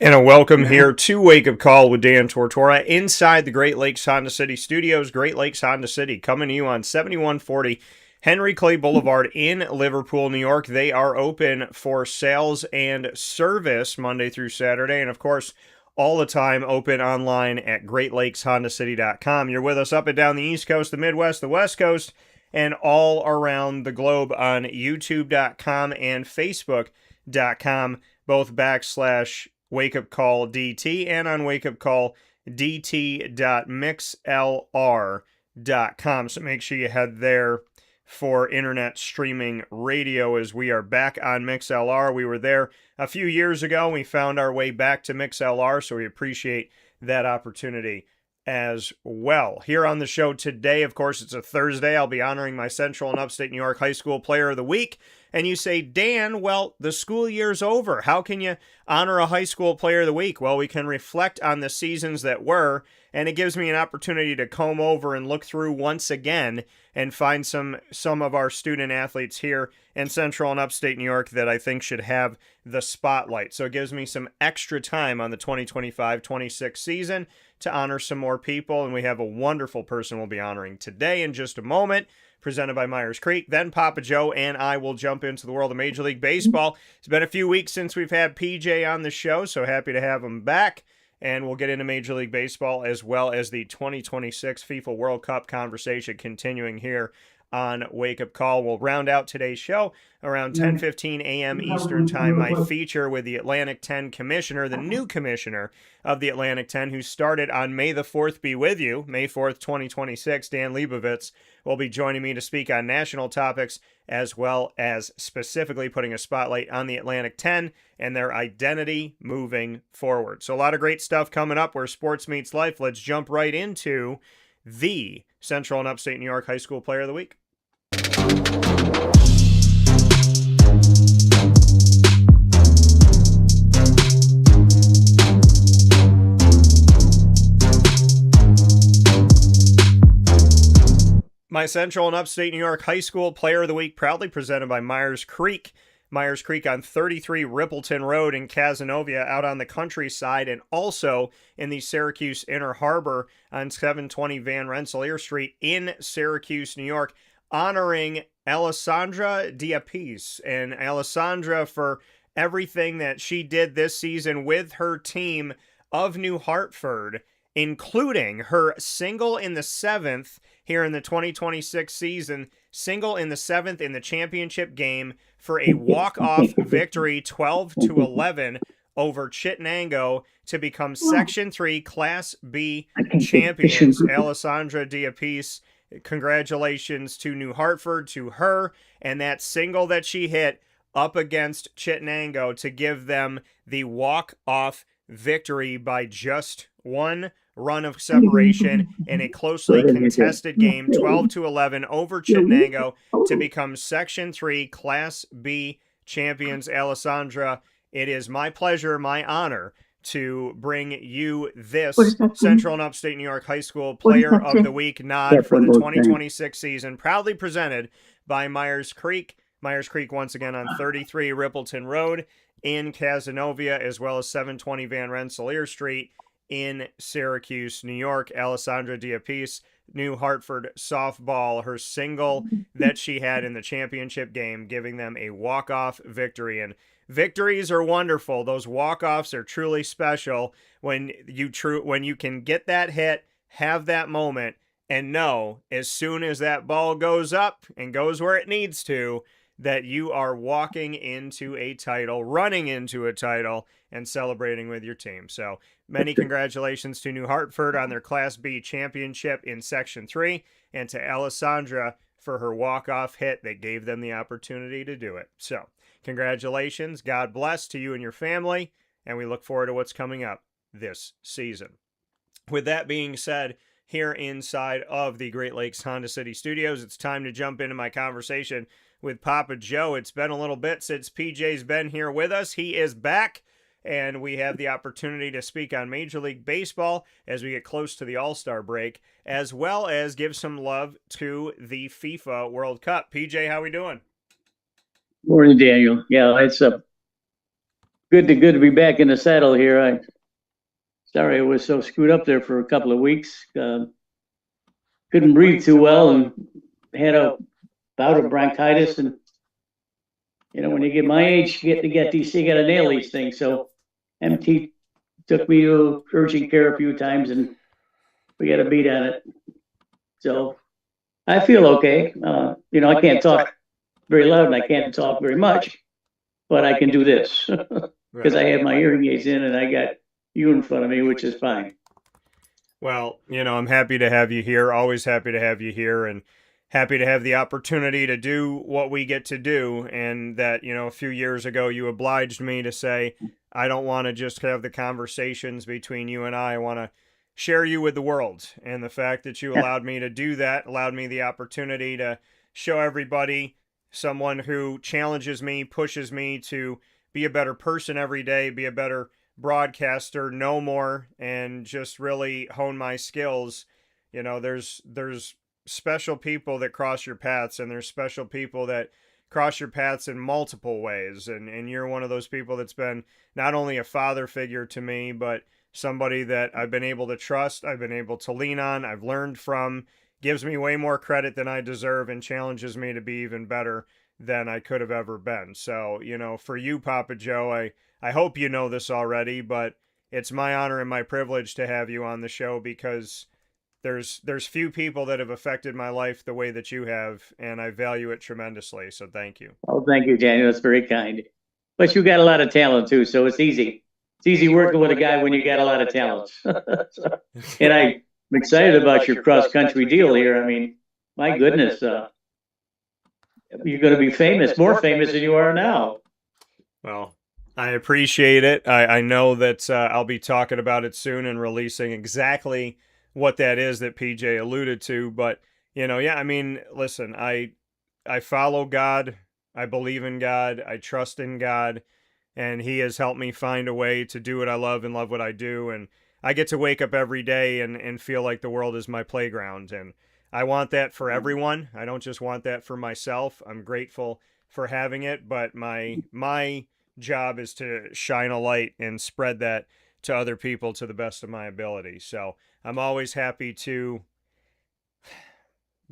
And a welcome here to Wake Up Call with Dan Tortora inside the Great Lakes Honda City Studios. Great Lakes Honda City coming to you on 7140 Henry Clay Boulevard in Liverpool, New York. They are open for sales and service Monday through Saturday. And of course, all the time open online at greatlakeshondacity.com. You're with us up and down the East Coast, the Midwest, the West Coast, and all around the globe on youtube.com and facebook.com, both / Wake Up Call DT and on wakeupcalldt.mixlr.com. So make sure you head there for internet streaming radio as we are back on MixLR. We were there a few years ago. We found our way back to MixLR, so we appreciate that opportunity as well. Here on the show today, of course, it's a Thursday. I'll be honoring my Central and Upstate New York High School Player of the Week. And you say, Dan, well, the school year's over. How can you honor a high school player of the week? Well, we can reflect on the seasons that were, and it gives me an opportunity to comb over and look through once again and find some of our student athletes here in Central and Upstate New York that I think should have the spotlight. So it gives me some extra time on the 2025-26 season to honor some more people, and we have a wonderful person we'll be honoring today in just a moment, presented by Myers Creek. Then Papa Joe and I will jump into the world of Major League Baseball. It's been a few weeks since we've had PJ on the show, so happy to have him back. And we'll get into Major League Baseball as well as the 2026 FIFA World Cup conversation continuing here on Wake Up Call. We'll round out today's show around 10:15 a.m. Eastern Time. My feature with the Atlantic 10 commissioner, the new commissioner of the Atlantic 10, who started on May the 4th be with you, May 4th, 2026. Dan Leibovitz will be joining me to speak on national topics as well as specifically putting a spotlight on the Atlantic 10 and their identity moving forward. So a lot of great stuff coming up where sports meets life. Let's jump right into the Central and Upstate New York High School Player of the Week. My Central and Upstate New York High School Player of the Week, proudly presented by Myers Creek. Myers Creek on 33 Rippleton Road in Cazenovia, out on the countryside, and also in the Syracuse Inner Harbor on 720 Van Rensselaer Street in Syracuse, New York, honoring Alessandra Diapis. And Alessandra, for everything that she did this season with her team of New Hartford, including her single in the seventh here in the 2026 season, single in the seventh in the championship game for a walk-off victory 12-11 over Chittenango to become Section 3 Class B champions. Alessandra Diapis, congratulations to New Hartford, to her, and that single that she hit up against Chittenango to give them the walk-off victory by just one run of separation in a closely contested game, 12-11 over Chittenango to become Section 3 Class B champions. Alessandra, it is my pleasure, my honor to bring you this Central and Upstate New York High School Player of the Week nod for the 2026 season, proudly presented by Myers Creek. Myers Creek once again on 33 Rippleton Road in Cazenovia, as well as 720 Van Rensselaer Street in Syracuse, New York. Alessandra Diapis, New Hartford softball, her single that she had in the championship game, giving them a walk-off victory. And victories are wonderful. Those walk-offs are truly special when you can get that hit, have that moment, and know as soon as that ball goes up and goes where it needs to, that you are walking into a title, running into a title, and celebrating with your team. So many congratulations to New Hartford on their Class B championship in Section 3, and to Alessandra for her walk-off hit that gave them the opportunity to do it. So congratulations, God bless to you and your family, and we look forward to what's coming up this season. With that being said, here inside of the Great Lakes Honda City Studios, it's time to jump into my conversation with Papa Joe. It's been a little bit since PJ's been here with us. He is back, and we have the opportunity to speak on Major League Baseball as we get close to the All-Star break, as well as give some love to the FIFA World Cup. PJ, how we doing? Morning, Daniel. Yeah, it's Good to be back in the saddle here. Sorry I was so screwed up there for a couple of weeks. Couldn't breathe too well and had a bout of bronchitis. And when you get my age, you get these, you got to nail these things. So MT took me to urgent care a few times, and we got a beat on it. So I feel okay. I can't talk very loud and I can't talk very much, but I can do this because I have my hearing aids in and I got you in front of me, which is fine. Well, I'm happy to have you here. Always happy to have you here, and happy to have the opportunity to do what we get to do. And that, a few years ago, you obliged me to say, I don't want to just have the conversations between you and I want to share you with the world. And the fact that you allowed me to do that allowed me the opportunity to show everybody someone who challenges me, pushes me to be a better person every day, be a better broadcaster, know more, and just really hone my skills. There's special people that cross your paths, and there's special people that cross your paths in multiple ways. And you're one of those people that's been not only a father figure to me, but somebody that I've been able to trust, I've been able to lean on, I've learned from, gives me way more credit than I deserve, and challenges me to be even better than I could have ever been. So, for you, Papa Joe, I hope you know this already, but it's my honor and my privilege to have you on the show, because there's few people that have affected my life the way that you have, and I value it tremendously. So thank you. Oh, thank you, Daniel. That's very kind. But you got a lot of talent too, so it's easy. It's easy working with a guy when you got a lot of talent. And I'm excited about your cross country deal here. I mean, my goodness, you're going to be famous, more famous than you are now. Well, I appreciate it. I know that I'll be talking about it soon and releasing exactly what that is that PJ alluded to. But, listen, I follow God. I believe in God. I trust in God. And he has helped me find a way to do what I love and love what I do. And I get to wake up every day and feel like the world is my playground. And I want that for everyone. I don't just want that for myself. I'm grateful for having it, but my job is to shine a light and spread that to other people to the best of my ability. So I'm always happy to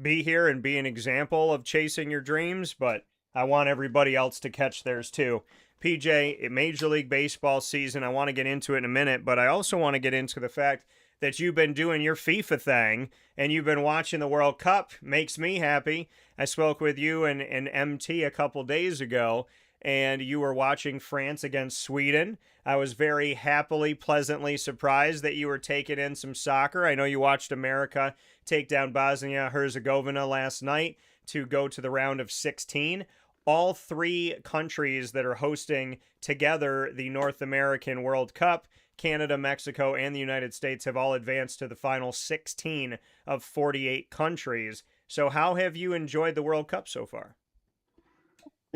be here and be an example of chasing your dreams, but I want everybody else to catch theirs too. PJ, Major League Baseball season, I want to get into it in a minute, but I also want to get into the fact that you've been doing your FIFA thing and you've been watching the World Cup. Makes me happy. I spoke with you and MT a couple days ago, and you were watching France against Sweden. I was very happily, pleasantly surprised that you were taking in some soccer. I know you watched America take down Bosnia-Herzegovina last night to go to the round of 16. All three countries that are hosting together the North American World Cup, Canada, Mexico, and the United States, have all advanced to the final 16 of 48 countries. So how have you enjoyed the World Cup so far?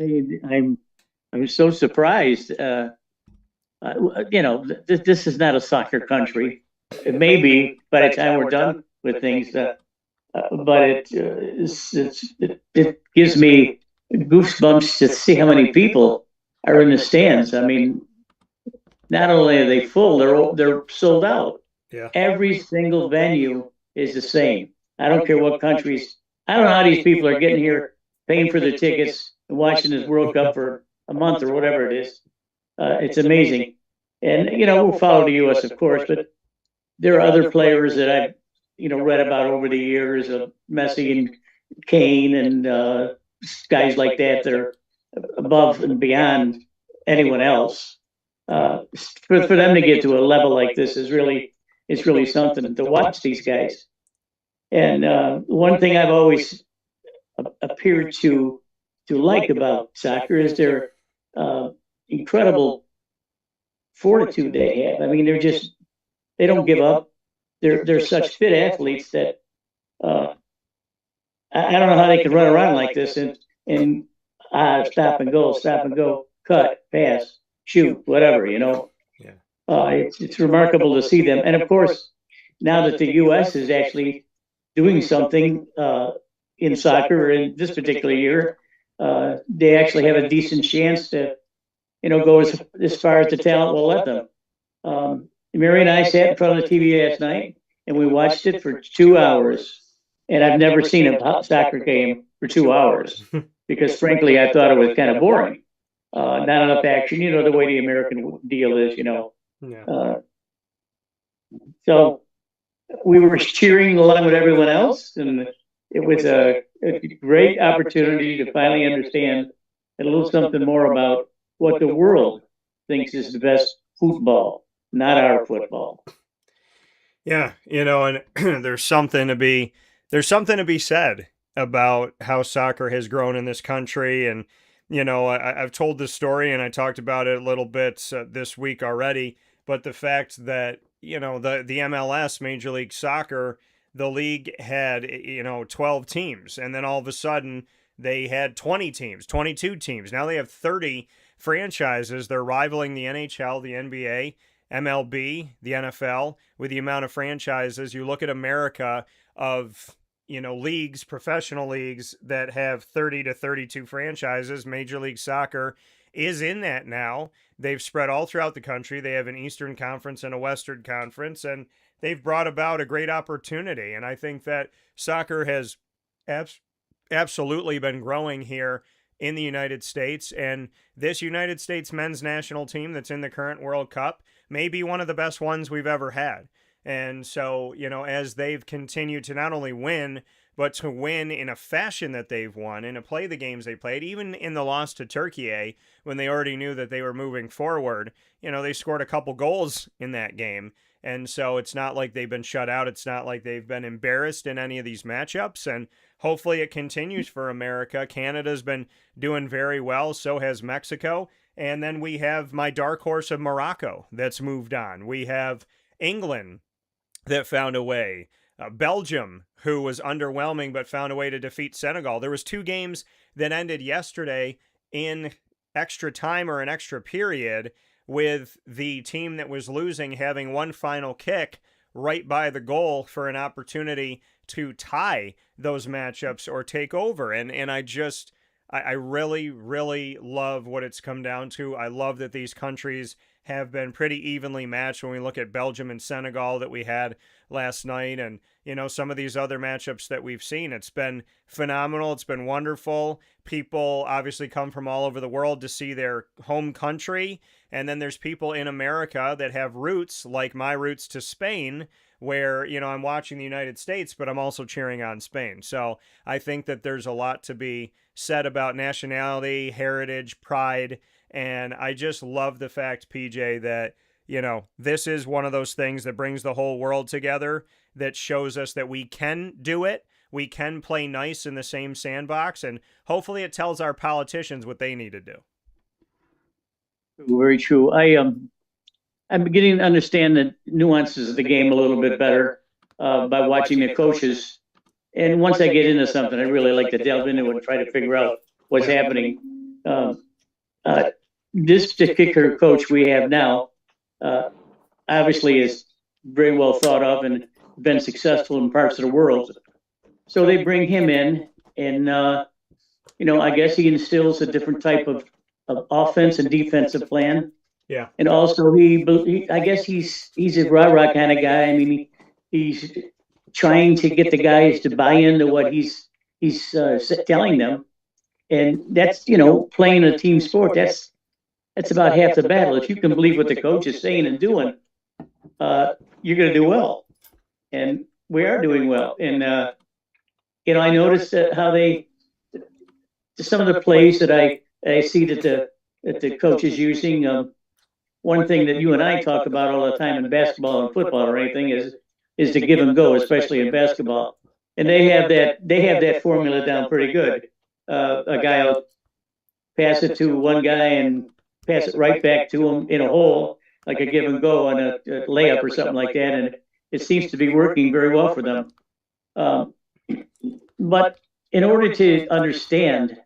I'm so surprised. This is not a soccer country. It may be by the time we're done with things, but it gives me goosebumps to see how many people are in the stands. I mean, not only are they full, they're sold out. Yeah. Every single venue is the same. I don't care what countries. I don't know how these people are getting here, paying for their tickets and watching this World Cup for a month or whatever it is. It's amazing. And, we'll follow the U.S., of course, but there are other players that I've, read about over the years, of Messi and Kane and guys like that are above and beyond anyone else. For them to get to a level like this is really something to watch these guys. And one thing I've always appeared to like about soccer is their incredible fortitude they have. I mean, they don't give up. They're such fit athletes that I don't know how they can run around like this and stop and go, cut, pass, shoot, whatever, Yeah. It's remarkable to see them. And of course, now that the U.S. is actually doing something in soccer in this particular year, they actually have a decent chance to, go as far as the talent will let them. Mary and I sat in front of the TV last night and we watched it for 2 hours. And I've never seen a soccer game for 2 hours because, frankly, I thought it was kind of boring. Not enough action, the way the American deal is, Yeah. So we were cheering along with everyone else, and it was a great opportunity to finally understand a little something more about what the world thinks is the best football, not our football. Yeah, and there's something to be said about how soccer has grown in this country. And I've told this story and I talked about it a little bit this week already, but the fact that the MLS, Major League Soccer, the league had 12 teams, and then all of a sudden they had 20 teams, 22 teams. Now they have 30 franchises. They're rivaling the NHL, the NBA, MLB, the NFL with the amount of franchises. You look at America of leagues, professional leagues that have 30 to 32 franchises. Major League Soccer is in that now. They've spread all throughout the country. They have an Eastern Conference and a Western Conference, and they've brought about a great opportunity. And I think that soccer has absolutely been growing here in the United States. And this United States men's national team that's in the current World Cup may be one of the best ones we've ever had. And so, as they've continued to not only win, but to win in a fashion that they've won and to play the games they played, even in the loss to Turkey, when they already knew that they were moving forward, they scored a couple goals in that game. And so it's not like they've been shut out. It's not like they've been embarrassed in any of these matchups. And hopefully it continues for America. Canada's been doing very well. So has Mexico. And then we have my dark horse of Morocco that's moved on. We have England that found a way. Belgium, who was underwhelming but found a way to defeat Senegal. There was 2 games that ended yesterday in extra time or an extra period, with the team that was losing having one final kick right by the goal for an opportunity to tie those matchups or take over. And I really, really love what it's come down to. I love that these countries have been pretty evenly matched when we look at Belgium and Senegal that we had last night, and some of these other matchups that we've seen. It's been phenomenal. It's been wonderful. People obviously come from all over the world to see their home country, and then there's people in America that have roots, like my roots to Spain, where I'm watching the United States, but I'm also cheering on Spain. So I think that there's a lot to be said about nationality, heritage, pride. And I just love the fact, PJ, that, this is one of those things that brings the whole world together, that shows us that we can do it. We can play nice in the same sandbox. And hopefully it tells our politicians what they need to do. Very true. I'm beginning to understand the nuances of the game a little bit better by watching the coaches. And once I get into something, I really like to delve into it and try to figure out what's happening. This particular coach we have now obviously is very well thought of and been successful in parts of the world. So they bring him in, and I guess he instills a different type of offense and defensive plan. Yeah. And also I guess he's a rah-rah kind of guy. I mean, he's trying to get the guys to buy into what he's telling them. And that's, playing a team sport. That's about half the battle. If you can believe what the coach is saying and doing, you're going to do well. And we are doing well. And, I noticed how some of the plays that I see that the coach is using. One thing that you and I talk about all the time in basketball and football or anything is to give and go, especially in basketball. And they have that formula down pretty good. A guy will pass it to one guy and pass it right back to him in a hole, like a give and go on a layup or something like that. And it seems to be working very well for them. But in order to understand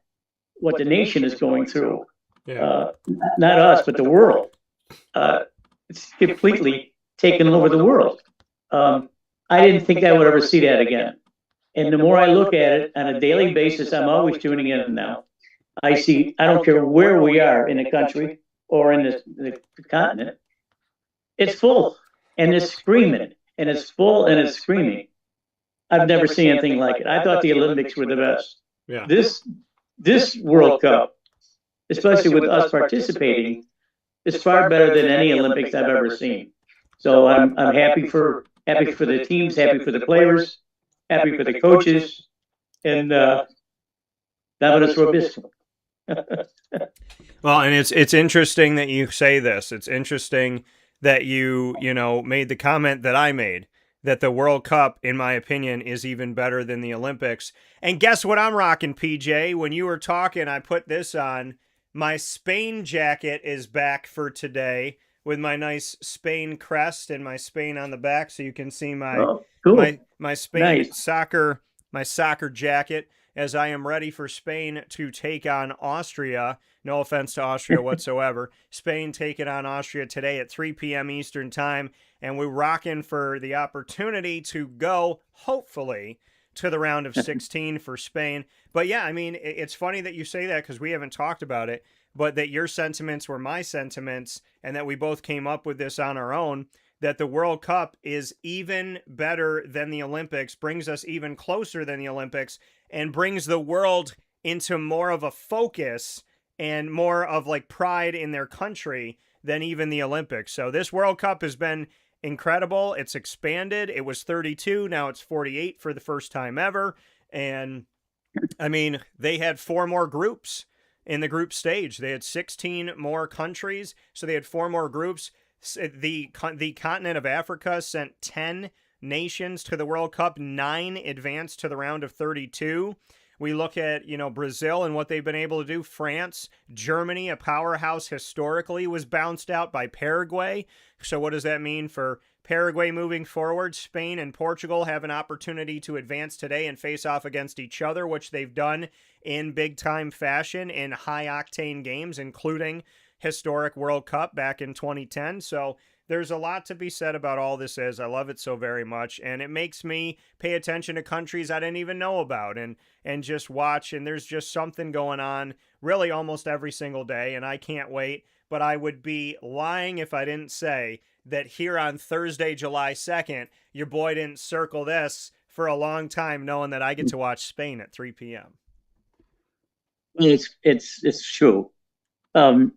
what the nation is going through, not us, but the world, it's completely taken over the world. I didn't think I would ever see that again. And the more I look at it on a daily basis, I'm always tuning in now. I don't care where we are in the country, or in the continent, it's full and it's screaming and it's full and it's screaming. I've never seen anything like it. I thought the Olympics were the best. Yeah. This World Cup, especially with us participating, is far better than any Olympics I've ever seen. So I'm happy for the teams, happy for the players, happy for the coaches, and Davidas Robisco. Well, and it's interesting that you say this. It's interesting that you made the comment that I made, that the World Cup, in my opinion, is even better than the Olympics. And guess what I'm rocking, PJ? When you were talking, I put this on. My Spain jacket is back for today with my nice Spain crest and my Spain on the back, so you can see my my Spain soccer jacket, as I am ready for Spain to take on Austria. No offense to Austria whatsoever. Spain taking on Austria today at 3 p.m. Eastern Time, and we're rocking for the opportunity to go, hopefully, to the round of 16 for Spain. But yeah, I mean, it's funny that you say that because we haven't talked about it, but that your sentiments were my sentiments and that we both came up with this on our own, that the World Cup is even better than the Olympics, brings us even closer than the Olympics, and brings the world into more of a focus and more of like pride in their country than even the Olympics. So this World Cup has been incredible. It's expanded. It was 32. Now it's 48 for the first time ever. And I mean, they had 4 more groups in the group stage. They had 16 more countries. So they had 4 more groups. The continent of Africa sent 10 nations to the World Cup. 9 advanced to the round of 32. We look at, Brazil and what they've been able to do. France, Germany, a powerhouse historically, was bounced out by Paraguay. So what does that mean for Paraguay moving forward? Spain and Portugal have an opportunity to advance today and face off against each other, which they've done in big-time fashion in high-octane games, including historic World Cup back in 2010. So there's a lot to be said about all this is. I love it so very much, and it makes me pay attention to countries I didn't even know about and just watch, and there's just something going on really almost every single day, and I can't wait. But I would be lying if I didn't say that here on Thursday, July 2nd, your boy didn't circle this for a long time, knowing that I get to watch Spain at 3 p.m. It's true. I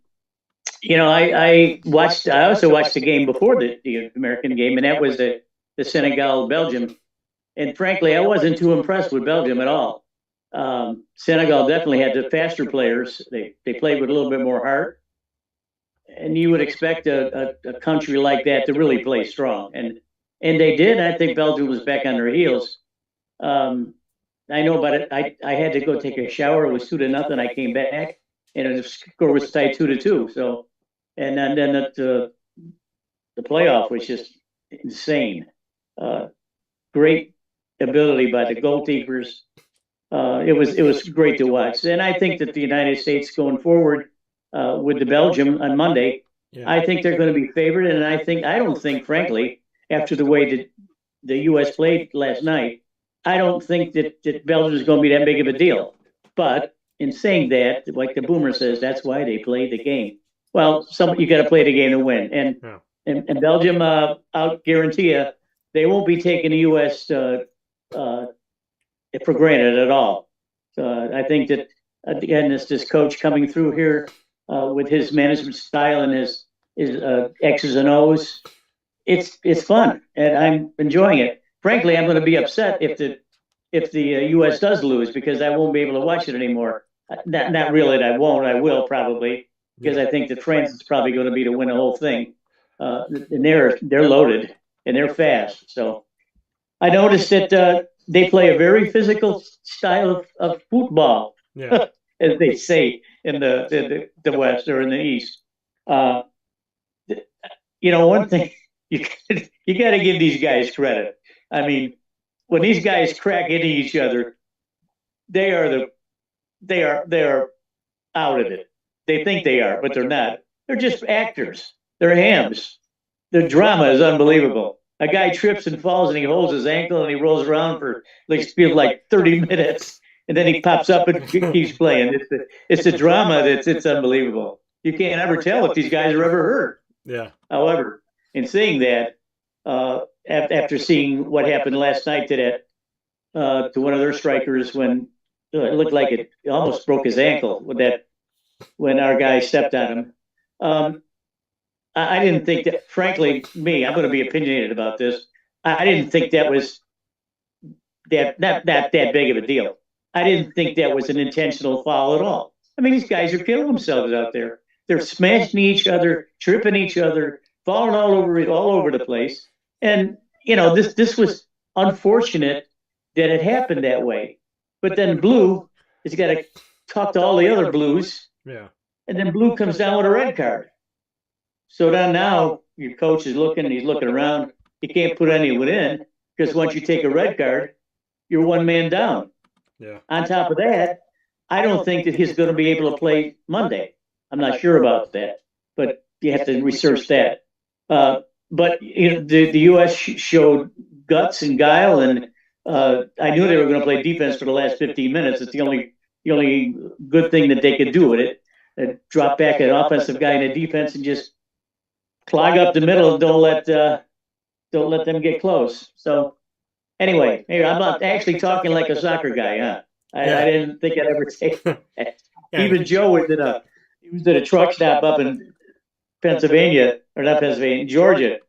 also watched the game before the American game, and that was the Senegal-Belgium. And frankly, I wasn't too impressed with Belgium at all. Senegal definitely had the faster players. They played with a little bit more heart. And you would expect a country like that to really play strong. And they did. I think Belgium was back on their heels. I know about it. I had to go take a shower. It was 2-0. I came back, and the score was tied 2-2. So, and then the playoff was just insane. Great ability by the goalkeepers. It was great to watch. And I think that the United States going forward with the Belgium on Monday, I think they're going to be favored. And I don't think, frankly, after the way that the U.S. played last night, I don't think that Belgium is going to be that big of a deal. But in saying that, like the Boomer says, that's why they play the game. Well, you got to play the game to win. And Belgium, I'll guarantee you, they won't be taking the U.S. For granted at all. I think that, again, this coach coming through here with his management style and his X's and O's, it's fun, and I'm enjoying it. Frankly, I'm going to be upset if the U.S. does lose, because I won't be able to watch it anymore. Not really, I won't. I will probably, because I think that France is probably going to be to win the whole thing. And they're loaded and they're fast. So I noticed that they play a very physical style of football, as they say in the West or in the East. One thing you got to give these guys credit. I mean, when these guys crack into each other, they are out of it. They think they are, but they're not. They're just actors. They're hams. The drama is unbelievable. A guy trips and falls and he holds his ankle and he rolls around for feels like 30 minutes, and then he pops up and keeps playing. It's the drama it's unbelievable. you can't ever tell if these guys are ever hurt. Yeah. However, in saying that, after seeing what happened last night to one of their strikers when it looked like it almost broke his ankle with that when our guy stepped on him. I didn't think that, frankly, I'm going to be opinionated about this. I didn't think that was that big of a deal. I didn't think that was an intentional foul at all. I mean, these guys are killing themselves out there. They're smashing each other, tripping each other, falling all over the place. And this was unfortunate that it happened that way. But then Blue has got to talk to all the other Blues. Yeah. And then Blue comes down with a red card. So then now your coach is looking, he's looking around. He can't put anyone in because once you take a red card, you're one man down. Yeah. On top of that, I don't think that he's going to be able to play Monday. I'm not sure about that, but you have to research that. But the U.S. showed guts and guile, and I knew they were going to play defense for the last 15 minutes. It's the only good thing that they could do with it. Drop back an offensive guy in the defense and just clog up the middle. Don't let them get close. So anyway, I'm not actually talking like a soccer guy, huh? I didn't think I'd ever say that. Even Joe was at a truck stop up in Georgia,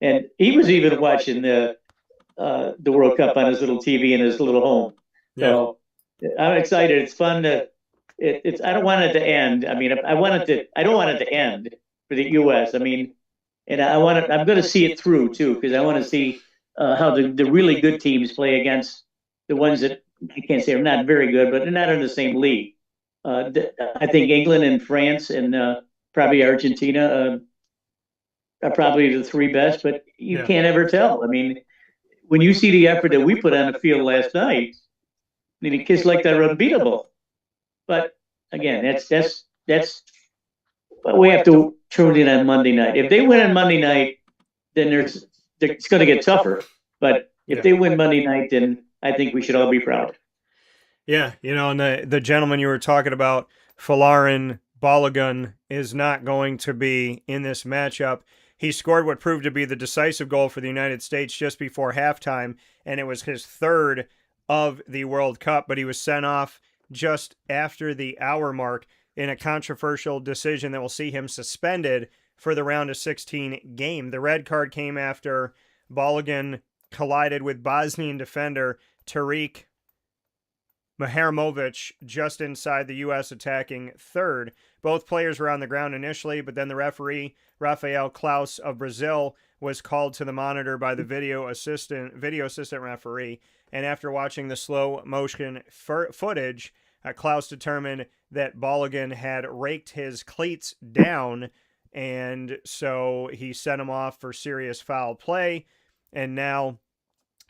and he was even watching the World Cup on his little TV in his little home. Yeah. So I'm excited. It's fun to. I don't want it to end. I mean, I don't want it to end for the U.S. I mean, and I'm going to see it through too because I want to see how the really good teams play against the ones that I can't say are not very good, but they're not in the same league. I think England and France and probably Argentina are probably the three best, but you can't ever tell. I mean, when you see the effort that we put on the field last night, I mean, kids like that are unbeatable. But again, that's we have to tune in on Monday night. If they win on Monday night, then it's going to get tougher. But if they win Monday night, then I think we should all be proud. Yeah, and the gentleman you were talking about, Folarin Balogun, is not going to be in this matchup. He scored what proved to be the decisive goal for the United States just before halftime, and it was his third of the World Cup, but he was sent off just after the hour mark in a controversial decision that will see him suspended for the round of 16 game. The red card came after Balogun collided with Bosnian defender Tariq Mehramovic just inside the U.S. attacking third. Both players were on the ground initially, but then the referee, Rafael Klaus of Brazil, was called to the monitor by the video assistant referee. And after watching the slow motion footage, Klaus determined that Balogun had raked his cleats down, and so he sent him off for serious foul play. And now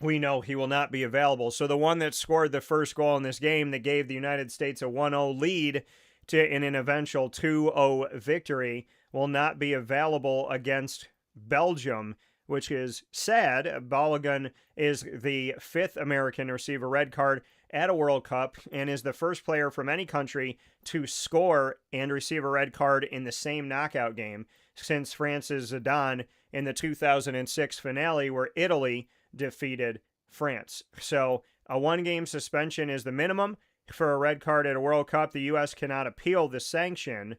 we know he will not be available. So the one that scored the first goal in this game that gave the United States a 1-0 lead in an eventual 2-0 victory will not be available against Belgium, which is sad. Balogun is the fifth American to receive a red card at a World Cup and is the first player from any country to score and receive a red card in the same knockout game since France's Zidane in the 2006 finale where Italy defeated France. So a one-game suspension is the minimum for a red card at a World Cup. The U.S. cannot appeal the sanction.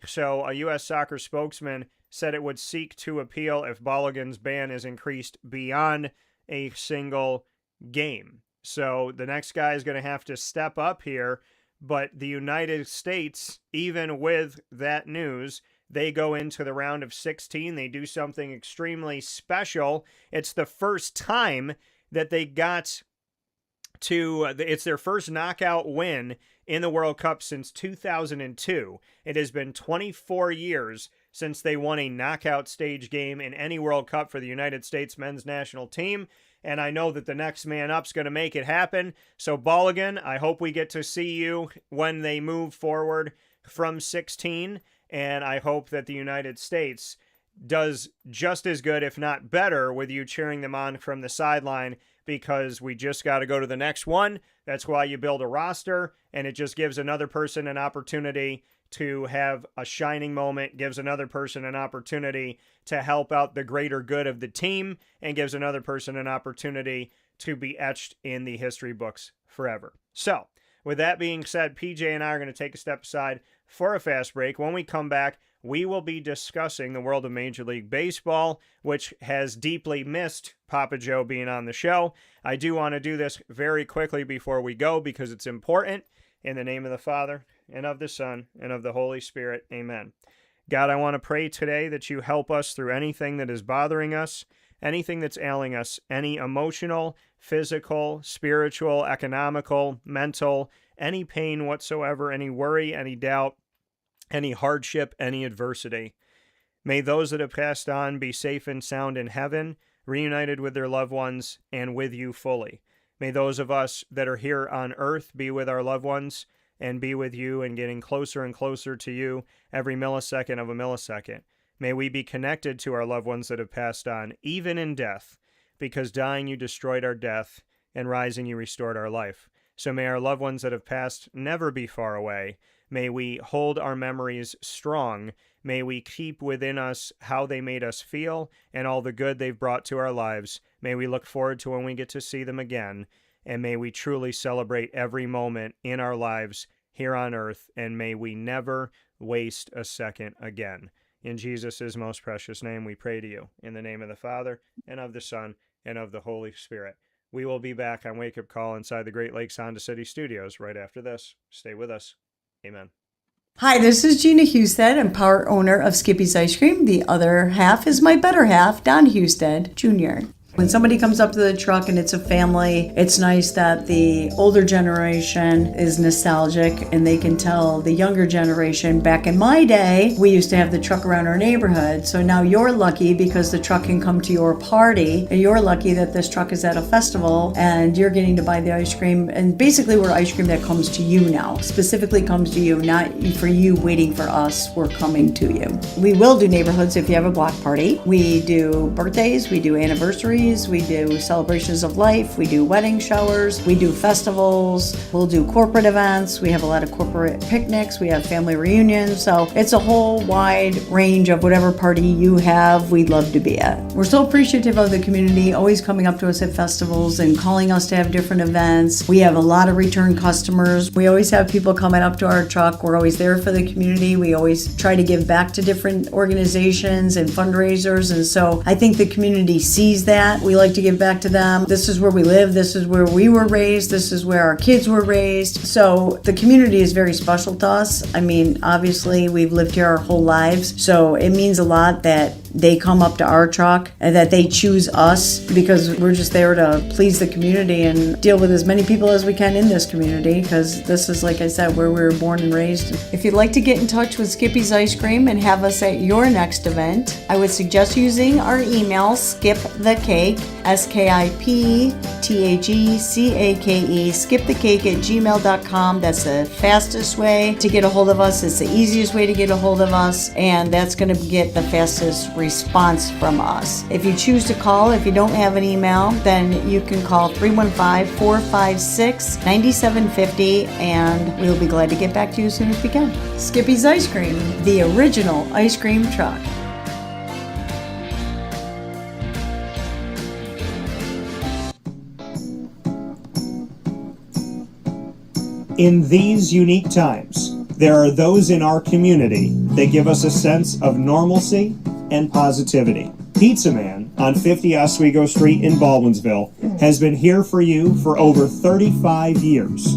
So a U.S. soccer spokesman said it would seek to appeal if Balogun's ban is increased beyond a single game. So the next guy is going to have to step up here. But the United States, even with that news, they go into the round of 16. They do something extremely special. It's the first time that they got to, it's their first knockout win in the World Cup since 2002. It has been 24 years since they won a knockout stage game in any World Cup for the United States men's national team. And I know that the next man up's going to make it happen. So Balogun, I hope we get to see you when they move forward from 16. And I hope that the United States does just as good, if not better, with you cheering them on from the sideline because we just got to go to the next one. That's why you build a roster, and it just gives another person an opportunity to have a shining moment, gives another person an opportunity to help out the greater good of the team, and gives another person an opportunity to be etched in the history books forever. So, with that being said, PJ and I are going to take a step aside for a fast break. When we come back, we will be discussing the world of Major League Baseball, which has deeply missed Papa Joe being on the show. I do want to do this very quickly before we go because it's important. In the name of the Father, and of the Son, and of the Holy Spirit, amen. God, I want to pray today that you help us through anything that is bothering us, anything that's ailing us, any emotional, physical, spiritual, economical, mental, any pain whatsoever, any worry, any doubt, any hardship, any adversity. May those that have passed on be safe and sound in heaven, reunited with their loved ones, and with you fully. May those of us that are here on earth be with our loved ones and be with you and getting closer and closer to you every millisecond of a millisecond. May we be connected to our loved ones that have passed on, even in death, because dying you destroyed our death and rising you restored our life. So may our loved ones that have passed never be far away. May we hold our memories strong. May we keep within us how they made us feel and all the good they've brought to our lives. May we look forward to when we get to see them again. And may we truly celebrate every moment in our lives here on earth. And may we never waste a second again. In Jesus' most precious name, we pray to you. In the name of the Father, and of the Son, and of the Holy Spirit. We will be back on Wake Up Call inside the Great Lakes Honda City Studios right after this. Stay with us. Amen. Hi, this is Gina Husted. I'm part owner of Skippy's Ice Cream. The other half is my better half, Don Husted Jr. When somebody comes up to the truck and it's a family, it's nice that the older generation is nostalgic and they can tell the younger generation, back in my day, we used to have the truck around our neighborhood. So now you're lucky because the truck can come to your party, and you're lucky that this truck is at a festival and you're getting to buy the ice cream. And basically we're ice cream that comes to you now, specifically comes to you, not for you waiting for us, we're coming to you. We will do neighborhoods if you have a block party. We do birthdays, we do anniversaries, we do celebrations of life, we do wedding showers, we do festivals, we'll do corporate events, we have a lot of corporate picnics, we have family reunions, so it's a whole wide range of whatever party you have, we'd love to be at. We're so appreciative of the community, always coming up to us at festivals and calling us to have different events. We have a lot of return customers. We always have people coming up to our truck. We're always there for the community. We always try to give back to different organizations and fundraisers, and so I think the community sees that. We like to give back to them. This is where we live. This is where we were raised. This is where our kids were raised. So the community is very special to us. I mean, obviously, we've lived here our whole lives. So it means a lot that they come up to our truck and that they choose us, because we're just there to please the community and deal with as many people as we can in this community, because this is, like I said, where we were born and raised. If you'd like to get in touch with Skippy's Ice Cream and have us at your next event, I would suggest using our email, skipthecake, skipthecake, skipthecake@gmail.com. That's the fastest way to get a hold of us. It's the easiest way to get a hold of us, and that's going to get the fastest response from us. If you choose to call, if you don't have an email, then you can call 315-456-9750, and we'll be glad to get back to you as soon as we can. Skippy's Ice Cream, the original ice cream truck. In these unique times, there are those in our community that give us a sense of normalcy and positivity. Pizza Man on 50 Oswego Street in Baldwinsville has been here for you for over 35 years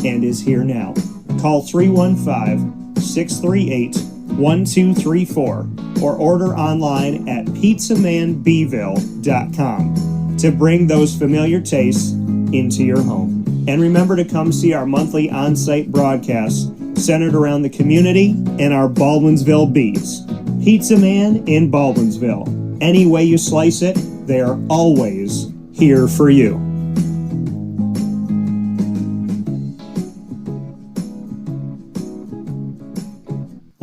and is here now. Call 315-638-1234 or order online at pizzamanbville.com to bring those familiar tastes into your home. And remember to come see our monthly on-site broadcasts centered around the community and our Baldwinsville Bees. Pizza Man in Baldwinsville. Any way you slice it, they are always here for you.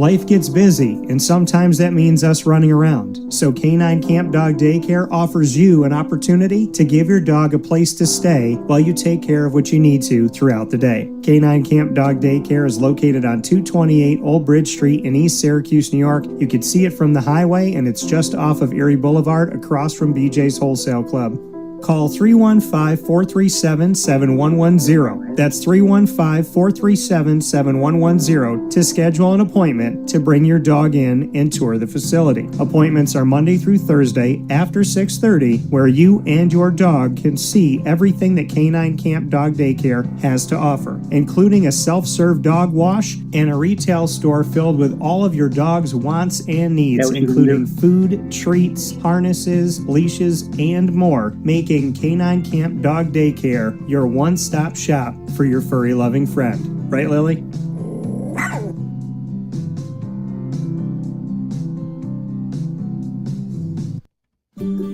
Life gets busy, and sometimes that means us running around. So Canine Camp Dog Daycare offers you an opportunity to give your dog a place to stay while you take care of what you need to throughout the day. Canine Camp Dog Daycare is located on 228 Old Bridge Street in East Syracuse, New York. You can see it from the highway, and it's just off of Erie Boulevard across from BJ's Wholesale Club. Call 315-437-7110. That's 315-437-7110 to schedule an appointment to bring your dog in and tour the facility. Appointments are Monday through Thursday after 6:30, where you and your dog can see everything that Canine Camp Dog Daycare has to offer, including a self-serve dog wash and a retail store filled with all of your dog's wants and needs, including food, treats, harnesses, leashes, and more, making Canine Camp Dog Daycare your one-stop shop for your furry-loving friend. Right, Lily?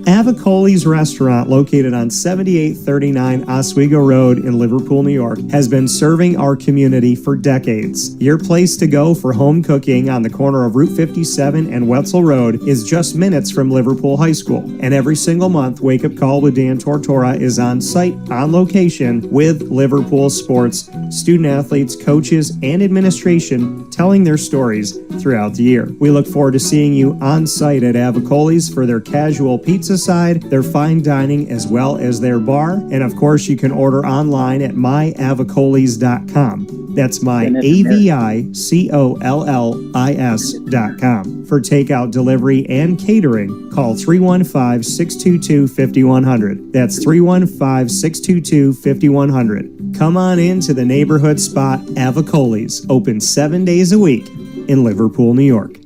Avicoli's restaurant, located on 7839 Oswego Road in Liverpool, New York, has been serving our community for decades. Your place to go for home cooking on the corner of Route 57 and Wetzel Road is just minutes from Liverpool High School. And every single month, Wake Up Call with Dan Tortora is on site, on location, with Liverpool sports, student athletes, coaches, and administration telling their stories throughout the year. We look forward to seeing you on site at Avicoli's for their casual pizza side, their fine dining, as well as their bar. And of course, you can order online at myavicollis.com. That's myavicollis.com. For takeout, delivery, and catering, call 315-622-5100. That's 315-622-5100. Come on in to the neighborhood spot Avicoli's, open 7 days a week in Liverpool, New York.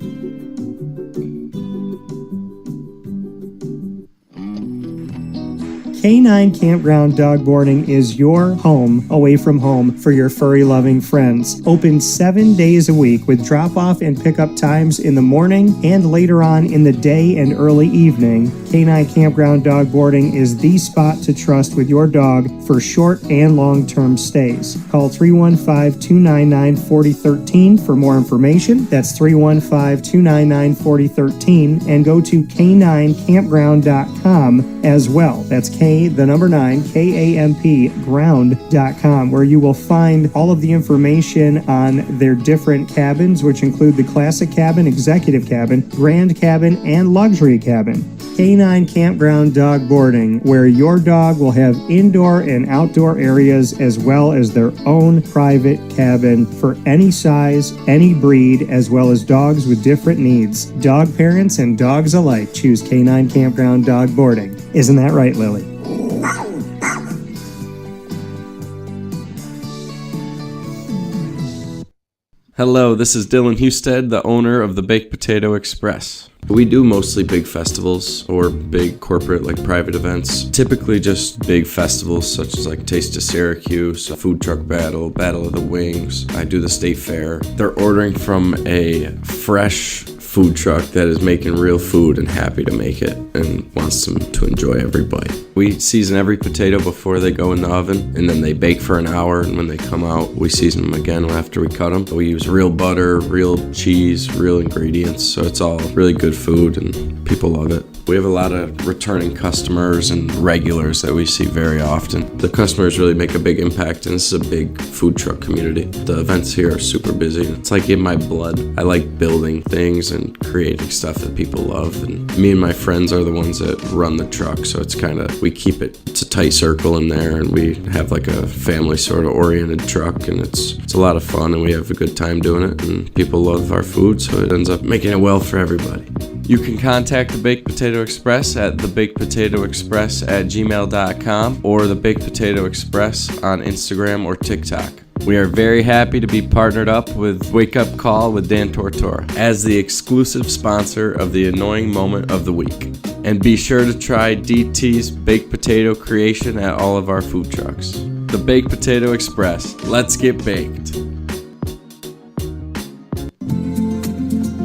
Canine Campground Dog Boarding is your home away from home for your furry-loving friends. Open 7 days a week with drop-off and pickup times in the morning and later on in the day and early evening. Canine Campground Dog Boarding is the spot to trust with your dog for short and long-term stays. Call 315-299-4013 for more information. That's 315-299-4013, and go to caninecampground.com as well. That's KAMP ground.com, where you will find all of the information on their different cabins, which include the classic cabin, executive cabin, grand cabin, and luxury cabin. Canine Campground Dog Boarding, where your dog will have indoor and outdoor areas as well as their own private cabin for any size, any breed, as well as dogs with different needs. Dog parents and dogs alike choose Canine Campground Dog Boarding. Isn't that right, Lily? Hello, this is Dylan Husted, the owner of the Baked Potato Express. We do mostly big festivals or big corporate like private events. Typically just big festivals such as like Taste of Syracuse, Food Truck Battle, Battle of the Wings. I do the State Fair. They're ordering from a fresh food truck that is making real food and happy to make it and wants them to enjoy every bite. We season every potato before they go in the oven, and then they bake for an hour, and when they come out, we season them again after we cut them. We use real butter, real cheese, real ingredients, so it's all really good food and people love it. We have a lot of returning customers and regulars that we see very often. The customers really make a big impact, and this is a big food truck community. The events here are super busy. It's like in my blood. I like building things and creating stuff that people love, and me and my friends are the ones that run the truck, so it's kind of, we keep it's a tight circle in there, and we have like a family sort of oriented truck, and it's a lot of fun, and we have a good time doing it, and people love our food, so it ends up making it well for everybody. You can contact the Baked Potato Express at thebakedpotatoexpress@gmail.com or the Baked Potato Express on Instagram or TikTok. We are very happy to be partnered up with Wake Up Call with Dan Tortora as the exclusive sponsor of the Annoying Moment of the Week. And be sure to try DT's Baked Potato creation at all of our food trucks. The Baked Potato Express. Let's get baked.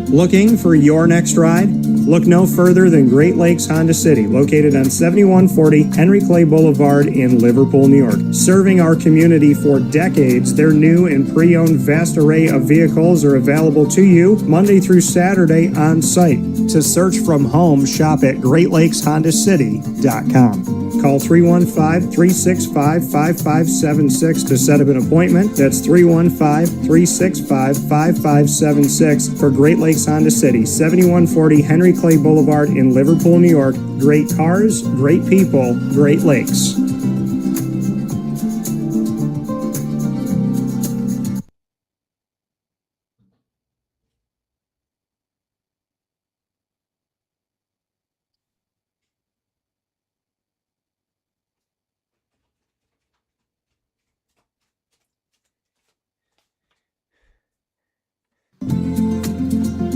Looking for your next ride? Look no further than Great Lakes Honda City, located on 7140 Henry Clay Boulevard in Liverpool, New York. Serving our community for decades, their new and pre-owned vast array of vehicles are available to you Monday through Saturday on site. To search from home, shop at GreatLakesHondaCity.com. Call 315-365-5576 to set up an appointment. That's 315-365-5576 for Great Lakes Honda City, 7140 Henry Clay Boulevard in Liverpool, New York. Great cars, great people, Great Lakes.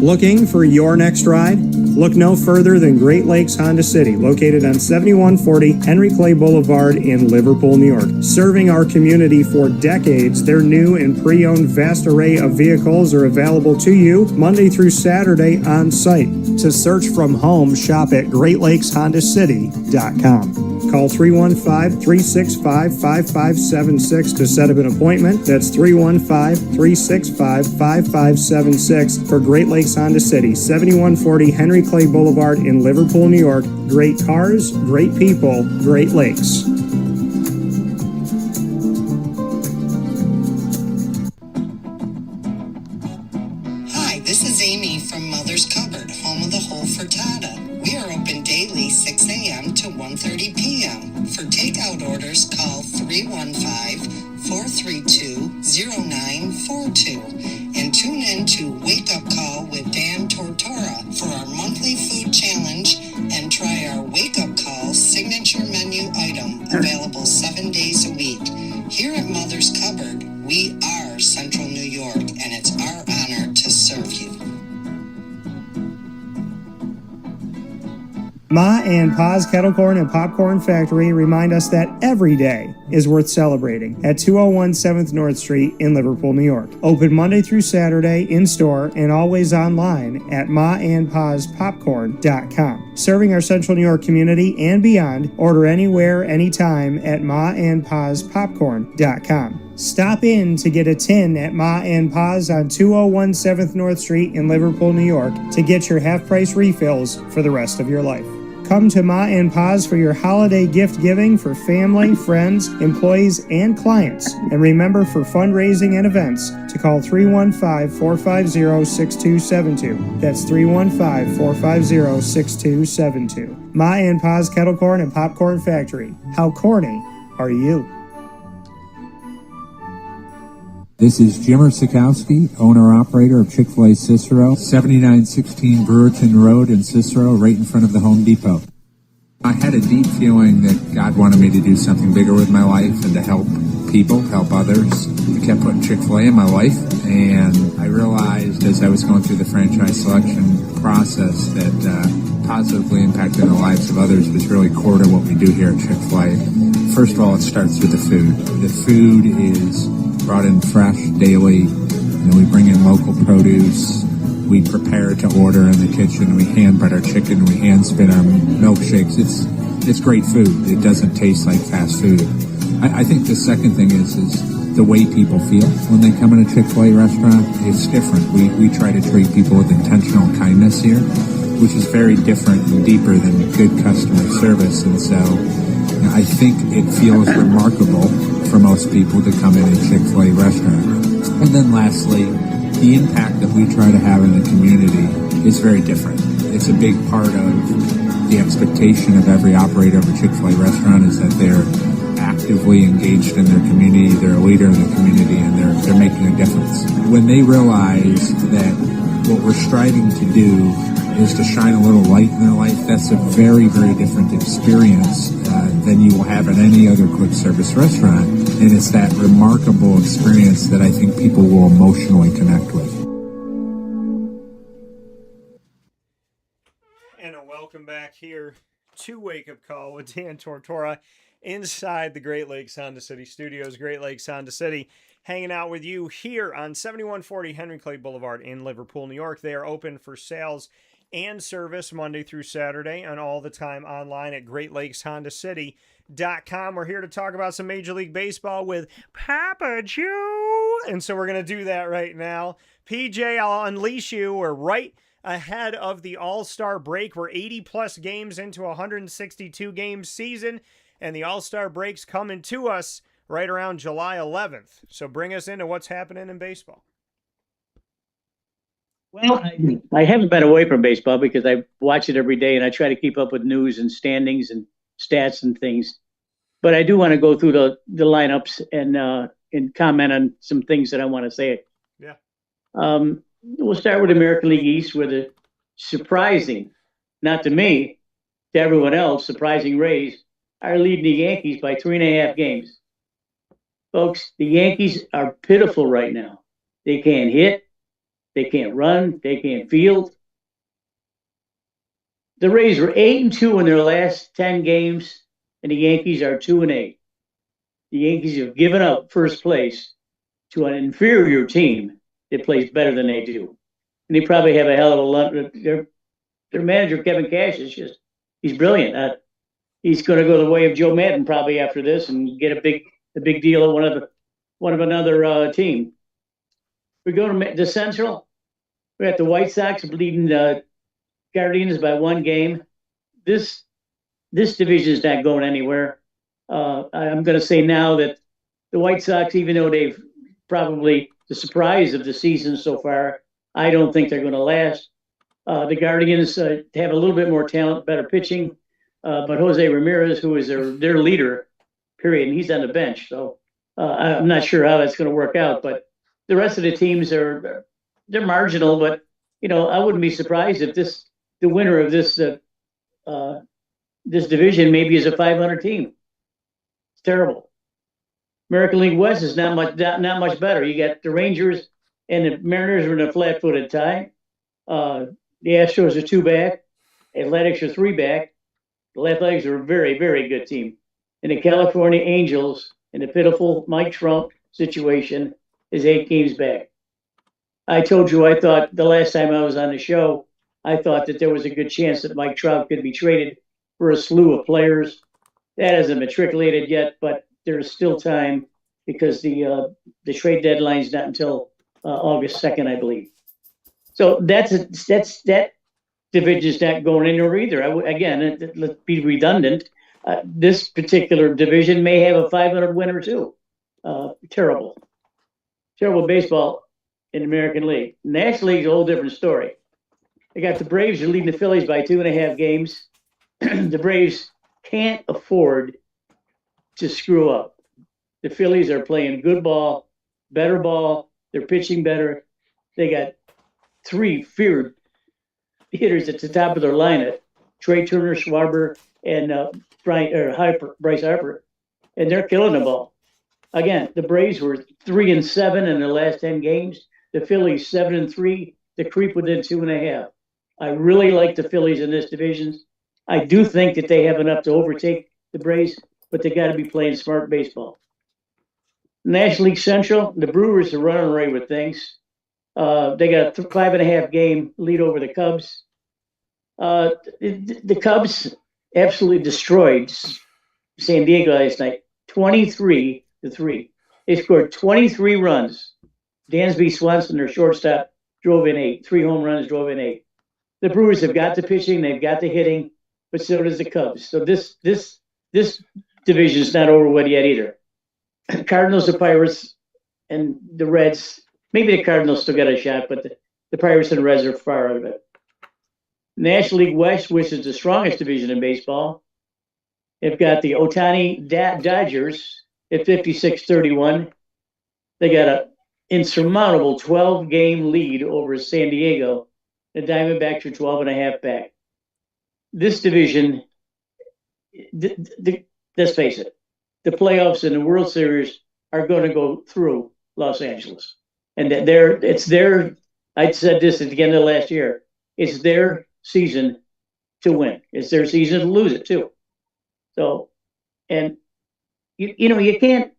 Looking for your next ride? Look no further than Great Lakes Honda City, located on 7140 Henry Clay Boulevard in Liverpool, New York. Serving our community for decades, their new and pre-owned vast array of vehicles are available to you Monday through Saturday on site. To search from home, shop at GreatLakesHondaCity.com. Call 315-365-5576 to set up an appointment. That's 315-365-5576 for Great Lakes Honda City, 7140 Henry Clay Boulevard in Liverpool, New York. Great cars, great people, Great Lakes. Hi, this is Amy from Mother's Cupboard, home of the whole frittata. We are open daily 6 a.m. to 1:30 p.m. For takeout orders, call 315-432-0942 and tune in to Wake Up Call with Dan Tortora for our monthly food challenge and try our Wake Up Call signature menu item available 7 days a week. Here at Mother's Cupboard, we are Central New York, and it's our honor to serve you. Ma and Pa's Kettle Corn and Popcorn Factory remind us that every day is worth celebrating at 201 7th North Street in Liverpool, New York. Open Monday through Saturday in-store and always online at maandpaspopcorn.com. Serving our Central New York community and beyond, order anywhere, anytime at maandpaspopcorn.com. Stop in to get a tin at Ma and Pa's on 201 7th North Street in Liverpool, New York to get your half-price refills for the rest of your life. Come to Ma and Pa's for your holiday gift giving for family, friends, employees, and clients. And remember, for fundraising and events, to call 315-450-6272. That's 315-450-6272. Ma and Pa's Kettle Corn and Popcorn Factory. How corny are you? This is Jimmer Sikowski, owner-operator of Chick-fil-A Cicero, 7916 Brewerton Road in Cicero, right in front of the Home Depot. I had a deep feeling that God wanted me to do something bigger with my life and to help people, help others. I kept putting Chick-fil-A in my life, and I realized as I was going through the franchise selection process that positively impacting the lives of others was really core to what we do here at Chick-fil-A. First of all, it starts with the food. The food is brought in fresh daily. We bring in local produce. We prepare to order in the kitchen. We hand bread our chicken. We hand spin our milkshakes. It's great food. It doesn't taste like fast food. I think the second thing is the way people feel when they come in a Chick-fil-A restaurant. It's different. We try to treat people with intentional kindness here, which is very different and deeper than good customer service. And so I think it feels remarkable for most people to come in a Chick-fil-A restaurant. And then lastly, the impact that we try to have in the community is very different. It's a big part of the expectation of every operator of a Chick-fil-A restaurant is that they're actively engaged in their community, they're a leader in the community, and they're making a difference. When they realize that what we're striving to do is to shine a little light in their life, that's a very, very different experience than you will have at any other quick service restaurant. And it's that remarkable experience that I think people will emotionally connect with. And a welcome back here to Wake Up Call with Dan Tortora inside the Great Lakes Honda City Studios. Great Lakes Honda City hanging out with you here on 7140 Henry Clay Boulevard in Liverpool, New York. They are open for sales and service Monday through Saturday, and all the time online at GreatLakesHondaCity.com. We're here to talk about some Major League Baseball with Papa Joe, and so we're going to do that right now. PJ, I'll unleash you. We're right ahead of the All-Star break. We're 80-plus games into a 162-game season, and the All-Star break's coming to us right around July 11th. So bring us into what's happening in baseball. Well, I haven't been away from baseball because I watch it every day and I try to keep up with news and standings and stats and things. But I do want to go through the lineups and comment on some things that I want to say. Yeah. We'll start with American League East with a surprising, not to me, to everyone else, surprising Rays are leading the Yankees by 3.5 games. Folks, the Yankees are pitiful right now. They can't hit. They can't run. They can't field. The Rays were 8-2 in their last 10 games, and the Yankees are 2-8. The Yankees have given up first place to an inferior team that plays better than they do. And they probably have a hell of a lot. Their manager, Kevin Cash, he's brilliant. He's going to go the way of Joe Madden probably after this and get a big deal of one of another team. We go to the Central. We got the White Sox leading the Guardians by 1 game. This division is not going anywhere. I'm going to say now that the White Sox, even though they've probably the surprise of the season so far, I don't think they're going to last. The Guardians have a little bit more talent, better pitching, but Jose Ramirez, who is their leader, period, and he's on the bench. So I'm not sure how that's going to work out, but the rest of the teams they're marginal, but I wouldn't be surprised if the winner of this division maybe is a 500 team. It's terrible. American League West is not much better. You got the Rangers and the Mariners are in a flat-footed tie. The Astros are 2 back. Athletics are 3 back. The Athletics are a very, very good team. And the California Angels in the pitiful Mike Trump situation is 8 games back. I told you I thought the last time I was on the show, I thought that there was a good chance that Mike Trout could be traded for a slew of players. That hasn't matriculated yet, but there's still time because the trade deadline is not until August 2nd, I believe. So that division's not going anywhere either. Again, let's be redundant. This particular division may have a 500 winner too. Terrible baseball in the American League. National League's a whole different story. They got the Braves are leading the Phillies by 2.5 games. The Braves can't afford to screw up. The Phillies are playing good ball, better ball. They're pitching better. They got 3 feared hitters at the top of their lineup: Trey Turner, Schwarber, and Bryce Harper, and they're killing the ball. Again, the Braves were 3-7 in their last 10 games. The Phillies 7-3. The creep within 2.5. I really like the Phillies in this division. I do think that they have enough to overtake the Braves, but they got to be playing smart baseball. National League Central, the Brewers are running away with things. They got a 5.5 game lead over the Cubs. The Cubs absolutely destroyed San Diego last night, 23-3. They scored 23 runs. Dansby Swanson, their shortstop, drove in 8. 3 home runs, drove in 8. The Brewers have got the pitching, they've got the hitting, but so does the Cubs. So this division is not over with yet either. Cardinals, the Pirates, and the Reds. Maybe the Cardinals still got a shot, but the Pirates and the Reds are far out of it. National League West, which is the strongest division in baseball, they've got the Ohtani Dodgers at 56-31. They got an insurmountable 12-game lead over San Diego. The Diamondbacks are 12.5 back. This division, let's face it, the playoffs and the World Series are going to go through Los Angeles. And it's their, I said this at the end of last year, it's their season to win. It's their season to lose it too. So, and you can't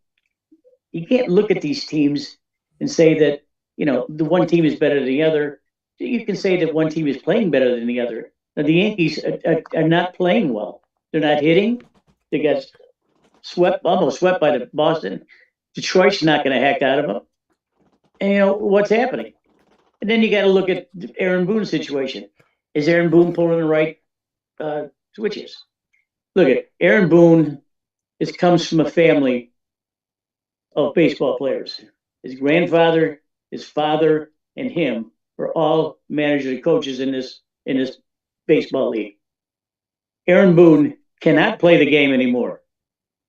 look at these teams and say that, the one team is better than the other you can say that one team is playing better than the other. Now, the Yankees are not playing well. They're not hitting. They got almost swept by the Boston. Detroit's not going to heck out of them. And what's happening? And then you got to look at Aaron Boone's situation. Is Aaron Boone pulling the right switches? Look at Aaron Boone. Comes from a family of baseball players. His grandfather, his father, and him are all managers and coaches in this baseball league. Aaron Boone cannot play the game anymore.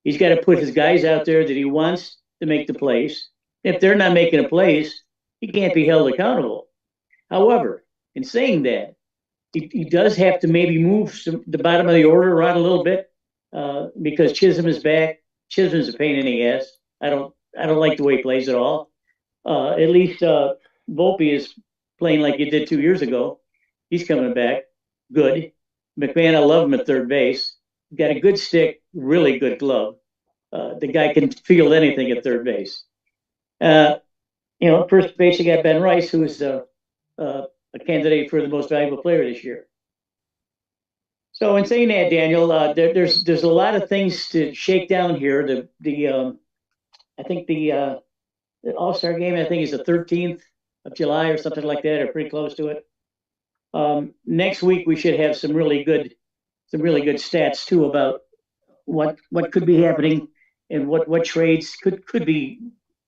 He's got to put his guys out there that he wants to make the plays. If they're not making the plays, he can't be held accountable. However, in saying that, he does have to maybe move the bottom of the order around a little bit because Chisholm is back. Chisholm is a pain in the ass. I don't like the way he plays at all. At least Volpe is playing like he did 2 years ago. He's coming back. Good. McMahon, I love him at third base. Got a good stick, really good glove. The guy can field anything at third base. First base, you got Ben Rice, who's a candidate for the most valuable player this year. So in saying that, Daniel, there's a lot of things to shake down here. I think the All-Star game, I think, is the 13th of July or something like that, or pretty close to it. Next week we should have some really good stats too about what could be happening and what trades could be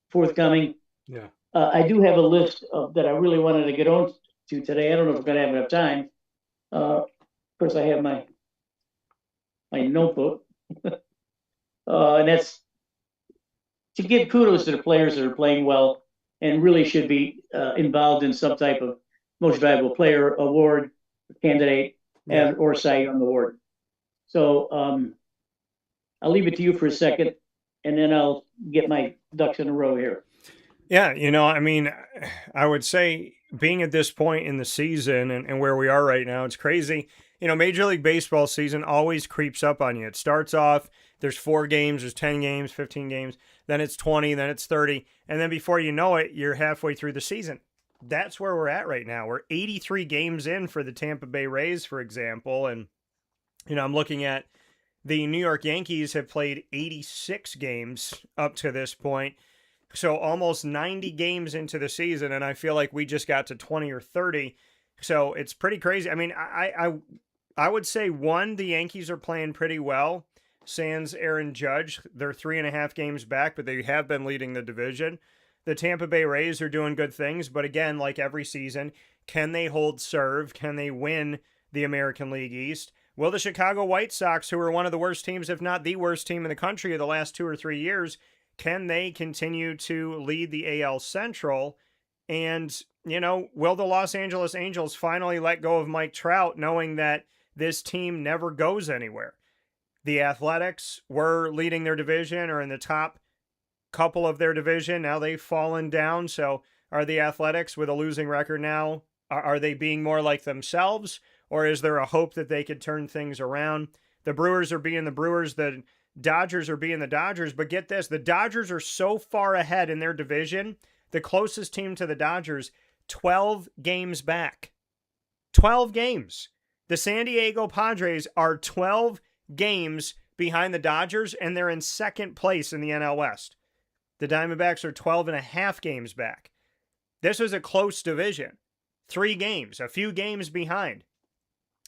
forthcoming. Yeah. I do have a list that I really wanted to get on to today. I don't know if we're going to have enough time. Of course, I have my notebook, and that's to give kudos to the players that are playing well and really should be involved in some type of most valuable player award, candidate, or Cy Young award. So I'll leave it to you for a second, and then I'll get my ducks in a row here. Yeah, I would say being at this point in the season and where we are right now, it's crazy. Major League Baseball season always creeps up on you. It starts off, there's 4 games, there's 10 games, 15 games, then it's 20, then it's 30, and then before you know it, you're halfway through the season. That's where we're at right now. We're 83 games in for the Tampa Bay Rays, for example, and, I'm looking at the New York Yankees have played 86 games up to this point. So almost 90 games into the season, and I feel like we just got to 20 or 30. So it's pretty crazy. I would say, the Yankees are playing pretty well. Sans Aaron Judge, they're 3.5 games back, but they have been leading the division. The Tampa Bay Rays are doing good things, but again, like every season, can they hold serve? Can they win the American League East? Will the Chicago White Sox, who are one of the worst teams, if not the worst team in the country of the last 2 or 3 years, can they continue to lead the AL Central? And, will the Los Angeles Angels finally let go of Mike Trout, knowing that this team never goes anywhere? The Athletics were leading their division or in the top couple of their division. Now they've fallen down. So are the Athletics with a losing record now? Are they being more like themselves? Or is there a hope that they could turn things around? The Brewers are being the Brewers. The Dodgers are being the Dodgers, but get this, the Dodgers are so far ahead in their division, the closest team to the Dodgers, 12 games back. 12 games. The San Diego Padres are 12 games behind the Dodgers, and they're in second place in the NL West. The Diamondbacks are 12.5 games back. This was a close division. 3 games, a few games behind.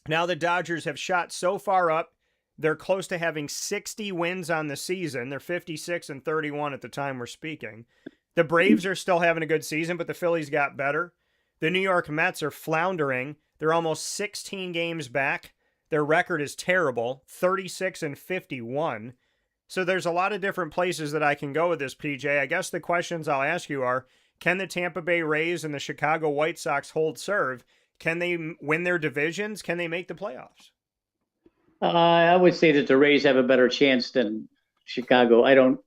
Now the Dodgers have shot so far up, they're close to having 60 wins on the season. They're 56-31 at the time we're speaking. The Braves are still having a good season, but the Phillies got better. The New York Mets are floundering. They're almost 16 games back. Their record is terrible, 36-51. So there's a lot of different places that I can go with this, PJ. I guess the questions I'll ask you are, can the Tampa Bay Rays and the Chicago White Sox hold serve? Can they win their divisions? Can they make the playoffs? I would say that the Rays have a better chance than Chicago. I don't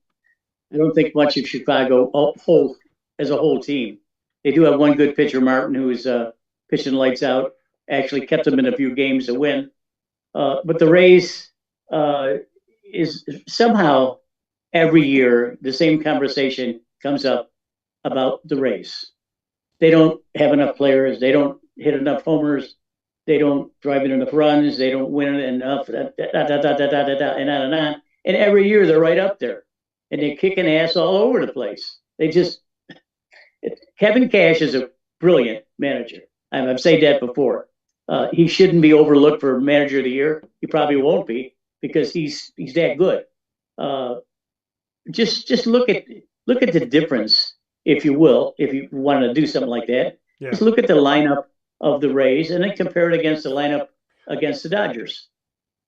think much of Chicago as a whole team. They do have one good pitcher, Martin, who is pitching lights out. Actually kept them in a few games to win. But the Rays is somehow every year the same conversation comes up about the Rays. They don't have enough players. They don't hit enough homers. They don't drive in enough runs. They don't win enough. And on and on. And every year they're right up there, and they're kicking ass all over the place. Kevin Cash is a brilliant manager. I've said that before. He shouldn't be overlooked for manager of the year. He probably won't be because he's that good. Just look at the difference, if you will, if you want to do something like that. Yeah. Just look at the lineup of the Rays and then compare it against the lineup against the Dodgers.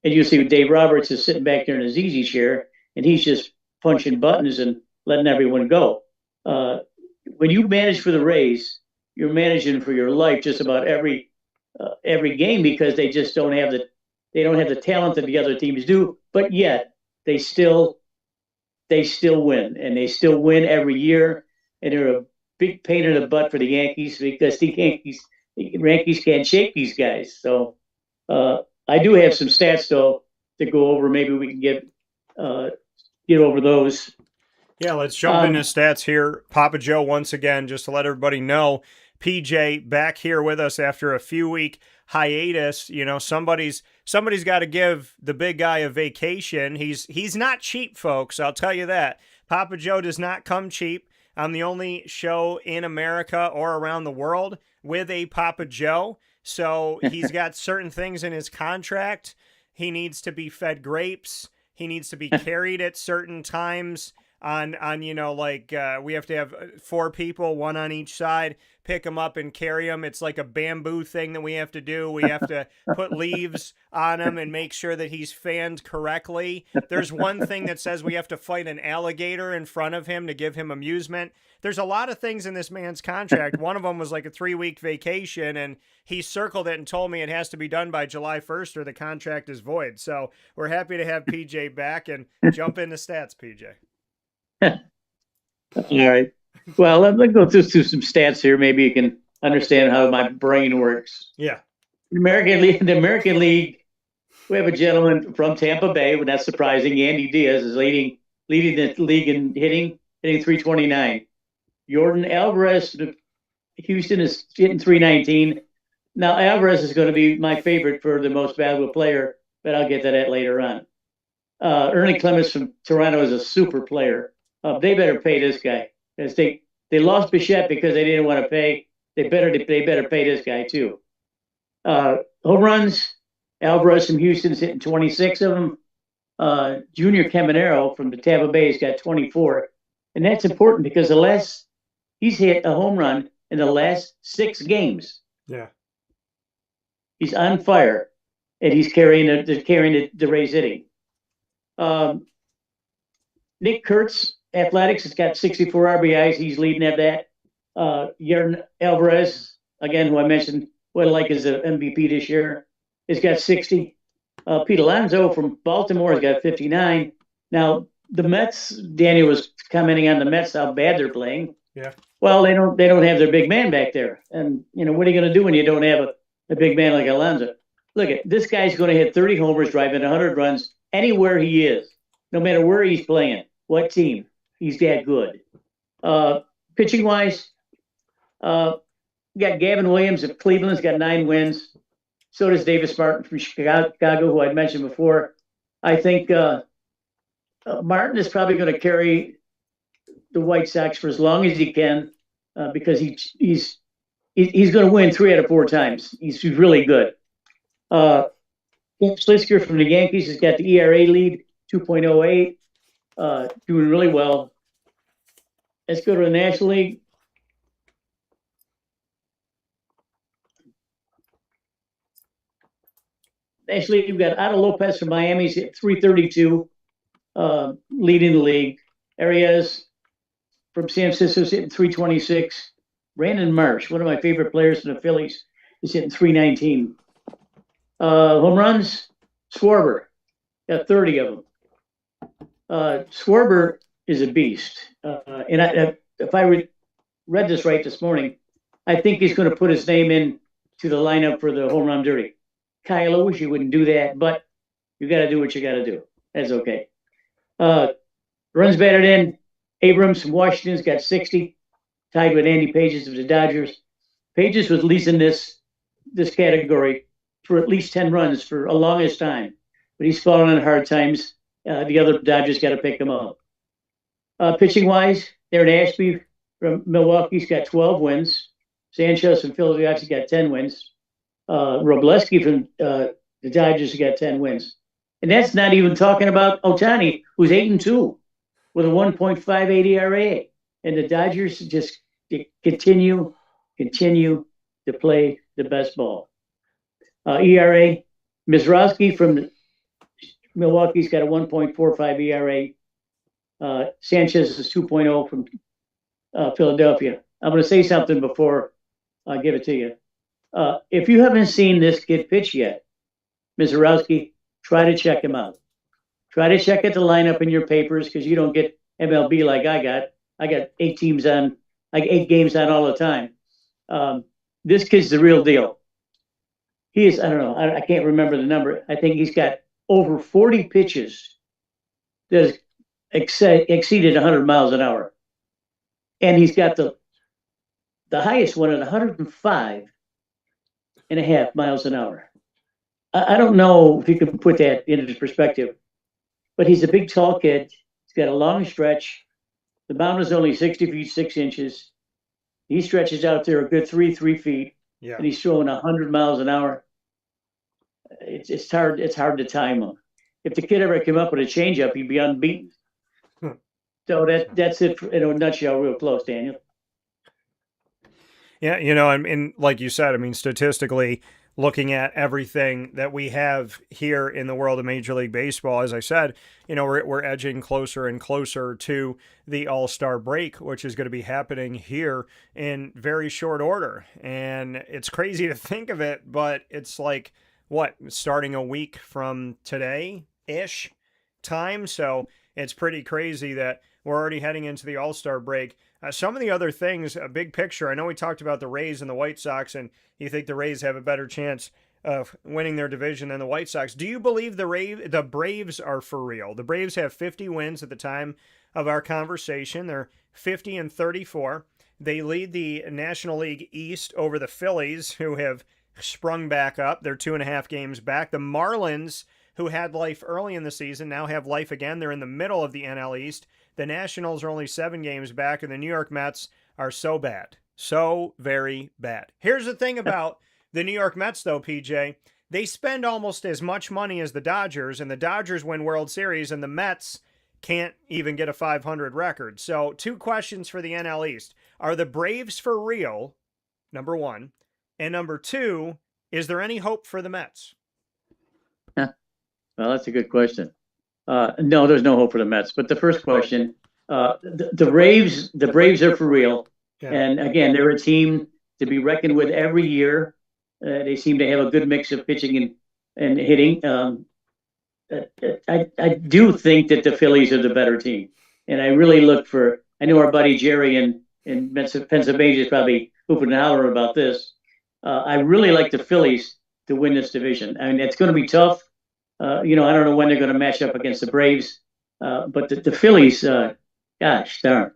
And you see Dave Roberts is sitting back there in his easy chair, and he's just punching buttons and letting everyone go. When you manage for the Rays, you're managing for your life just about every game because they just don't have the talent that the other teams do, but yet they still win, and they still win every year, and they're a big pain in the butt for the Yankees because the Yankees can't shake these guys. So I do have some stats though to go over. Maybe we can get over those. Yeah, let's jump into stats here. Papa Joe, once again, just to let everybody know, PJ back here with us after a few-week hiatus. You know, somebody's got to give the big guy a vacation. He's not cheap, folks. I'll tell you that. Papa Joe does not come cheap. I'm the only show in America or around the world with a Papa Joe. So he's got certain things in his contract. He needs to be fed grapes. He needs to be carried at certain times on we have to have 4 people, 1 on each side, pick him up and carry him. It's like a bamboo thing that we have to do. We have to put leaves on him and make sure that he's fanned correctly. There's one thing that says we have to fight an alligator in front of him to give him amusement. There's a lot of things in this man's contract. One of them was like a 3-week vacation, and he circled it and told me it has to be done by July 1st or the contract is void. So we're happy to have PJ back, and jump into stats, PJ. All right. Well, let's go through some stats here. Maybe you can understand how my brain works. Yeah. The American League, we have a gentleman from Tampa Bay, but that's surprising. Andy Diaz is leading the league in hitting 329. Jordan Alvarez, Houston, is hitting 319. Now, Alvarez is going to be my favorite for the most valuable player, but I'll get to that later on. Ernie Clemens from Toronto is a super player. They better pay this guy. Because they lost Bichette because they didn't want to pay. They better pay this guy too. Home runs, Alvarez from Houston's hitting 26 of them. Junior Caminero from the Tampa Bay has got 24. And that's important because he's hit a home run in the last 6 games. Yeah. He's on fire, and he's carrying the Rays hitting. Nick Kurtz, Athletics, has got 64 RBIs. He's leading at that. Jordan Alvarez, again, who I mentioned, what I like is the MVP this year, has got 60. Pete Alonso from Baltimore has got 59. Now, the Mets, Danny was commenting on the Mets, how bad they're playing. Yeah. Well, they don't have their big man back there. And, what are you going to do when you don't have a big man like Alonso? Look, this guy's going to hit 30 homers, driving 100 runs anywhere he is, no matter where he's playing, what team. He's that good. Pitching wise, got Gavin Williams of Cleveland's got 9 wins. So does Davis Martin from Chicago, who I mentioned before. I think Martin is probably going to carry the White Sox for as long as he can because he's going to win 3 out of 4 times. He's really good. Slisker from the Yankees has got the ERA lead, 2.08. Doing really well. Let's go to the National League. National League, you've got Otto Lopez from Miami's at 332, leading the league. Arias from San Francisco's hitting 326. Brandon Marsh, one of my favorite players from the Phillies, is hitting 319. Home runs, Schwarber, got 30 of them. Schwarber is a beast. And if I read this right this morning, I think he's going to put his name in to the lineup for the home run derby. Kyle, I wish you wouldn't do that, but you got to do what you got to do. That's okay. Runs batted in. Abrams from Washington's got 60, tied with Andy Pages of the Dodgers. Pages was leading this this category for at least 10 runs for a longest time. But he's fallen on hard times. The other Dodgers got to pick him up. Pitching wise, Darren Ashby from Milwaukee's got 12 wins. Sanchez from Philadelphia's got 10 wins. Robleski from the Dodgers got 10 wins. And that's not even talking about Ohtani, who's 8-2 with a 1.58 ERA. And the Dodgers just continue to play the best ball. ERA, Mizrahi from Milwaukee's got a 1.45 ERA. Sanchez is 2.0 from Philadelphia. I'm going to say something before I give it to you. If you haven't seen this kid pitch yet, Mizrahi, try to check him out. Try to check out the lineup in your papers because you don't get MLB like I got. I got 8 games on all the time. This kid's the real deal. He is, I don't know, I can't remember the number. I think he's got over 40 pitches that exceeded 100 miles an hour. And he's got the highest one at 105.5 miles an hour. I don't know if you can put that into perspective, but he's a big, tall kid. He's got a long stretch. The mound is only 60 feet, 6 inches. He stretches out there a good 3 feet, and he's throwing 100 miles an hour. It's hard to time him. If the kid ever came up with a changeup, he'd be unbeaten. So that's it in a nutshell, real close, Daniel. Yeah, and like you said, I mean, statistically, looking at everything that we have here in the world of Major League Baseball, as I said, we're edging closer and closer to the All-Star break, which is going to be happening here in very short order. And it's crazy to think of it, but it's like, starting a week from today-ish time. So it's pretty crazy that we're already heading into the All-Star break. Some of the other things, a big picture, I know we talked about the Rays and the White Sox, and you think the Rays have a better chance of winning their division than the White Sox. Do you believe the Braves are for real? The Braves have 50 wins at the time of our conversation. They're 50-34. They lead the National League East over the Phillies, who have sprung back up. They're 2.5 games back. The Marlins, who had life early in the season, now have life again. They're in the middle of the NL East. The Nationals are only 7 games back, and the New York Mets are so bad. So very bad. Here's the thing about the New York Mets, though, PJ. They spend almost as much money as the Dodgers, and the Dodgers win World Series, and the Mets can't even get a 500 record. So 2 questions for the NL East. Are the Braves for real? Number 1. And number 2, is there any hope for the Mets? Well, that's a good question. No, there's no hope for the Mets. But the first question, the Braves are for real. Yeah. And again, they're a team to be reckoned with every year. They seem to have a good mix of pitching and hitting. I do think that the Phillies are the better team. And I really look for, I know our buddy Jerry in Pennsylvania is probably hooping and hollering about this. I really like the Phillies to win this division. I mean, it's going to be tough. I don't know when they're going to match up against the Braves, but the Phillies, gosh darn,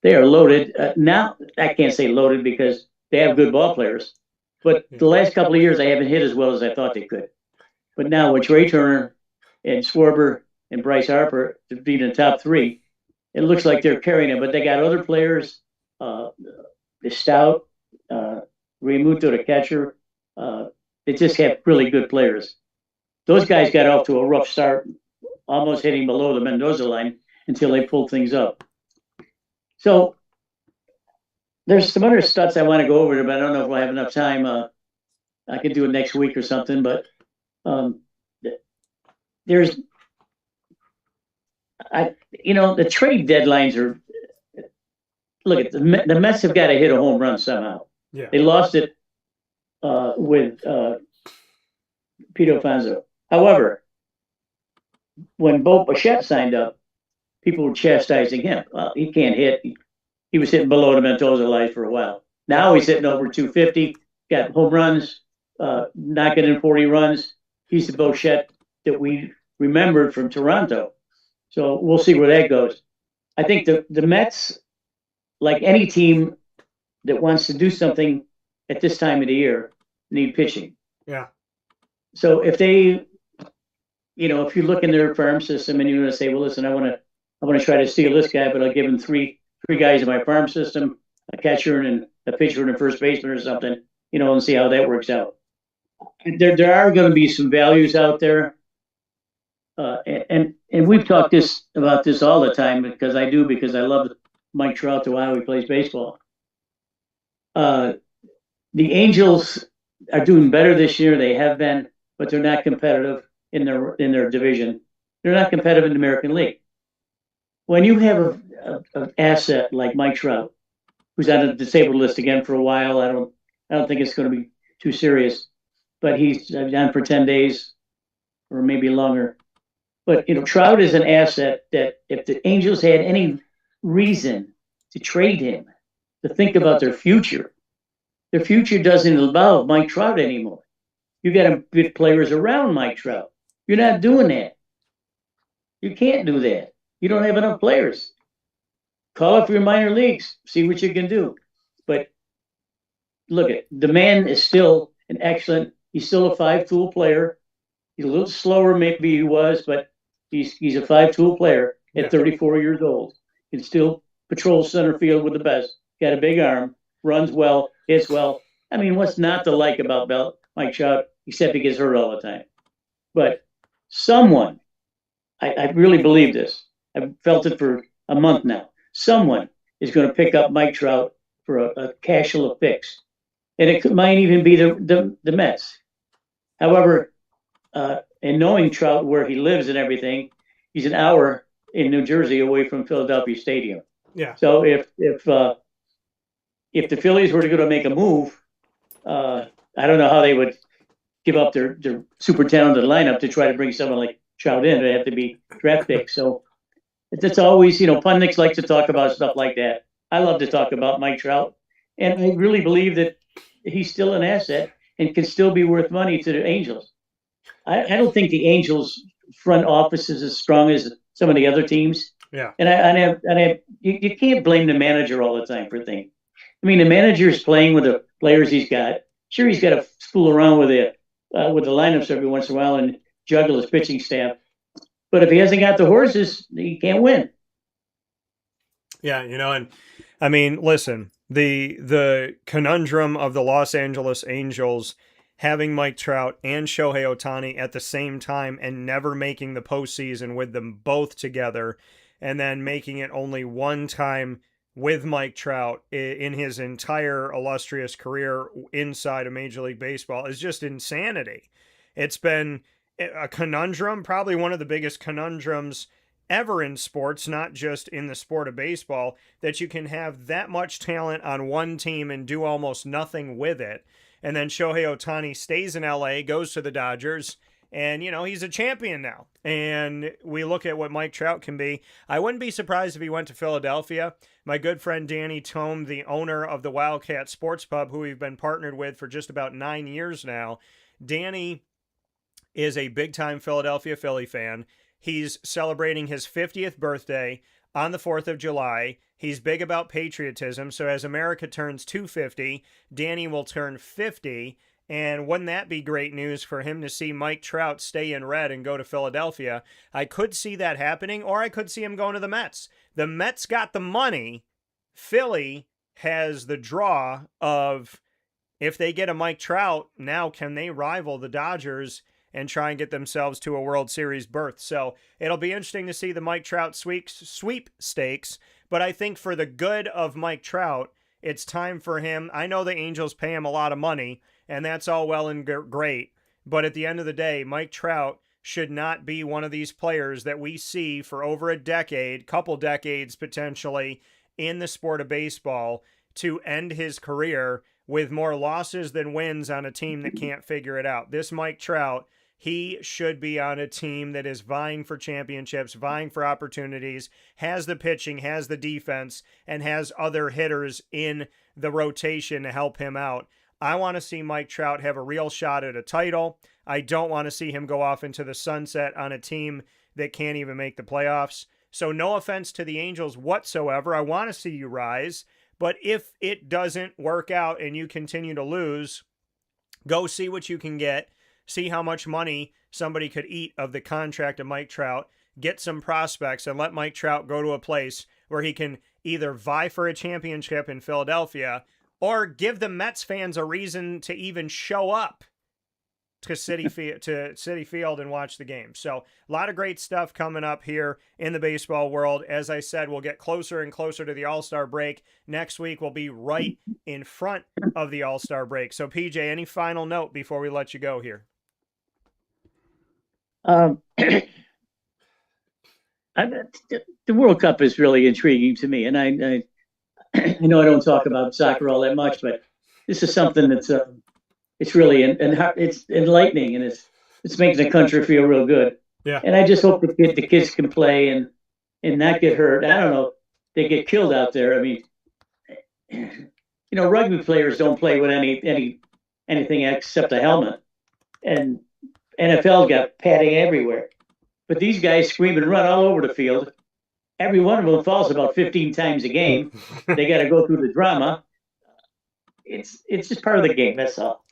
they are loaded. Now, I can't say loaded because they have good ball players, but the last couple of years they haven't hit as well as I thought they could. But now with Trey Turner and Schwarber and Bryce Harper to be in the top 3, it looks like they're carrying it. But they got other players, the Stout, Realmuto, the catcher. They just have really good players. Those guys got off to a rough start, almost hitting below the Mendoza line until they pulled things up. So there's some other stats I want to go over, but I don't know if I have enough time. I could do it next week or something, but the trade deadlines are. Look at the Mets have got to hit a home run somehow. Yeah. They lost it with Pete Alfonso. However, when Bo Bichette signed up, people were chastising him. Well, he can't hit. He was hitting below the Mendoza line for a while. Now he's hitting over 250, got home runs, knocking in 40 runs. He's the Bichette that we remembered from Toronto. So we'll see where that goes. I think the Mets, like any team that wants to do something at this time of the year, need pitching. Yeah. So if they, if you look in their farm system and you're going to say, well, listen, I want to try to steal this guy, but I'll give him three guys in my farm system, a catcher and a pitcher and a first baseman or something, and see how that works out. There are going to be some values out there. And we've talked about this all the time because I love Mike Trout, the while he plays baseball. The Angels are doing better this year. They have been, but they're not competitive in their division. They're not competitive in the American League. When you have an asset like Mike Trout, who's on the disabled list again for a while, I don't think it's going to be too serious, but he's on for 10 days or maybe longer. But Trout is an asset that if the Angels had any reason to trade him, to think about their future doesn't involve Mike Trout anymore. You got to get players around Mike Trout. You're not doing that. You can't do that. You don't have enough players. Call up your minor leagues, see what you can do. But look, the man is still he's still a five-tool player. He's a little slower maybe he was, but he's a five-tool player at 34 years old. He can still patrol center field with the best. Got a big arm, runs well, hits well. I mean, what's not to like about Mike Trout, except he gets hurt all the time. But someone, I really believe this. I've felt it for a month now. Someone is going to pick up Mike Trout for a casual fix. And it might even be the Mets. However, and knowing Trout where he lives and everything, he's an hour in New Jersey away from Philadelphia Stadium. Yeah. So if the Phillies were to go to make a move, I don't know how they would give up their super talented lineup to try to bring someone like Trout in. They have to be draft picks. So it's always, pundits like to talk about stuff like that. I love to talk about Mike Trout, and I really believe that he's still an asset and can still be worth money to the Angels. I don't think the Angels front office is as strong as some of the other teams. Yeah. And you can't blame the manager all the time for things. I mean, the manager's playing with the players he's got. Sure, he's got to fool around with the lineups every once in a while and juggle his pitching staff. But if he hasn't got the horses, he can't win. Yeah, and I mean, listen, the conundrum of the Los Angeles Angels having Mike Trout and Shohei Ohtani at the same time and never making the postseason with them both together, and then making it only one time with Mike Trout in his entire illustrious career inside of Major League Baseball is just insanity. It's been a conundrum, probably one of the biggest conundrums ever in sports, not just in the sport of baseball, that you can have that much talent on one team and do almost nothing with it. And then Shohei Ohtani stays in LA, goes to the Dodgers, and, he's a champion now. And we look at what Mike Trout can be. I wouldn't be surprised if he went to Philadelphia. My good friend Danny Tome, the owner of the Wildcat Sports Pub, who we've been partnered with for just about 9 years now, Danny is a big-time Philadelphia Philly fan. He's celebrating his 50th birthday on the 4th of July. He's big about patriotism, so as America turns 250, Danny will turn 50, and wouldn't that be great news for him to see Mike Trout stay in red and go to Philadelphia? I could see that happening, or I could see him going to the Mets. The Mets got the money. Philly has the draw of, if they get a Mike Trout, now can they rival the Dodgers and try and get themselves to a World Series berth? So it'll be interesting to see the Mike Trout sweepstakes, but I think for the good of Mike Trout, it's time for him. I know the Angels pay him a lot of money, and that's all well and great, but at the end of the day, Mike Trout should not be one of these players that we see for over a decade, couple decades potentially, in the sport of baseball to end his career with more losses than wins on a team that can't figure it out. This Mike Trout, he should be on a team that is vying for championships, vying for opportunities, has the pitching, has the defense, and has other hitters in the rotation to help him out. I want to see Mike Trout have a real shot at a title. I don't want to see him go off into the sunset on a team that can't even make the playoffs. So no offense to the Angels whatsoever. I want to see you rise. But if it doesn't work out and you continue to lose, Go see what you can get. See how much money somebody could eat of the contract of Mike Trout. Get some prospects and let Mike Trout go to a place where he can either vie for a championship in Philadelphia or give the Mets fans a reason to even show up to City Field and watch the game. So a lot of great stuff coming up here in the baseball world. As I said, we'll get closer and closer to the All-Star break. Next week we'll be right in front of the All-Star break. So PJ, any final note before we let you go here? The World Cup is really intriguing to me, and I know I don't talk about soccer all that much, but this is something that's it's really it's enlightening, and it's making the country feel real good. Yeah. And I just hope the kids can play and not get hurt. I don't know, they get killed out there. I mean, rugby players don't play with anything except a helmet, and NFL got padding everywhere. But these guys scream and run all over the field. Every one of them falls about 15 times a game. They got to go through the drama. It's just part of the game. That's all.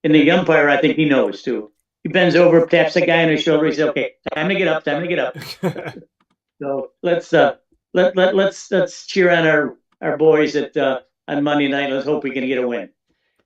And the umpire, I think he knows too. He bends over, taps the guy on his shoulder. He says, "Okay, time to get up. Time to get up." So let's cheer on our boys on Monday night. Let's hope we can get a win.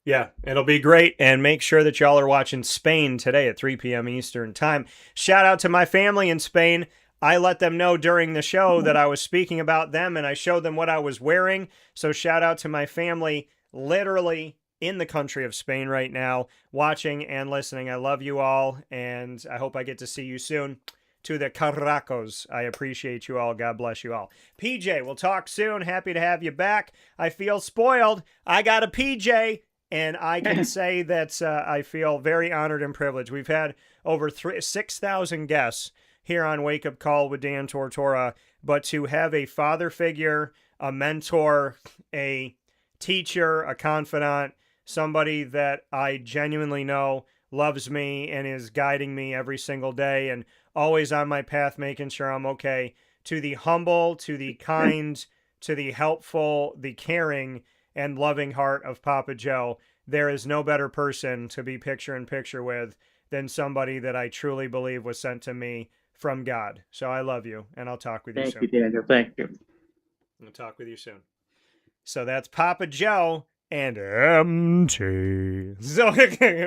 Yeah, it'll be great. And make sure that y'all are watching Spain today at 3 p.m. Eastern time. Shout out to my family in Spain. I let them know during the show that I was speaking about them, and I showed them what I was wearing. So shout out to my family literally in the country of Spain right now, watching and listening. I love you all, and I hope I get to see you soon. To the Carracos, I appreciate you all. God bless you all. PJ, we'll talk soon. Happy to have you back. I feel spoiled. I got a PJ. And I can say that I feel very honored and privileged. We've had over 6,000 guests here on Wake Up Call with Dan Tortora, but to have a father figure, a mentor, a teacher, a confidant, somebody that I genuinely know loves me and is guiding me every single day and always on my path making sure I'm okay, to the humble, to the kind, to the helpful, the caring, and loving heart of Papa Joe. There is no better person to be picture in picture with than somebody that I truly believe was sent to me from God. So I love you, and I'll talk with you soon. Thank you, Daniel. Thank you. I'll talk with you soon. So that's Papa Joe and MT. So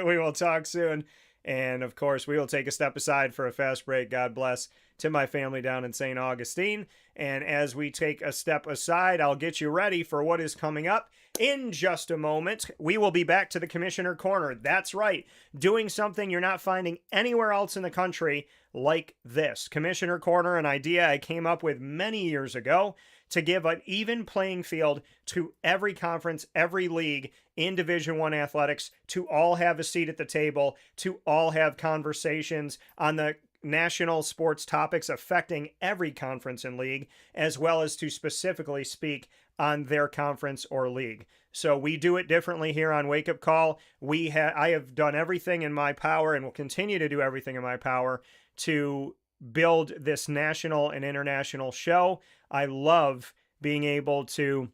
we will talk soon. And of course, we will take a step aside for a fast break. God bless to my family down in St. Augustine. And as we take a step aside, I'll get you ready for what is coming up in just a moment. We will be back to the Commissioner Corner. That's right, doing something you're not finding anywhere else in the country like this. Commissioner Corner, an idea I came up with many years ago to give an even playing field to every conference, every league in Division I athletics, to all have a seat at the table, to all have conversations on the national sports topics affecting every conference and league, as well as to specifically speak on their conference or league. So we do it differently here on Wake Up Call. I have done everything in my power and will continue to do everything in my power to build this national and international show. I love being able to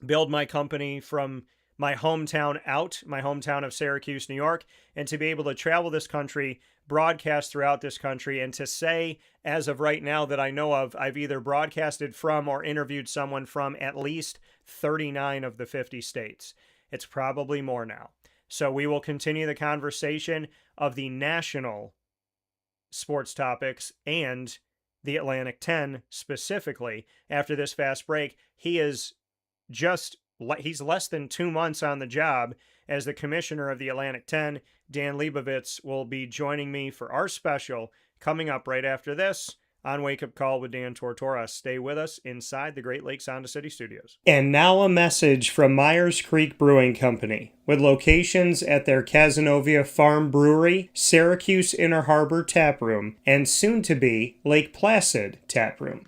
build my company from my hometown my hometown of Syracuse, New York, and to be able to travel this country, broadcast throughout this country, and to say, as of right now that I know of, I've either broadcasted from or interviewed someone from at least 39 of the 50 states. It's probably more now. So we will continue the conversation of the national sports topics and the Atlantic 10 specifically after this fast break. He's less than 2 months on the job as the commissioner of the Atlantic 10. Dan Leibovitz will be joining me for our special coming up right after this on Wake Up Call with Dan Tortora. Stay with us inside the Great Lakes Honda City Studios. And now a message from Myers Creek Brewing Company, with locations at their Cazenovia Farm Brewery, Syracuse Inner Harbor Tap Room, and soon-to-be Lake Placid Tap Room.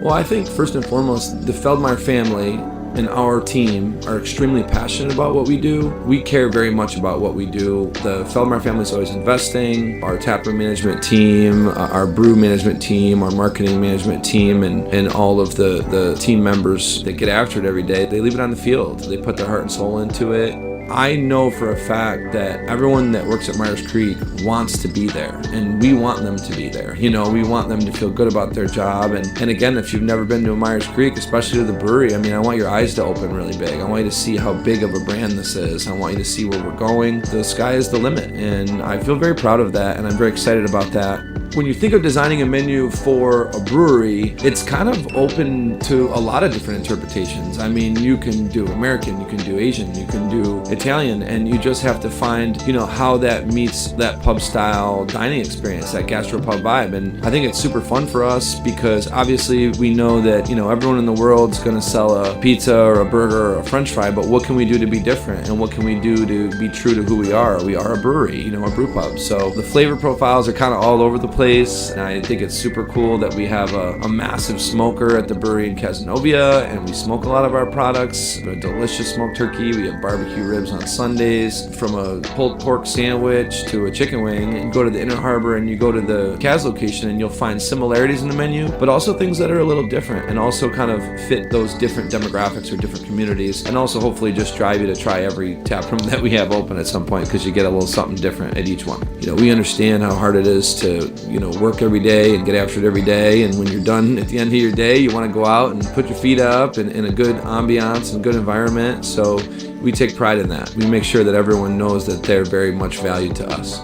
Well, I think first and foremost, the Feldmeyer family and our team are extremely passionate about what we do. We care very much about what we do. The Feldmar family is always investing. Our taproom management team, our brew management team, our marketing management team, and all of the team members that get after it every day, they leave it on the field. They put their heart and soul into it. I know for a fact that everyone that works at Myers Creek wants to be there, and we want them to be there. You know, we want them to feel good about their job. And again, if you've never been to a Myers Creek, especially to the brewery, I mean, I want your eyes to open really big. I want you to see how big of a brand this is. I want you to see where we're going. The sky is the limit, and I feel very proud of that, and I'm very excited about that. When you think of designing a menu for a brewery, it's kind of open to a lot of different interpretations. I mean, you can do American, you can do Asian, you can do Italian, and you just have to find, you know, how that meets that pub style dining experience, that gastropub vibe. And I think it's super fun for us because obviously we know that, you know, everyone in the world's going to sell a pizza or a burger or a french fry, but what can we do to be different? And what can we do to be true to who we are? We are a brewery, you know, a brew pub. So the flavor profiles are kind of all over the place. And I think it's super cool that we have a massive smoker at the brewery in Cazenovia, and we smoke a lot of our products. A delicious smoked turkey. We have barbecue ribs on Sundays. From a pulled pork sandwich to a chicken wing, and go to the Inner Harbor and you go to the Kaz location and you'll find similarities in the menu, but also things that are a little different and also kind of fit those different demographics or different communities, and also hopefully just drive you to try every tap room that we have open at some point because you get a little something different at each one. You know, we understand how hard it is to, you know, work every day and get after it every day, and when you're done at the end of your day, you want to go out and put your feet up in a good ambiance and good environment. So we take pride in that. We make sure that everyone knows that they're very much valued to us.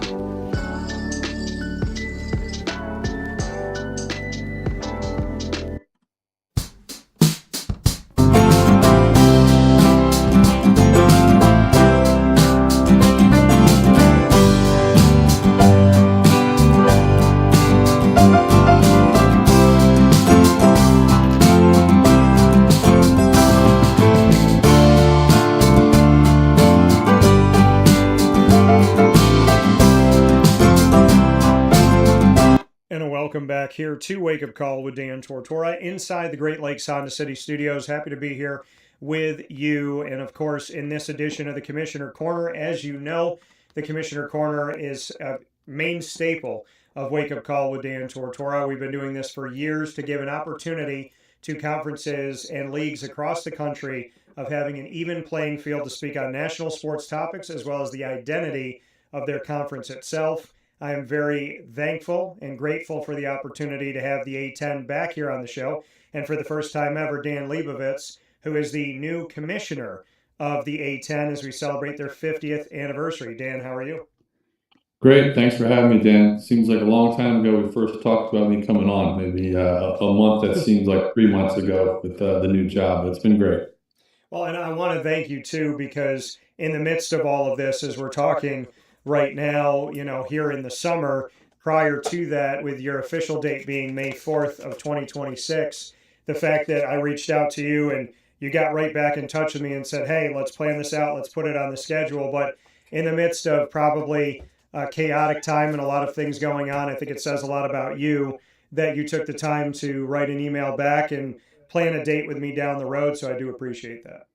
Welcome back here to Wake Up Call with Dan Tortora inside the Great Lakes Honda City Studios. Happy to be here with you. And of course, in this edition of the Commissioner Corner, as you know, the Commissioner Corner is a main staple of Wake Up Call with Dan Tortora. We've been doing this for years to give an opportunity to conferences and leagues across the country of having an even playing field to speak on national sports topics as well as the identity of their conference itself. I am very thankful and grateful for the opportunity to have the A10 back here on the show, and for the first time ever, Dan Leibovitz, who is the new commissioner of the A10 as we celebrate their 50th anniversary. Dan, how are you? Great. Thanks for having me, Dan. Seems like a long time ago we first talked about me coming on, maybe a month that seems like 3 months ago with the new job. It's been great. Well, and I want to thank you too, because in the midst of all of this, as we're talking right now, you know, here in the summer, prior to that, with your official date being May 4th of 2026, the fact that I reached out to you and you got right back in touch with me and said, hey, let's plan this out, let's put it on the schedule. But in the midst of probably a chaotic time and a lot of things going on, I think it says a lot about you that you took the time to write an email back and plan a date with me down the road. So I do appreciate that.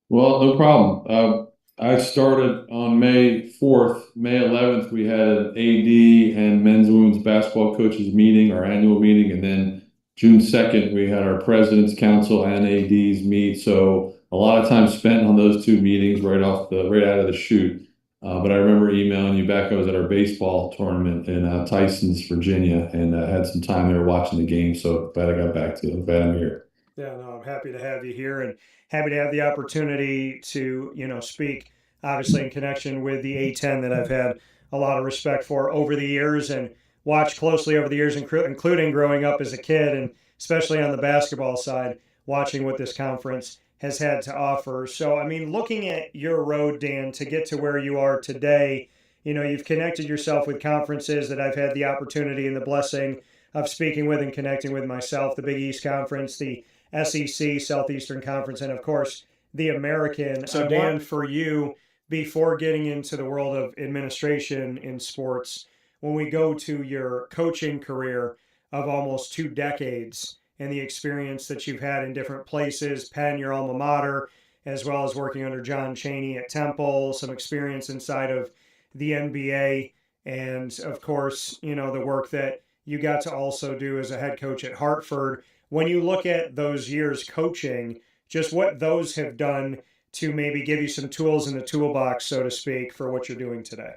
Well, no problem. I started on May 4th. May 11th, we had an AD and men's and women's basketball coaches meeting, our annual meeting. And then June 2nd, we had our president's council and ADs meet. So a lot of time spent on those two meetings right out of the chute. But I remember emailing you back. I was at our baseball tournament in Tysons, Virginia, and had some time there watching the game. So glad I got back to you. I'm glad I'm here. Yeah, no, I'm happy to have you here and happy to have the opportunity to, you know, speak obviously in connection with the A10 that I've had a lot of respect for over the years and watched closely over the years, including growing up as a kid and especially on the basketball side, watching what this conference has had to offer. So, I mean, looking at your road, Dan, to get to where you are today, you know, you've connected yourself with conferences that I've had the opportunity and the blessing of speaking with and connecting with myself, the Big East Conference, the SEC, Southeastern Conference, and of course, the American. So, Dan, for you, before getting into the world of administration in sports, when we go to your coaching career of almost 2 decades and the experience that you've had in different places, Penn, your alma mater, as well as working under John Chaney at Temple, some experience inside of the NBA, and of course, you know, the work that you got to also do as a head coach at Hartford. When you look at those years coaching, just what those have done to maybe give you some tools in the toolbox, so to speak, for what you're doing today.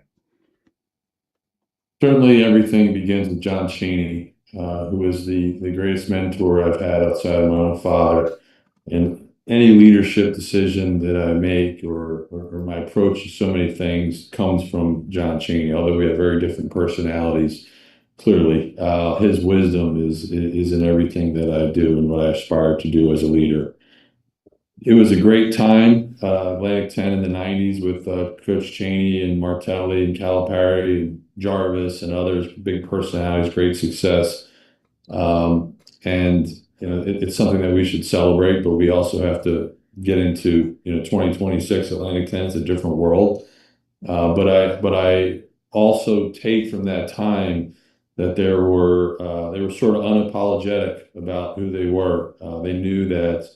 Certainly everything begins with John Chaney, who is the greatest mentor I've had outside of my own father. And any leadership decision that I make or my approach to so many things comes from John Chaney, although we have very different personalities. Clearly, his wisdom is in everything that I do and what I aspire to do as a leader. It was a great time, Atlantic 10 in the 90s with Coach Chaney and Martelli and Calipari and Jarvis and others, big personalities, great success. And you know, it's something that we should celebrate, but we also have to get into, 2026 Atlantic 10 is a different world. But I also take from that time that they were sort of unapologetic about who they were. They knew that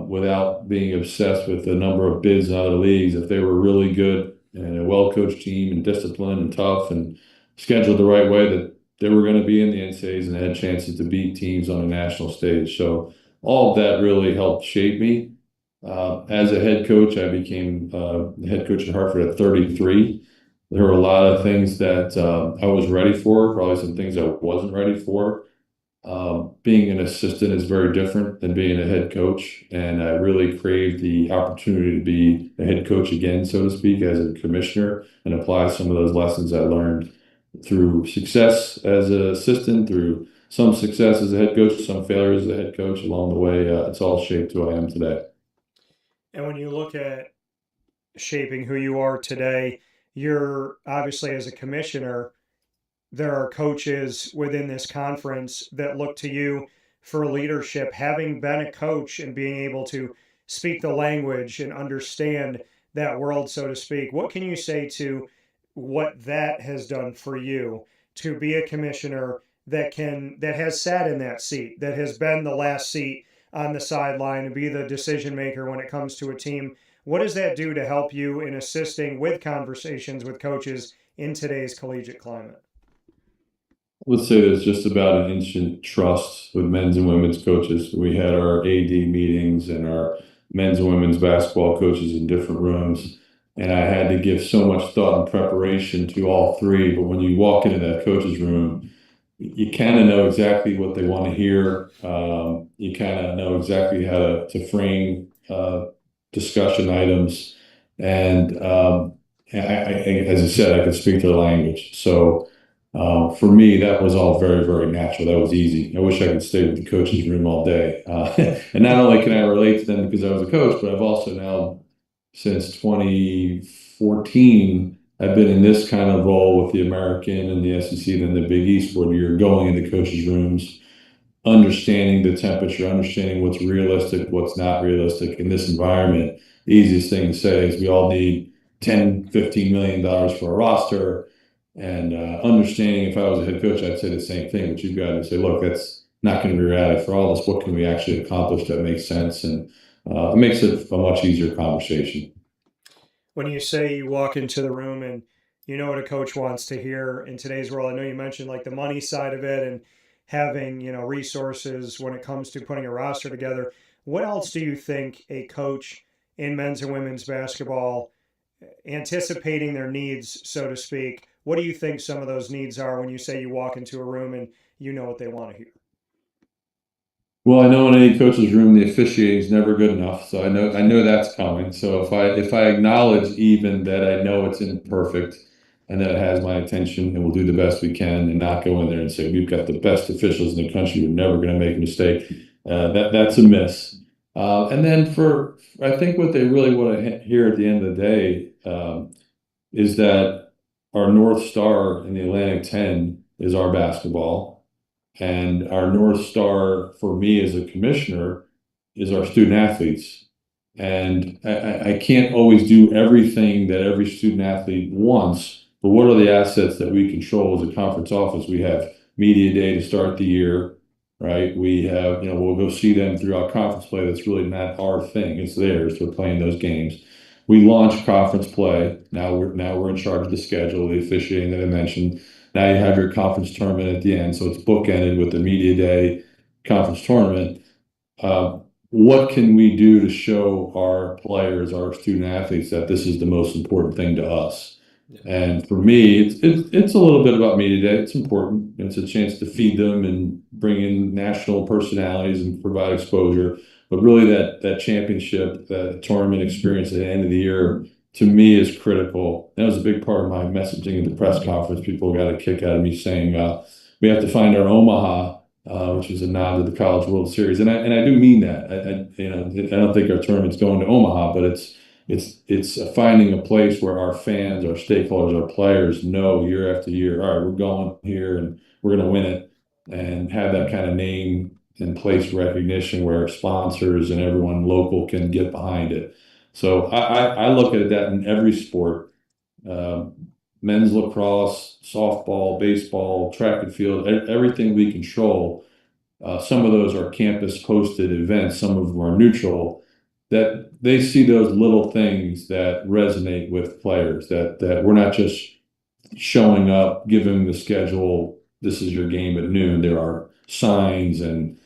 without being obsessed with the number of bids in other leagues, if they were really good and a well-coached team and disciplined and tough and scheduled the right way, that they were going to be in the NCAAs and had chances to beat teams on a national stage. So all of that really helped shape me. As a head coach, I became the head coach at Hartford at 33. There were a lot of things that I was ready for, probably some things I wasn't ready for. Being an assistant is very different than being a head coach, and I really craved the opportunity to be a head coach again, so to speak, as a commissioner, and apply some of those lessons I learned through success as an assistant, through some success as a head coach, some failures as a head coach along the way. It's all shaped who I am today. And when you look at shaping who you are today, you're obviously, as a commissioner, there are coaches within this conference that look to you for leadership. Having been a coach and being able to speak the language and understand that world, so to speak, what can you say to what that has done for you to be a commissioner that has sat in that seat, that has been the last seat on the sideline and be the decision maker when it comes to a team? What does that do to help you in assisting with conversations with coaches in today's collegiate climate? Let's say there's just about an instant trust with men's and women's coaches. We had our AD meetings and our men's and women's basketball coaches in different rooms. And I had to give so much thought and preparation to all three. But when you walk into that coach's room, you kind of know exactly what they want to hear. You kind of know exactly how to frame discussion items. And as I said, I could speak their language. So for me, that was all very, very natural. That was easy. I wish I could stay with the coach's room all day. And not only can I relate to them because I was a coach, but I've also now, since 2014, I've been in this kind of role with the American and the SEC and the Big East, where you're going into coaches' rooms, understanding the temperature, understanding what's realistic, what's not realistic in this environment. The easiest thing to say is we all need $10, $15 million for a roster. And understanding, if I was a head coach, I'd say the same thing, but you've got to say, look, that's not going to be reality for all of us. What can we actually accomplish that makes sense? And it makes it a much easier conversation. When you say you walk into the room and you know what a coach wants to hear in today's world, I know you mentioned like the money side of it and having, resources when it comes to putting a roster together. What else do you think a coach in men's and women's basketball, anticipating their needs, so to speak, what do you think some of those needs are when you say you walk into a room and you know what they want to hear? Well, I know in any coach's room, the officiating is never good enough. So I know that's coming. So if I acknowledge even that I know it's imperfect and that it has my attention and we'll do the best we can and not go in there and say, we've got the best officials in the country, we're never going to make a mistake. That's a miss. And then I think what they really want to hear at the end of the day is that our North Star in the Atlantic 10 is our basketball. And our North Star for me as a commissioner is our student athletes. And I can't always do everything that every student athlete wants, but what are the assets that we control as a conference office? We have media day to start the year. right? We have, we'll go see them throughout conference play. That's really not our thing. It's theirs. They're playing those games. We launch conference play. Now we're in charge of the schedule, the officiating that I mentioned. Now you have your conference tournament at the end. So it's bookended with the media day conference tournament. What can we do to show our players, our student athletes, that this is the most important thing to us? And for me, it's a little bit about media day. It's important. It's a chance to feed them and bring in national personalities and provide exposure. But really, that championship, that tournament experience at the end of the year, to me, is critical. That was a big part of my messaging at the press conference. People got a kick out of me saying we have to find our Omaha, which is a nod to the College World Series, and I do mean that. I don't think our tournament's going to Omaha, but it's finding a place where our fans, our stakeholders, our players know year after year, all right, we're going here and we're going to win it, and have that kind of name and place recognition where sponsors and everyone local can get behind it. So I look at that in every sport. Men's lacrosse, softball, baseball, track and field, everything we control. Some of those are campus hosted events, some of them are neutral, that they see those little things that resonate with players, that we're not just showing up, giving the schedule, this is your game at noon. There are signs and,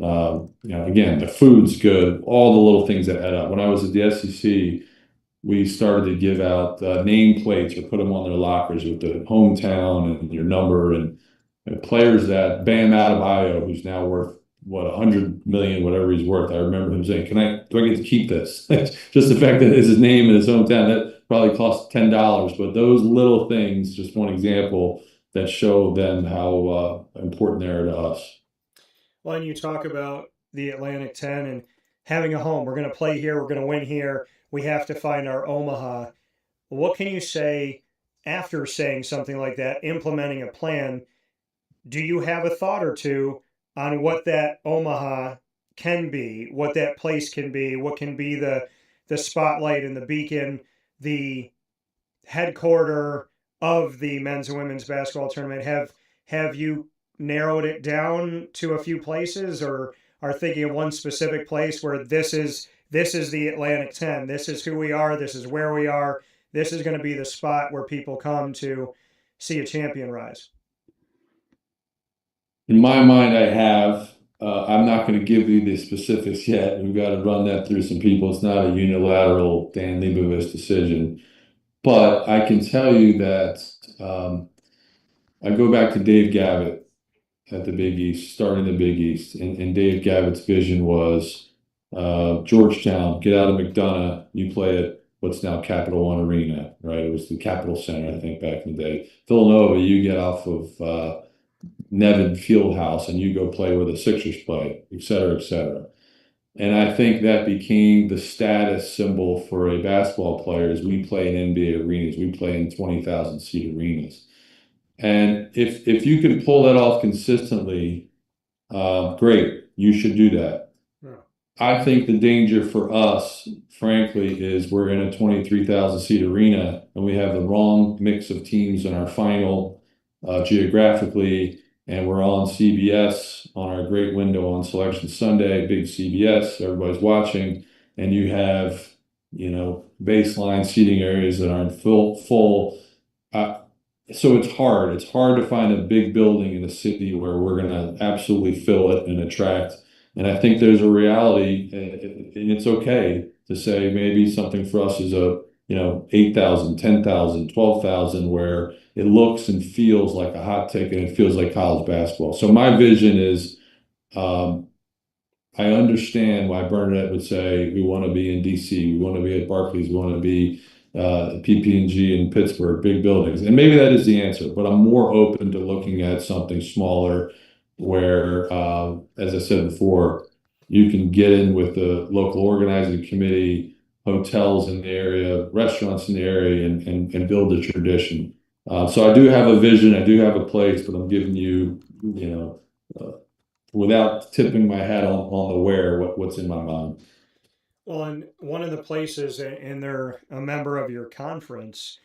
again, the food's good, all the little things that add up. When I was at the SEC, we started to give out nameplates or put them on their lockers with the hometown and your number, and players that Bam Adebayo, who's now worth what, 100 million, whatever he's worth. I remember him saying, do I get to keep this? Just the fact that it's his name and his hometown, that probably costs $10. But those little things, just one example, that show them how important they are to us. Well, and you talk about the Atlantic 10 and having a home. We're going to play here. We're going to win here. We have to find our Omaha. What can you say after saying something like that, implementing a plan? Do you have a thought or two on what that Omaha can be, what that place can be, what can be the spotlight and the beacon, the headquarter of the men's and women's basketball tournament? Have you narrowed it down to a few places, or are thinking of one specific place where this is the Atlantic 10, this is who we are, this is where we are, this is going to be the spot where people come to see a champion rise? In my mind, I have. I'm not going to give you the specifics yet. We've got to run that through some people. It's not a unilateral Dan Leibovitz decision. But I can tell you that I go back to Dave Gavitt at the Big East, starting the Big East. And Dave Gavitt's vision was Georgetown, get out of McDonough, you play at what's now Capital One Arena, right? It was the Capitol Center, I think, back in the day. Villanova, you get off of Nevin Fieldhouse and you go play where the Sixers play, et cetera, et cetera. And I think that became the status symbol for a basketball player as we play in NBA arenas. We play in 20,000 seat arenas. And if you can pull that off consistently, great, you should do that. Yeah. I think the danger for us, frankly, is we're in a 23,000 seat arena and we have the wrong mix of teams in our final geographically. And we're on CBS on our great window on Selection Sunday, big CBS, everybody's watching, and you have, baseline seating areas that aren't full. So it's hard. It's hard to find a big building in a city where we're going to absolutely fill it and attract. And I think there's a reality, and it's okay to say maybe something for us is 8,000, 10,000, 12,000, where it looks and feels like a hot ticket and it feels like college basketball. So my vision is, I understand why Bernadette would say we want to be in DC, we want to be at Barclays, we want to be PP&G in Pittsburgh, big buildings. And maybe that is the answer, but I'm more open to looking at something smaller where, as I said before, you can get in with the local organizing committee, hotels in the area, restaurants in the area, and build a tradition. So I do have a vision, I do have a place, but I'm giving you, without tipping my hat on the where, what's in my mind. Well, and one of the places, and they're a member of your conference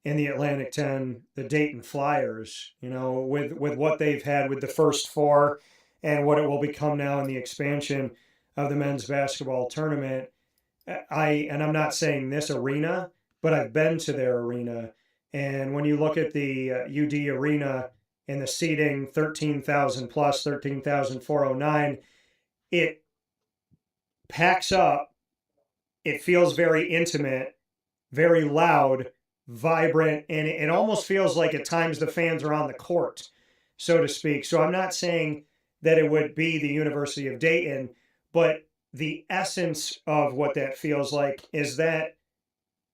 in the Atlantic 10, the Dayton Flyers, with what they've had with the first four and what it will become now in the expansion of the men's basketball tournament. I'm not saying this arena, but I've been to their arena. And when you look at the UD arena and the seating, 13,000 plus, 13,409, it packs up. It feels very intimate, very loud, vibrant, and it almost feels like at times the fans are on the court, so to speak. So I'm not saying that it would be the University of Dayton, but the essence of what that feels like, is that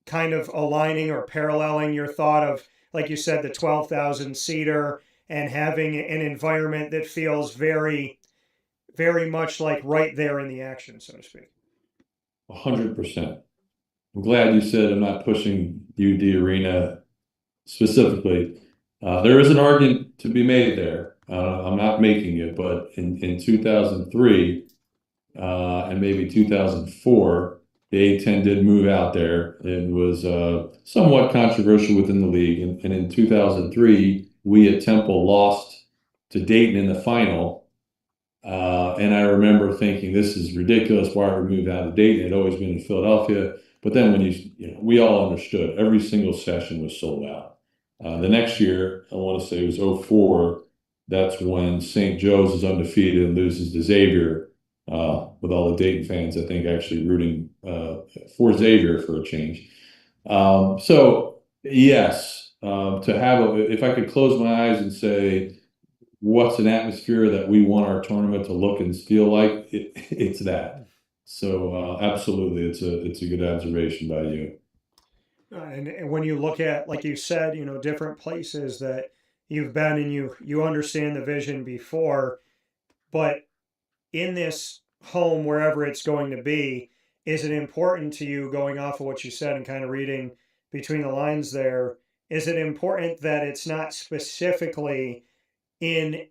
kind of aligning or paralleling your thought of, like you said, the 12,000 seater and having an environment that feels very, very much like right there in the action, so to speak. 100%. I'm glad you said I'm not pushing UD Arena specifically. There is an argument to be made there. I'm not making it, but in 2003 and maybe 2004, the A10 did move out there. It was somewhat controversial within the league. And in 2003, we at Temple lost to Dayton in the final. And I remember thinking, this is ridiculous. Why are we moving out of Dayton? It had always been in Philadelphia. But then when we all understood, every single session was sold out. The next year, I want to say it was 2004, that's when St. Joe's is undefeated and loses to Xavier, with all the Dayton fans, I think, actually rooting for Xavier for a change. So, yes, to have if I could close my eyes and say, what's an atmosphere that we want our tournament to look and feel like, it's that. So absolutely, it's a good observation by you. And when you look at, like you said, different places that you've been and you understand the vision before, but in this home, wherever it's going to be, is it important to you, going off of what you said and kind of reading between the lines there, is it important that it's not specifically in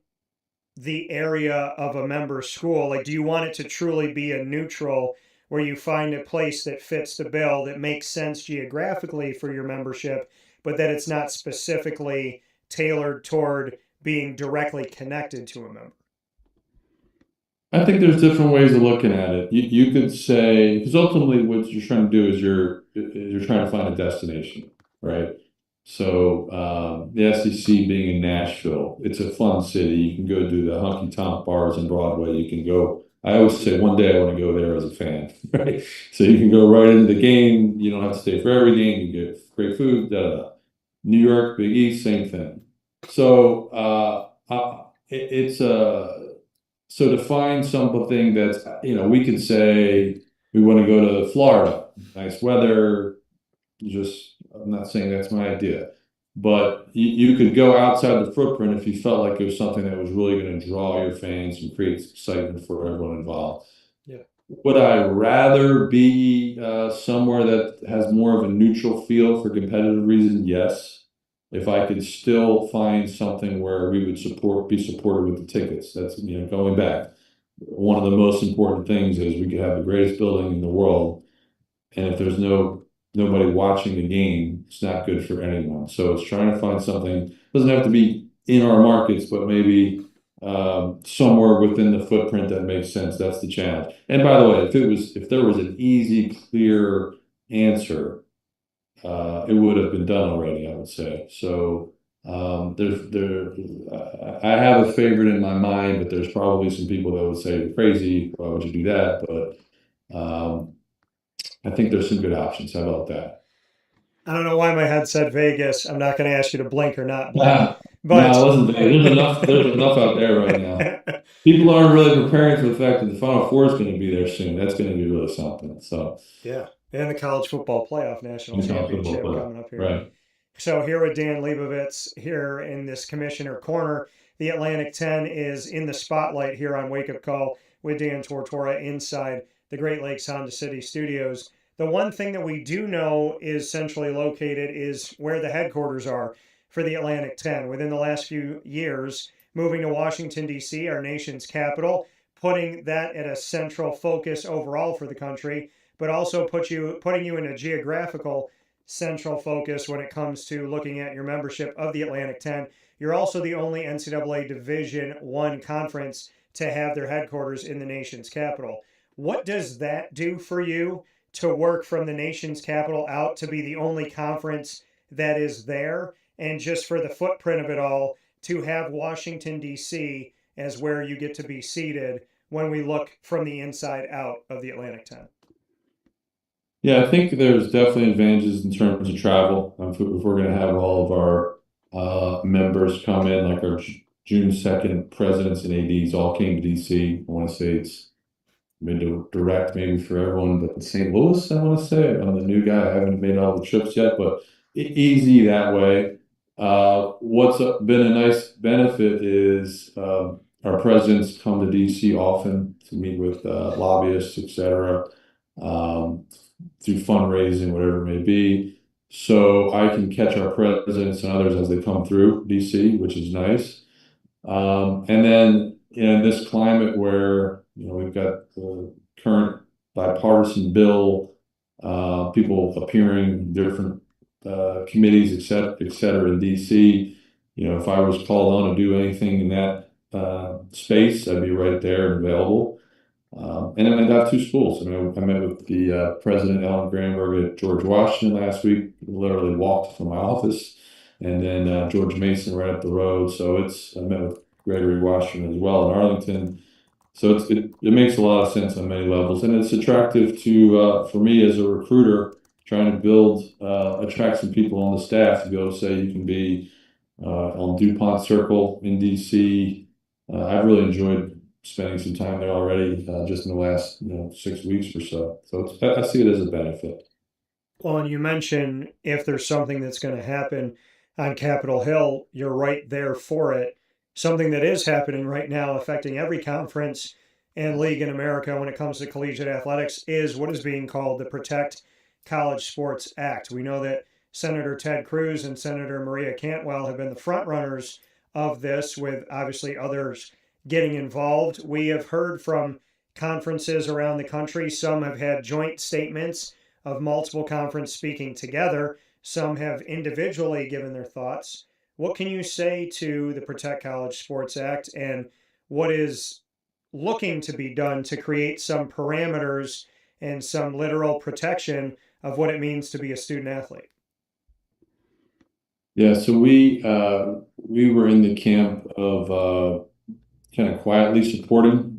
the area of a member school? Like, do you want it to truly be a neutral, where you find a place that fits the bill, that makes sense geographically for your membership, but that it's not specifically tailored toward being directly connected to a member? I think there's different ways of looking at it. You could say, because ultimately what you're trying to do is you're trying to find a destination, right? So the SEC being in Nashville, it's a fun city. You can go do the honky tonk bars in Broadway. You can go. I always say one day I want to go there as a fan, right? So you can go right into the game. You don't have to stay for every game. You get great food. Da da da. New York, Big East, same thing. So so to find something that's, we could say we want to go to Florida, nice weather. I'm not saying that's my idea, but you could go outside the footprint if you felt like it was something that was really going to draw your fans and create excitement for everyone involved. Yeah. Would I rather be somewhere that has more of a neutral feel for competitive reasons? Yes. If I could still find something where we would be supported with the tickets, that's, going back. One of the most important things is we could have the greatest building in the world, and if there's nobody watching the game, it's not good for anyone. So it's trying to find something, doesn't have to be in our markets, but maybe somewhere within the footprint that makes sense. That's the challenge. And by the way, if there was an easy, clear answer, it would have been done already, I would say. So I have a favorite in my mind, but there's probably some people that would say, you're crazy, why would you do that? But I think there's some good options. How about that? I don't know why my head said Vegas. I'm not going to ask you to blink or not blink. But no, it wasn't Vegas. There's enough out there right now. People aren't really preparing for the fact that the Final Four is going to be there soon. That's going to be really something. So yeah. And the college football playoff national championship coming up here. Right. So here with Dan Leibovitz here in this commissioner corner, the Atlantic 10 is in the spotlight here on Wake Up Call with Dan Tortora inside the Great Lakes Honda City Studios. The one thing that we do know is centrally located is where the headquarters are for the Atlantic 10. Within the last few years, moving to Washington, D.C., our nation's capital, putting that at a central focus overall for the country, but also putting you in a geographical central focus when it comes to looking at your membership of the Atlantic 10. You're also the only NCAA Division I conference to have their headquarters in the nation's capital. What does that do for you to work from the nation's capital out to be the only conference that is there? And just for the footprint of it all, to have Washington, D.C. as where you get to be seated when we look from the inside out of the Atlantic 10? Yeah, I think there's definitely advantages in terms of travel. If we're going to have all of our members come in, like our June 2nd presidents and ADs all came to DC. I want to say it's been direct maybe for everyone, but in St. Louis, I want to say. I'm the new guy. I haven't made all the trips yet, but easy that way. What's been a nice benefit is our presidents come to DC often to meet with lobbyists, etc. Through fundraising, whatever it may be. So I can catch our presidents and others as they come through DC, which is nice. And then in this climate where we've got the current bipartisan bill, people appearing, different committees, et cetera, in DC. If I was called on to do anything in that space, I'd be right there and available. And then I got 2 schools. I met with the president, Ellen Granberg, at George Washington last week. Literally walked from my office, and then George Mason right up the road. So I met with Gregory Washington as well in Arlington. So it makes a lot of sense on many levels, and it's attractive to for me as a recruiter trying to attract some people on the staff to be able to say you can be on DuPont Circle in DC. I've really enjoyed spending some time there already, just in the last 6 weeks or so. So I see it as a benefit. Well, and you mentioned if there's something that's going to happen on Capitol Hill, you're right there for it. Something that is happening right now, affecting every conference and league in America when it comes to collegiate athletics, is what is being called the Protect College Sports Act. We know that Senator Ted Cruz and Senator Maria Cantwell have been the front runners of this, with obviously others getting involved. We have heard from conferences around the country. Some have had joint statements of multiple conferences speaking together. Some have individually given their thoughts. What can you say to the Protect College Sports Act, and what is looking to be done to create some parameters and some literal protection of what it means to be a student athlete? Yeah, so we were in the camp of kind of quietly supporting.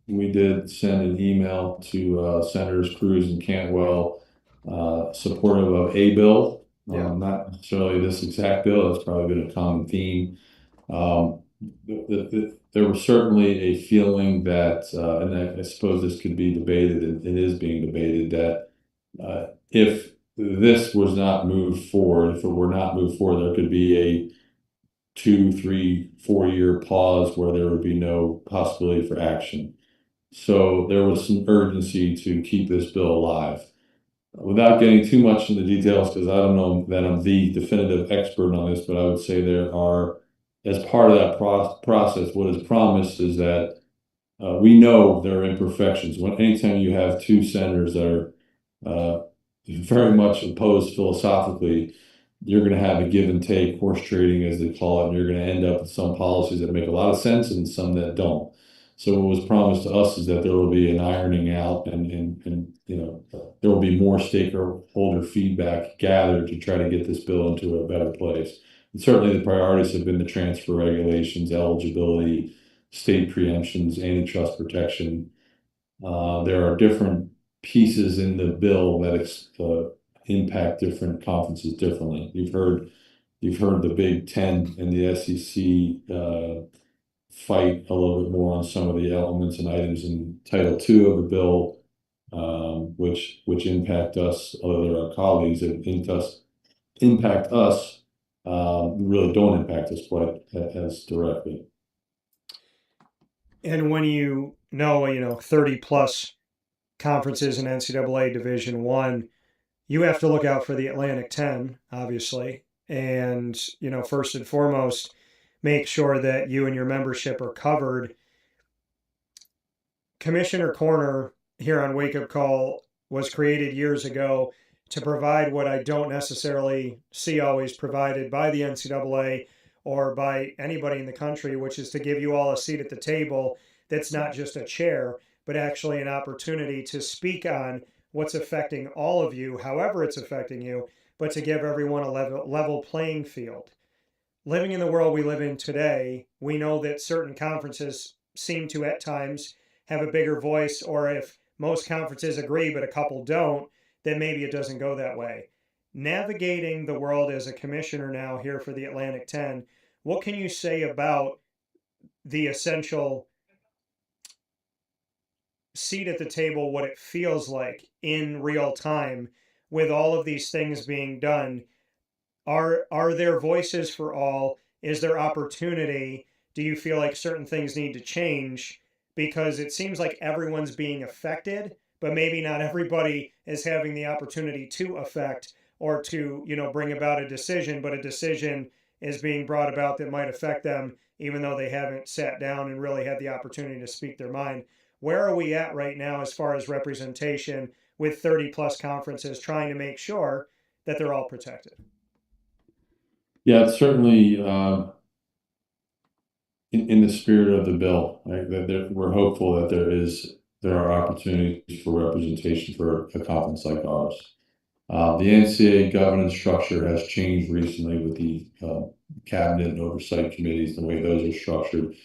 We did send an email to Senators Cruz and Cantwell, supportive of a bill. Not necessarily this exact bill. That's probably been a common theme. There was certainly a feeling that, and I suppose this could be debated, and it is being debated, that if this was not moved forward, if it were not moved forward, there could be a 2, 3, 4-year pause where there would be no possibility for action. So there was some urgency to keep this bill alive. Without getting too much into details, because I don't know that I'm the definitive expert on this, but I would say there are, as part of that process, what is promised is that we know there are imperfections. Anytime you have 2 senators that are very much opposed philosophically, you're going to have a give and take, horse trading as they call it, and you're going to end up with some policies that make a lot of sense and some that don't. So what was promised to us is that there will be an ironing out, and there will be more stakeholder feedback gathered to try to get this bill into a better place. And certainly the priorities have been the transfer regulations, eligibility, state preemptions, antitrust protection. There are different pieces in the bill that impact different conferences differently. You've heard the Big Ten and the SEC fight a little bit more on some of the elements and items in Title II of the bill, which impact us. Other our colleagues that impact us really don't impact us quite as directly. And when 30 plus conferences in NCAA Division I, you have to look out for the Atlantic 10, obviously, and first and foremost, make sure that you and your membership are covered. Commissioner Corner here on Wake Up Call was created years ago to provide what I don't necessarily see always provided by the NCAA or by anybody in the country, which is to give you all a seat at the table that's not just a chair, but actually an opportunity to speak on what's affecting all of you, however it's affecting you, but to give everyone a level playing field. Living in the world we live in today, we know that certain conferences seem to at times have a bigger voice, or if most conferences agree but a couple don't, then maybe it doesn't go that way. Navigating the world as a commissioner now here for the Atlantic 10, what can you say about the essential seat at the table, what it feels like in real time with all of these things being done? Are there voices for all? Is there opportunity? Do you feel like certain things need to change? Because it seems like everyone's being affected, but maybe not everybody is having the opportunity to affect or to, bring about a decision, but a decision is being brought about that might affect them, even though they haven't sat down and really had the opportunity to speak their mind. Where are we at right now as far as representation with 30 plus conferences trying to make sure that they're all protected? Yeah, it's certainly in the spirit of the bill, right? We're hopeful that there are opportunities for representation for a conference like ours. The NCAA governance structure has changed recently with the cabinet and oversight committees, the way those are structured.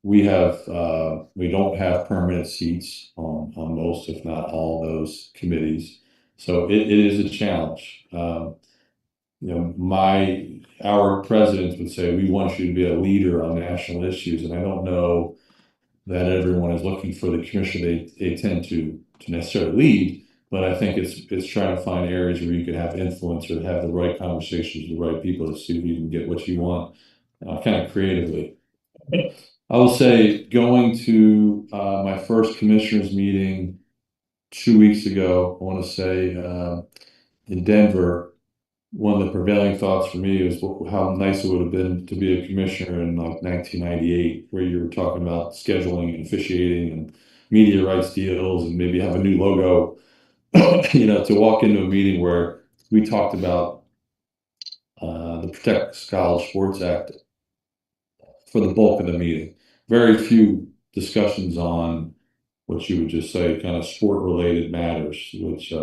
We don't have permanent seats on most, if not all, those committees. So it is a challenge. Our presidents would say, we want you to be a leader on national issues. And I don't know that everyone is looking for the commission they tend to necessarily lead, but I think it's trying to find areas where you can have influence or have the right conversations with the right people to see if you can get what you want, kind of creatively. I will say, going to my first commissioners meeting 2 weeks ago, I want to say in Denver, one of the prevailing thoughts for me was how nice it would have been to be a commissioner in like 1998, where you were talking about scheduling and officiating and media rights deals and maybe have a new logo, to walk into a meeting where we talked about the Protect College Sports Act for the bulk of the meeting. Very few discussions on what you would just say kind of sport-related matters, which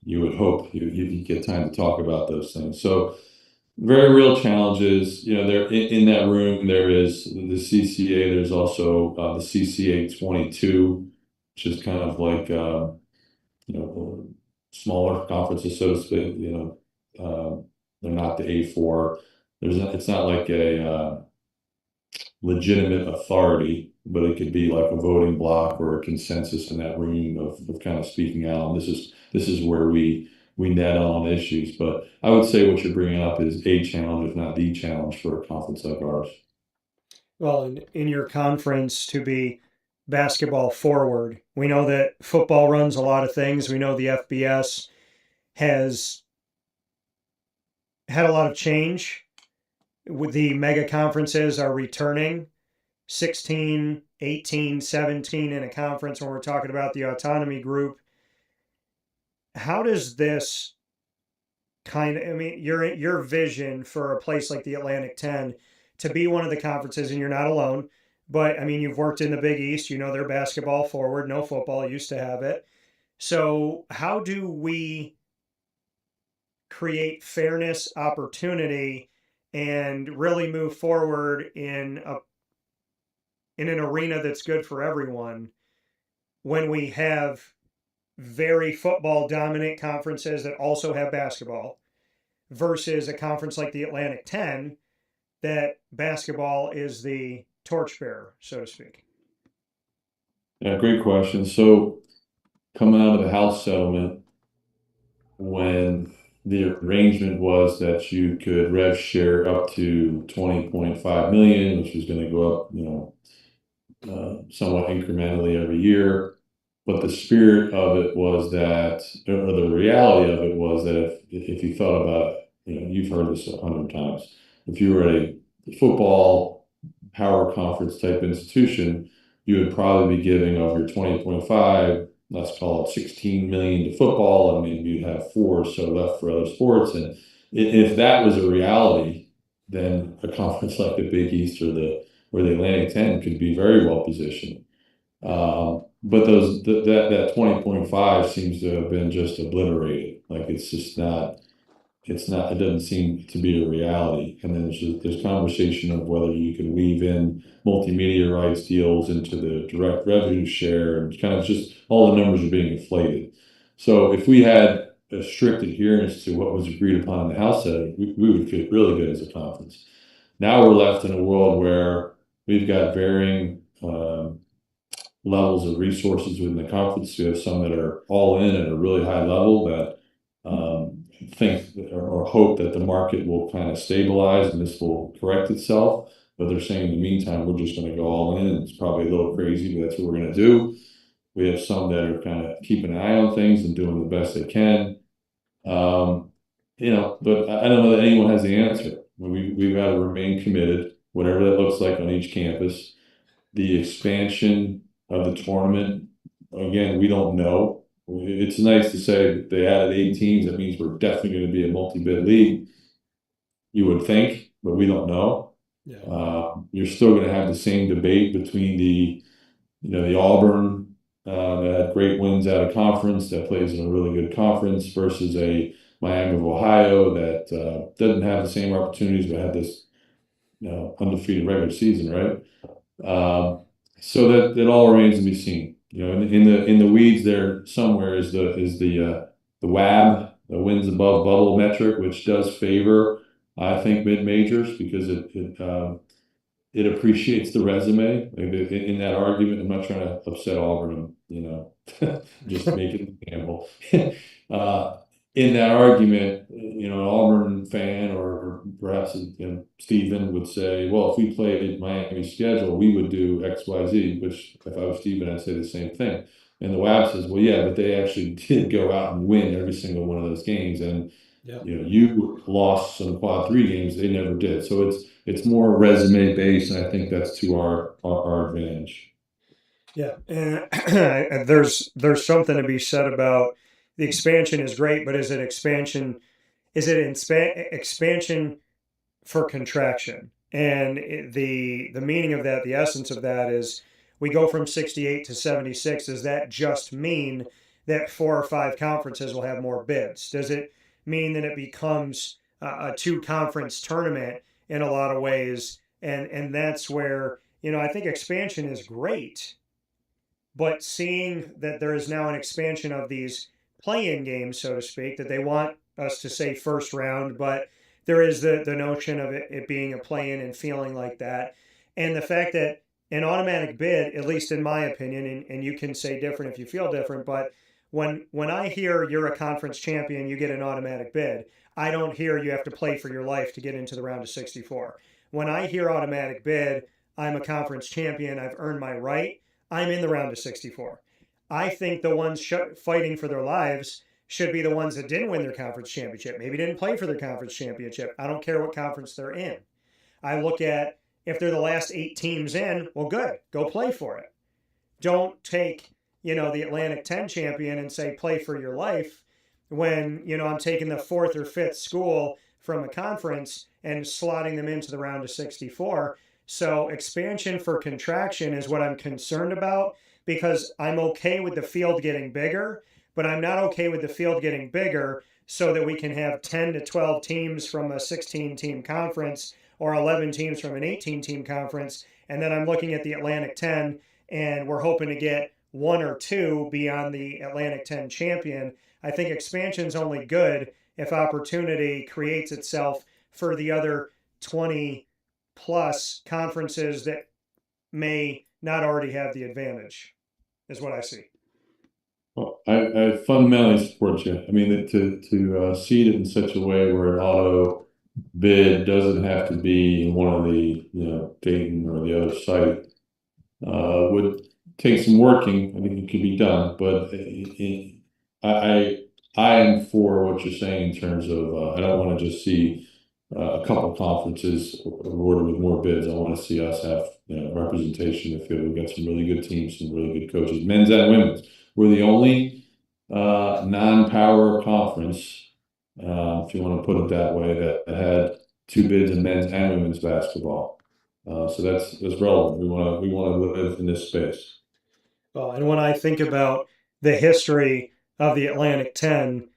you would hope you get time to talk about those things. So very real challenges. There in that room, there is the CCA. There's also the CCA 22, which is kind of like smaller conferences, so to speak. They're not the A4. It's not like a legitimate authority, but it could be like a voting block or a consensus in that room of kind of speaking out. And this is where we net on issues. But I would say what you're bringing up is a challenge, if not the challenge, for a conference like ours. Well, in your conference, to be basketball forward, we know that football runs a lot of things. We know the FBS has had a lot of change. With the mega conferences are returning, 16, 18, 17 in a conference when we're talking about the autonomy group. How does this your vision for a place like the Atlantic 10 to be one of the conferences, and you're not alone, but you've worked in the Big East, they're basketball forward, no football, used to have it. So how do we create fairness, opportunity, and really move forward in an arena that's good for everyone when we have very football dominant conferences that also have basketball versus a conference like the Atlantic 10 that basketball is the torchbearer, so to speak? Yeah, great question. So coming out of the House settlement, when the arrangement was that you could rev share up to 20.5 million, which was going to go up, somewhat incrementally every year. But the spirit of it was that, or the reality of it was that if you thought about it, you've heard this 100 times. If you were a football power conference type institution, you would probably be giving of your 20.5, let's call it 16 million to football, and maybe you'd have 4 or so left for other sports. And if that was a reality, then a conference like the Big East or the Atlantic 10 could be very well positioned. But that 20.5 seems to have been just obliterated. Like it's just not. It doesn't seem to be a reality. And then there's conversation of whether you can weave in multimedia rights deals into the direct revenue share, and kind of just all the numbers are being inflated. So if we had a strict adherence to what was agreed upon in the House Senate, we would feel really good as a conference. Now we're left in a world where we've got varying levels of resources within the conference. We have some that are all in at a really high level that think or hope that the market will kind of stabilize and this will correct itself. But they're saying in the meantime, we're just going to go all in. It's probably a little crazy, but that's what we're going to do. We have some that are kind of keeping an eye on things and doing the best they can. But I don't know that anyone has the answer. We've got to remain committed, whatever that looks like on each campus. The expansion of the tournament, again, we don't know. It's nice to say that they added 8 teams. That means we're definitely going to be a multi-bid league. You would think, but we don't know. Yeah. You're still going to have the same debate between the Auburn that had great wins out of conference, that plays in a really good conference, versus a Miami of Ohio that doesn't have the same opportunities but had this undefeated regular season, right? So that all remains to be seen. In the weeds there somewhere is the WAB, the wins above bubble metric, which does favor, I think, mid majors because it appreciates the resume. In that argument, I'm not trying to upset Auburn, just make it a gamble. In that argument, an Auburn fan or perhaps Stephen would say, well, if we played Miami's schedule, we would do X, Y, Z, which if I was Stephen, I'd say the same thing. And the WAB says, well, yeah, but they actually did go out and win every single one of those games. And, you lost some quad 3 games. They never did. So it's more resume based. And I think that's to our advantage. Yeah. And there's something to be said about the expansion is great, but is it expansion? Is it expansion for contraction? And the meaning of that, the essence of that is we go from 68 to 76. Does that just mean that 4 or 5 conferences will have more bids? Does it mean that it becomes a 2-conference tournament in a lot of ways? And that's where, I think expansion is great, but seeing that there is now an expansion of these play-in games, so to speak, that they want us to say first round, but there is the notion of it being a play-in and feeling like that. And the fact that an automatic bid, at least in my opinion, and you can say different if you feel different, but when I hear you're a conference champion, you get an automatic bid. I don't hear you have to play for your life to get into the round of 64. When I hear automatic bid, I'm a conference champion, I've earned my right, I'm in the round of 64. I think the ones fighting for their lives should be the ones that didn't win their conference championship, maybe didn't play for their conference championship. I don't care what conference they're in. I look at if they're the last 8 teams in, well, good, go play for it. Don't take, the Atlantic 10 champion and say play for your life when, I'm taking the 4th or 5th school from a conference and slotting them into the round of 64. So expansion for contraction is what I'm concerned about, because I'm okay with the field getting bigger, but I'm not okay with the field getting bigger so that we can have 10 to 12 teams from a 16-team conference or 11 teams from an 18-team conference. And then I'm looking at the Atlantic 10 and we're hoping to get 1 or 2 beyond the Atlantic 10 champion. I think expansion's only good if opportunity creates itself for the other 20 plus conferences that may not already have the advantage, is what I see. Well, I fundamentally support you. I mean, to seed it in such a way where an auto bid doesn't have to be in one of the, Dayton or the other site would take some working. I think it could be done, but I am for what you're saying in terms of I don't want to just see a couple conferences awarded with more bids. I want to see us have representation in the field. We've got some really good teams, some really good coaches, men's and women's. We're the only non-power conference, if you want to put it that way, that had two bids in men's and women's basketball. So that's relevant. We want to live in this space. Well, and when I think about the history of the Atlantic 10,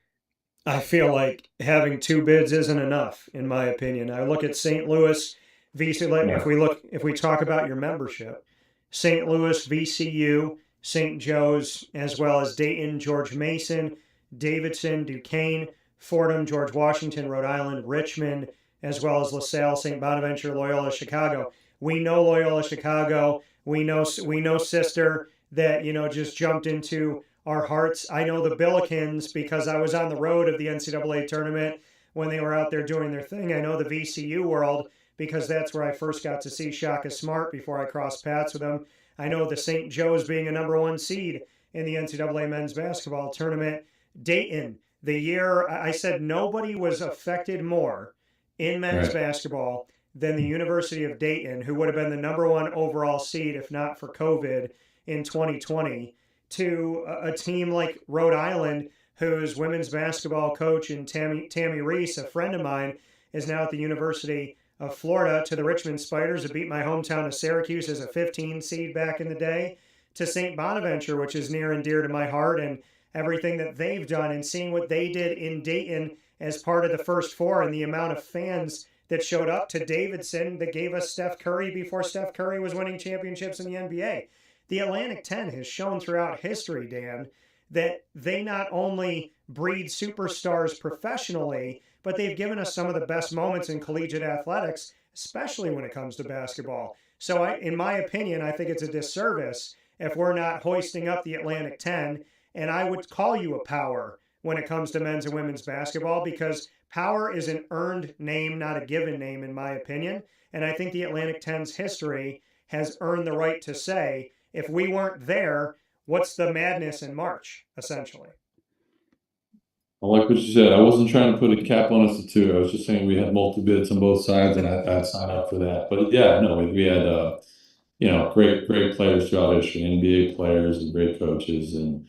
I feel like having two bids isn't enough, in my opinion. I look at St. Louis, if we talk about your membership, St. Louis, VCU, St. Joe's, as well as Dayton, George Mason, Davidson, Duquesne, Fordham, George Washington, Rhode Island, Richmond, as well as LaSalle, St. Bonaventure, Loyola, Chicago. We know Loyola, Chicago. We know Sister that, just jumped into our hearts. I know the Billikens because I was on the road of the NCAA tournament when they were out there doing their thing. I know the VCU world because that's where I first got to see Shaka Smart before I crossed paths with him. I know the St. Joe's being a #1 seed in the NCAA men's basketball tournament. Dayton, the year I said nobody was affected more in men's basketball than the University of Dayton, who would have been the #1 overall seed if not for COVID in 2020, to a team like Rhode Island, whose women's basketball coach and Tammy Reese, a friend of mine, is now at the University of Florida, to the Richmond Spiders, who beat my hometown of Syracuse as a 15 seed back in the day, to St. Bonaventure, which is near and dear to my heart, and everything that they've done, and seeing what they did in Dayton as part of the first four, and the amount of fans that showed up, to Davidson that gave us Steph Curry before Steph Curry was winning championships in the NBA. The Atlantic 10 has shown throughout history, Dan, that they not only breed superstars professionally, but they've given us some of the best moments in collegiate athletics, especially when it comes to basketball. So in my opinion, I think it's a disservice if we're not hoisting up the Atlantic 10, and I would call you a power when it comes to men's and women's basketball, because power is an earned name, not a given name, in my opinion. And I think the Atlantic 10's history has earned the right to say, if we weren't there, what's the madness in March, essentially? I like what you said. I wasn't trying to put a cap on us to two. I was just saying we had multi bids on both sides, and I'd sign up for that. But yeah, no, we had great players throughout history, NBA players and great coaches, and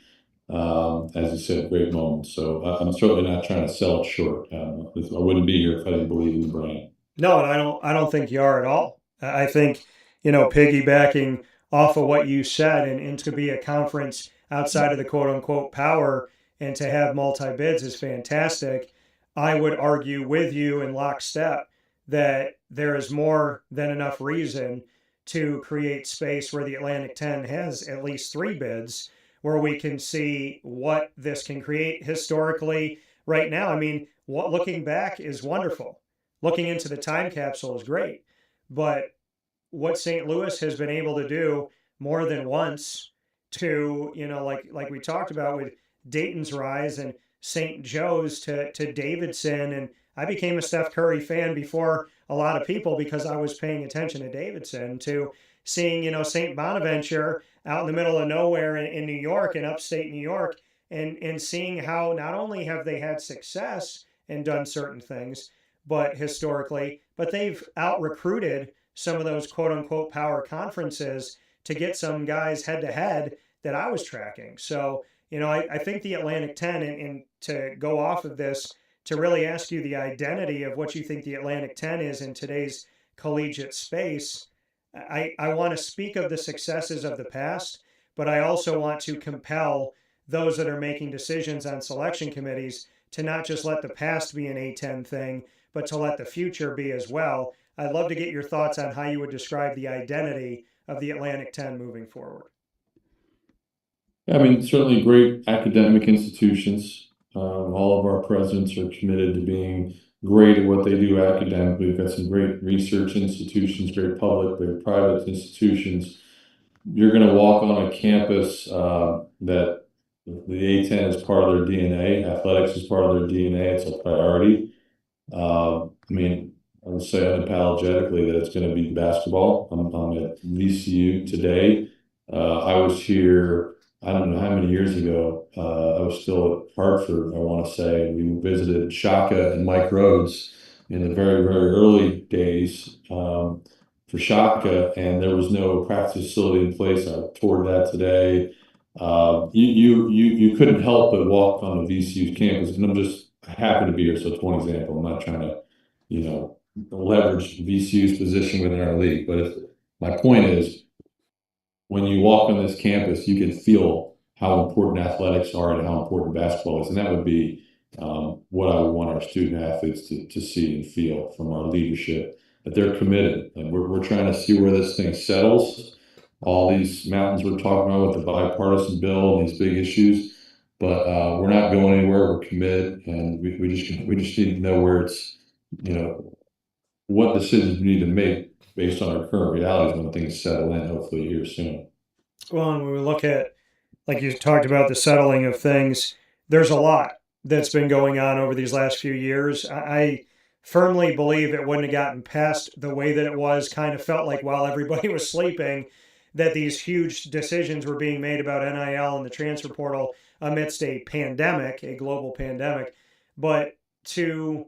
as you said, great moments. So I'm certainly not trying to sell it short. I wouldn't be here if I didn't believe in the brand. No, and I don't think you are at all. I think, piggybacking off of what you said, and to be a conference outside of the quote unquote power and to have multi-bids is fantastic. I would argue with you in lockstep that there is more than enough reason to create space where the Atlantic 10 has at least 3 bids, where we can see what this can create historically right now. I mean, looking back is wonderful. Looking into the time capsule is great. But what St. Louis has been able to do more than once to, like we talked about with Dayton's rise and St. Joe's to Davidson. And I became a Steph Curry fan before a lot of people because I was paying attention to Davidson, to seeing, St. Bonaventure out in the middle of nowhere in New York, in upstate New York, and seeing how not only have they had success and done certain things, but historically, but they've out-recruited some of those quote-unquote power conferences to get some guys head-to-head that I was tracking. So, I think the Atlantic 10, and to go off of this, to really ask you the identity of what you think the Atlantic 10 is in today's collegiate space, I want to speak of the successes of the past, but I also want to compel those that are making decisions on selection committees to not just let the past be an A10 thing, but to let the future be as well. I'd love to get your thoughts on how you would describe the identity of the Atlantic 10 moving forward. I mean, certainly great academic institutions. All of our presidents are committed to being great at what they do academically. We've got some great research institutions, great public, great private institutions. You're going to walk on a campus that the A10 is part of their DNA. Athletics is part of their DNA. It's a priority. I mean, I would say unapologetically that it's going to be basketball. I'm at VCU today. I was here, I don't know how many years ago. I was still at Hartford, I want to say. We visited Shaka and Mike Rhodes in the very, very early days for Shaka, and there was no practice facility in place. I toured that today. You couldn't help but walk on the VCU campus, and I happen to be here, so it's one example. I'm not trying to, leverage VCU's position within our league. But my point is, when you walk on this campus, you can feel how important athletics are and how important basketball is. And that would be what I would want our student athletes to see and feel from our leadership, that they're committed. And we're trying to see where this thing settles. All these mountains we're talking about with the bipartisan bill and these big issues, but we're not going anywhere. We're committed, and we just need to know where it's, what decisions we need to make based on our current realities when things settle in, hopefully here soon. Well, and when we look at, like you talked about, the settling of things, there's a lot that's been going on over these last few years. I firmly believe it wouldn't have gotten past the way that it was. Kind of felt like while everybody was sleeping, that these huge decisions were being made about NIL and the transfer portal amidst a pandemic, a global pandemic. But to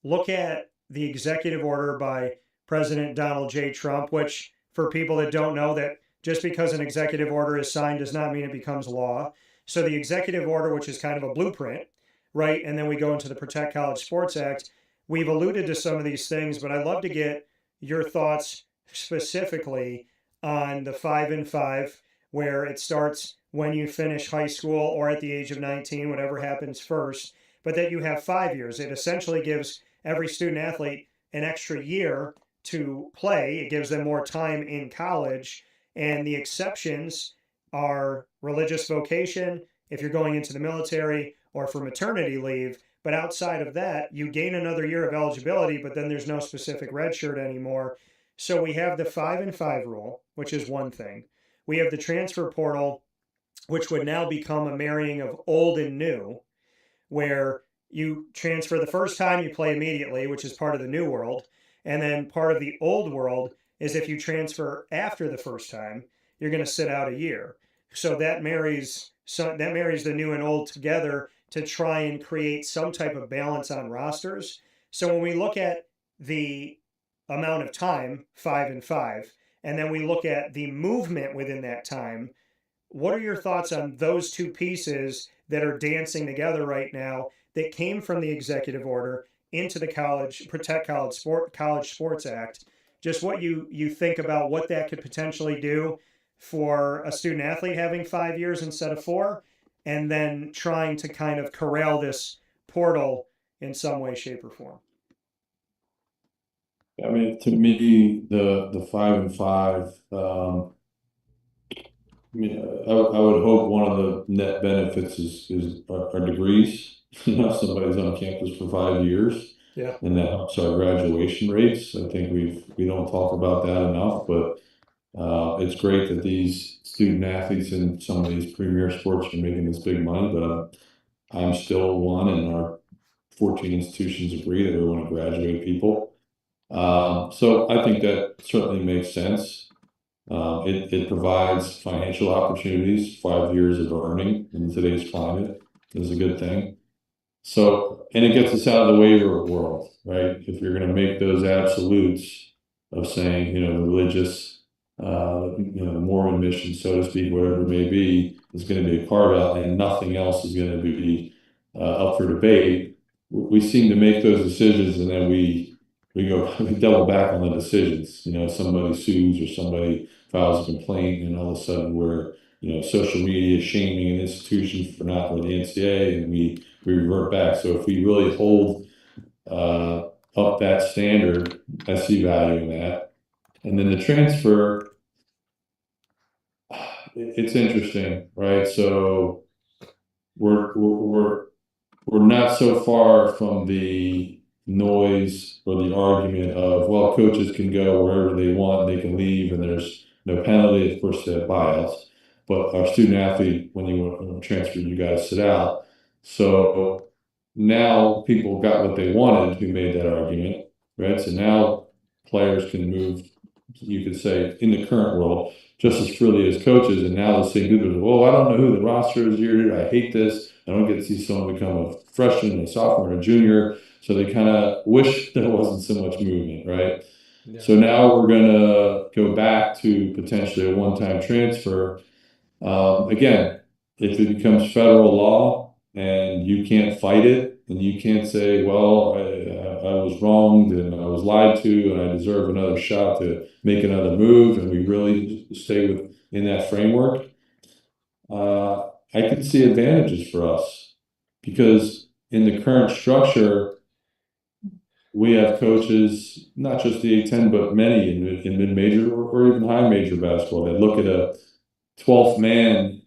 look at the executive order by President Donald J. Trump, which, for people that don't know, that just because an executive order is signed does not mean it becomes law. So the executive order, which is kind of a blueprint, right? And then we go into the Protect College Sports Act. We've alluded to some of these things, but I'd love to get your thoughts specifically on the 5 and 5, where it starts when you finish high school or at the age of 19, whatever happens first, but that you have 5 years. It essentially gives every student athlete an extra year to play. It gives them more time in college. And the exceptions are religious vocation, if you're going into the military, or for maternity leave. But outside of that, you gain another year of eligibility, but then there's no specific red shirt anymore. So we have the 5 and 5 rule, which is one thing. We have the transfer portal, which would now become a marrying of old and new, where you transfer the first time, you play immediately, which is part of the new world. And then part of the old world is if you transfer after the first time, you're going to sit out a year. So that marries the new and old together to try and create some type of balance on rosters. So when we look at the amount of time, 5 and 5, and then we look at the movement within that time, what are your thoughts on those two pieces that are dancing together right now that came from the executive order into the Protect College Sports Act? Just what you think about what that could potentially do for a student athlete having 5 years instead of 4, and then trying to kind of corral this portal in some way, shape, or form. I mean, to me, the 5 and 5. I would hope one of the net benefits is our degrees. Somebody's on campus for 5 years. Yeah. And that helps our graduation rates. I think we don't talk about that enough, but it's great that these student athletes in some of these premier sports are making this big money, but I'm still one, and our 14 institutions agree that we want to graduate people. So I think that certainly makes sense. It provides financial opportunities. 5 years of earning in today's climate is a good thing. So, and it gets us out of the waiver world, right? If you're going to make those absolutes of saying, the religious, Mormon mission, so to speak, whatever it may be, is going to be a carve out, and nothing else is going to be up for debate. We seem to make those decisions, and then we double back on the decisions. Somebody sues or somebody files a complaint, and all of a sudden we're, social media shaming an institution for not with the NCAA, and we revert back. So if we really hold up that standard, I see value in that. And then the transfer, it's interesting, right? So we're not so far from the noise or the argument of, well, coaches can go wherever they want, they can leave, and there's no penalty. Of course, they have buyouts, but our student athlete, when you want to transfer, you got to sit out. So now people got what they wanted who made that argument, right? So now players can move, you could say, in the current world, just as freely as coaches. And now the same people are, well, I don't know who the roster is here. I hate this. I don't get to see someone become a freshman, a sophomore, a junior. So they kind of wish there wasn't so much movement, right? Yeah. So now we're going to go back to potentially a one-time transfer. Again, if it becomes federal law and you can't fight it, and you can't say, well, I was wronged and I was lied to, and I deserve another shot to make another move, and we really stay in that framework, I can see advantages for us because in the current structure, we have coaches, not just the A10, but many in mid-major or even high major basketball that look at a 12th man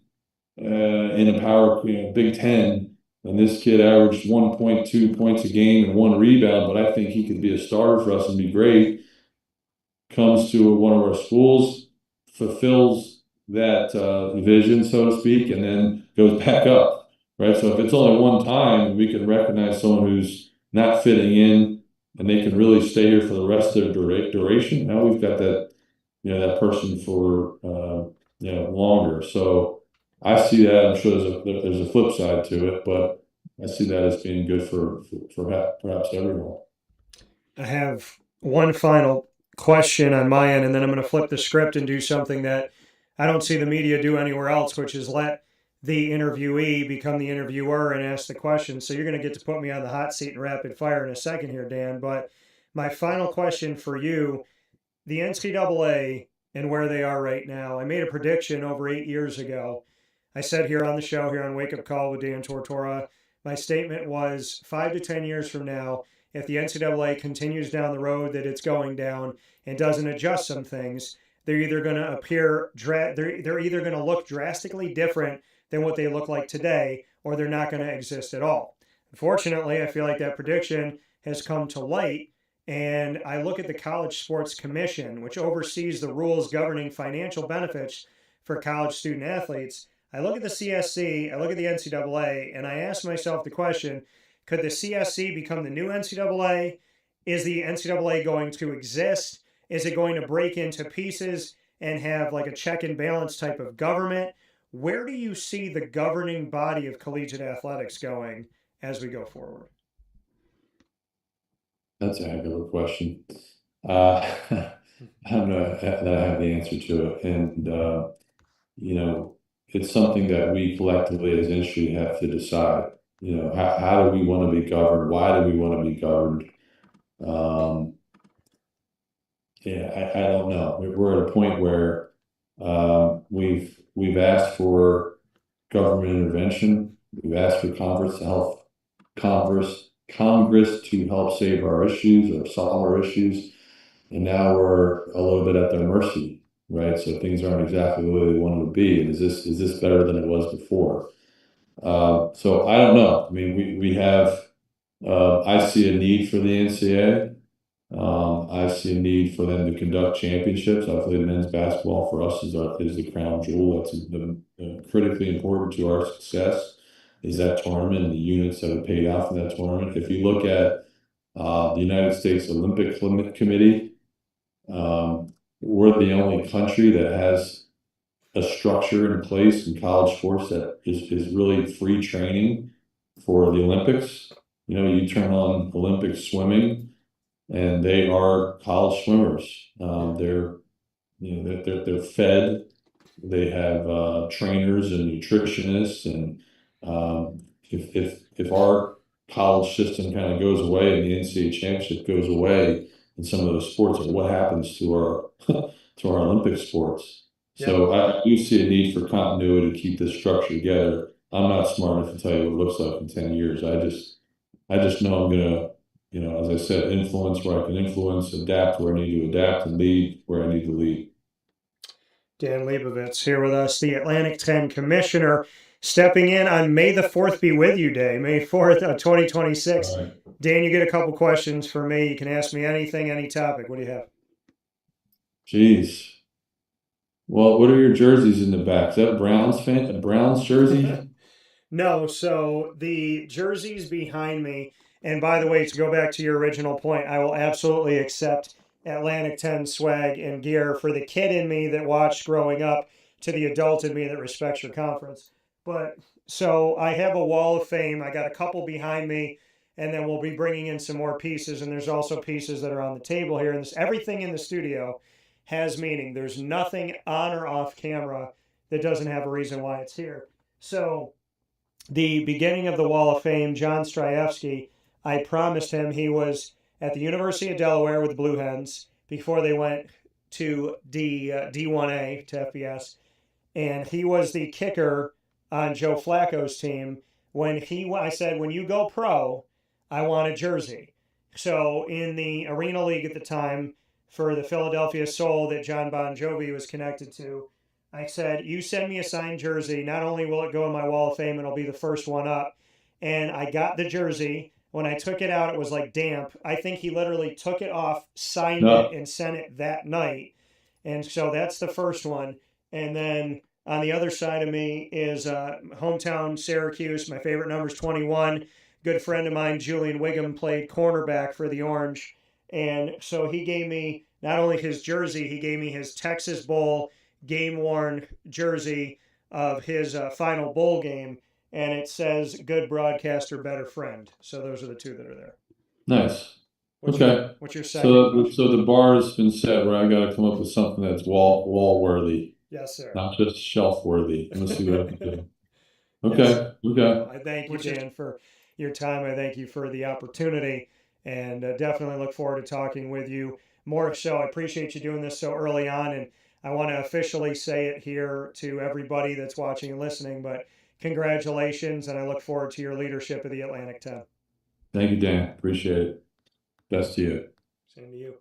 in a power, Big Ten, and this kid averaged 1.2 points a game and 1 rebound, but I think he could be a starter for us and be great. Comes to one of our schools, fulfills that vision, so to speak, and then goes back up, right? So if it's only one time, we can recognize someone who's not fitting in, and they can really stay here for the rest of their duration. Now we've got that, that person for longer. So I see that. I'm sure there's a flip side to it, but I see that as being good for perhaps everyone. I have one final question on my end, and then I'm going to flip the script and do something that I don't see the media do anywhere else, which is let the interviewee become the interviewer and ask the question. So you're going to get to put me on the hot seat and rapid fire in a second here, Dan. But my final question for you, the NCAA and where they are right now. I made a prediction over 8 years ago. I said here on the show, here on Wake Up Call with Dan Tortora, my statement was 5 to 10 years from now, if the NCAA continues down the road that it's going down and doesn't adjust some things, they're either going to they're either going to look drastically different than what they look like today, or they're not going to exist at all. Unfortunately, I feel like that prediction has come to light, and I look at the College Sports Commission, which oversees the rules governing financial benefits for college student athletes. I look at the CSC, I look at the NCAA, and I ask myself the question, could the CSC become the new NCAA? Is the NCAA going to exist? Is it going to break into pieces and have like a check and balance type of government? Where do you see the governing body of collegiate athletics going as we go forward? That's a heck of a question. I don't know that I have the answer to it. And, it's something that we collectively as industry have to decide. How do we want to be governed? Why do we want to be governed? I don't know. We're at a point where we've asked for government intervention. We've asked for Congress to help save our issues or solve our issues, and now we're a little bit at their mercy, right? So things aren't exactly the way they want them to be. And is this better than it was before? So I don't know. I mean, we have. I see a need for the NCAA. I see a need for them to conduct championships. I believe men's basketball for us is the crown jewel. That's critically important to our success. Is that tournament and the units that are paid out from that tournament. If you look at the United States Olympic Committee, we're the only country that has a structure in place in college sports that is really free training for the Olympics. You turn on Olympic swimming, and they are college swimmers. They're fed. They have trainers and nutritionists, and if our college system kind of goes away and the NCAA championship goes away in some of those sports, what happens to our to our Olympic sports? Yeah. So I do see a need for continuity to keep this structure together. I'm not smart enough to tell you what it looks like in 10 years. I just know I'm gonna, as I said, influence where I can influence, adapt where I need to adapt, and lead where I need to lead. Dan Leibovitz here with us, the Atlantic 10 Commissioner, stepping in on May the 4th Be With You Day, May 4th of 2026. Right. Dan, you get a couple questions for me. You can ask me anything, any topic. What do you have? Jeez. Well, what are your jerseys in the back? Is that a Browns jersey? No, so the jerseys behind me, and by the way, to go back to your original point, I will absolutely accept Atlantic 10 swag and gear for the kid in me that watched growing up to the adult in me that respects your conference. But so I have a wall of fame. I got a couple behind me, and then we'll be bringing in some more pieces. And there's also pieces that are on the table here. And everything in the studio has meaning. There's nothing on or off camera that doesn't have a reason why it's here. So the beginning of the wall of fame, John Strajewski, I promised him he was at the University of Delaware with the Blue Hens before they went to D1A to FBS. And he was the kicker on Joe Flacco's team. I said, when you go pro, I want a jersey. So in the Arena League at the time for the Philadelphia Soul that John Bon Jovi was connected to, I said, you send me a signed jersey. Not only will it go in my Wall of Fame, it'll be the first one up. And I got the jersey. When I took it out, it was like damp. I think he literally took it off, signed it, and sent it that night. And so that's the first one. And then on the other side of me is hometown Syracuse. My favorite number is 21. Good friend of mine, Julian Wiggum, played cornerback for the Orange. And so he gave me not only his jersey, he gave me his Texas Bowl game-worn jersey of his final bowl game. And it says, good broadcaster, better friend. So those are the two that are there. Nice. What's your second? So the bar has been set where I got to come up with something that's wall worthy. Yes, sir. Not just shelf worthy. Let's see what I can do. Okay. Yes. Okay. I thank you, Dan, for your time. I thank you for the opportunity, and definitely look forward to talking with you more. So I appreciate you doing this so early on, and I want to officially say it here to everybody that's watching and listening, but congratulations, and I look forward to your leadership of the Atlantic 10. Thank you, Dan. Appreciate it. Best to you. Same to you.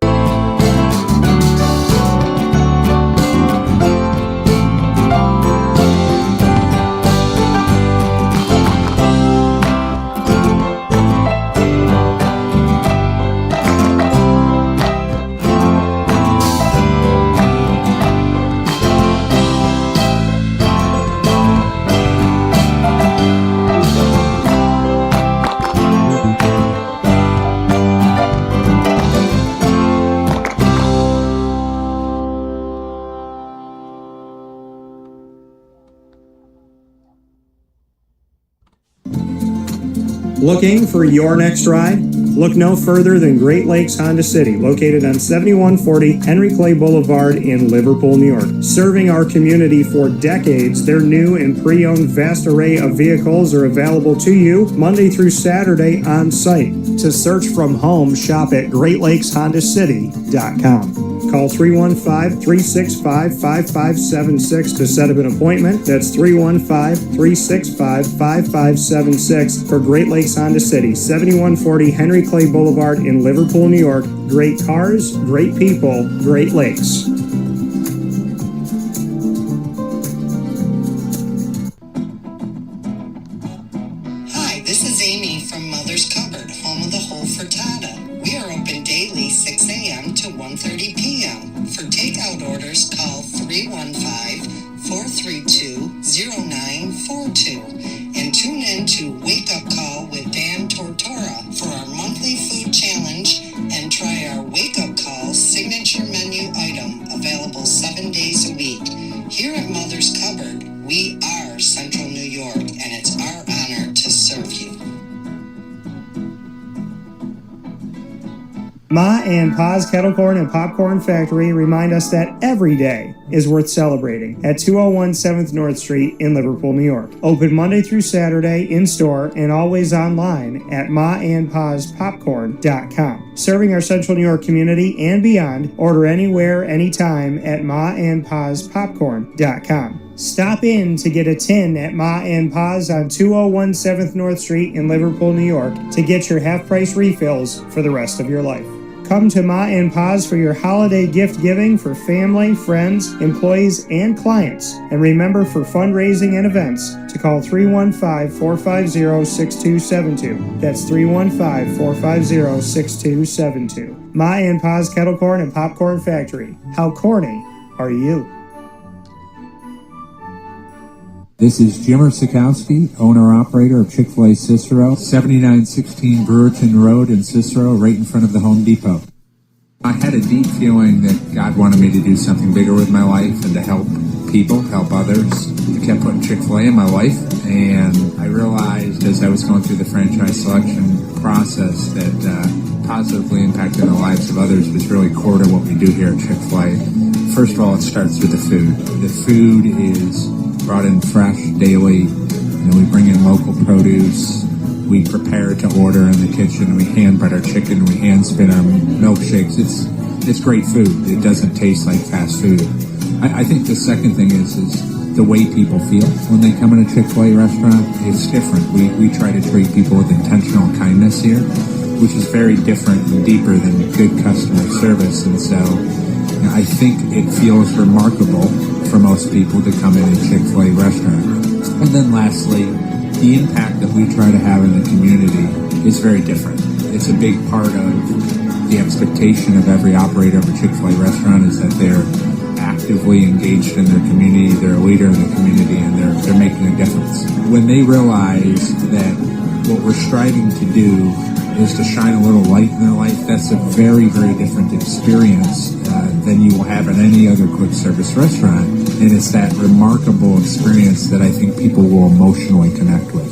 Looking for your next ride? Look no further than Great Lakes Honda City, located on 7140 Henry Clay Boulevard in Liverpool, New York. Serving our community for decades, their new and pre-owned vast array of vehicles are available to you Monday through Saturday on site. To search from home, shop at GreatLakesHondaCity.com. Call 315-365-5576 to set up an appointment. That's 315-365-5576 for Great Lakes Honda City, 7140 Henry Clay Boulevard in Liverpool, New York. Great cars, great people, Great Lakes. Hi, this is Amy from Mother's Cupboard, home of the whole frittata. We are open daily 6 a.m. to 1:30 p.m. For takeout orders, call 315-432-0942 and tune in to Wake Up Call with Dan Tortora for our monthly food challenge and try our Wake Up Call signature menu item available 7 days a week. Here at Mother's Cupboard, we are Central New York, and it's our honor to serve you. Ma and Pa's Kettle Corn and Popcorn Factory remind us that every day is worth celebrating at 201 7th North Street in Liverpool, New York. Open Monday through Saturday in-store and always online at maandpaspopcorn.com. Serving our Central New York community and beyond, order anywhere, anytime at maandpaspopcorn.com. Stop in to get a tin at Ma and Pa's on 201 7th North Street in Liverpool, New York to get your half-price refills for the rest of your life. Come to Ma and Pa's for your holiday gift giving for family, friends, employees, and clients. And remember, for fundraising and events, to call 315-450-6272. That's 315-450-6272. Ma and Pa's Kettle Corn and Popcorn Factory. How corny are you? This is Jimmer Sikowski, owner-operator of Chick-fil-A Cicero, 7916 Brewerton Road in Cicero, right in front of the Home Depot. I had a deep feeling that God wanted me to do something bigger with my life and to help people, help others. I kept putting Chick-fil-A in my life, and I realized as I was going through the franchise selection process that positively impacting the lives of others was really core to what we do here at Chick-fil-A. First of all, it starts with the food. The food is brought in fresh daily. We bring in local produce. We prepare to order in the kitchen. We hand bread our chicken. We hand spin our milkshakes. It's great food. It doesn't taste like fast food. I think the second thing is the way people feel when they come in a Chick-fil-A restaurant. It's different. We try to treat people with intentional kindness here, which is very different and deeper than good customer service. And so I think it feels remarkable for most people to come in a Chick-fil-A restaurant. And then lastly, the impact that we try to have in the community is very different. It's a big part of the expectation of every operator of a Chick-fil-A restaurant is that they're actively engaged in their community, they're a leader in the community, and they're making a difference. When they realize that what we're striving to do is to shine a little light in their life, that's a very, very different experience than you will have in any other quick service restaurant. And it's that remarkable experience that I think people will emotionally connect with.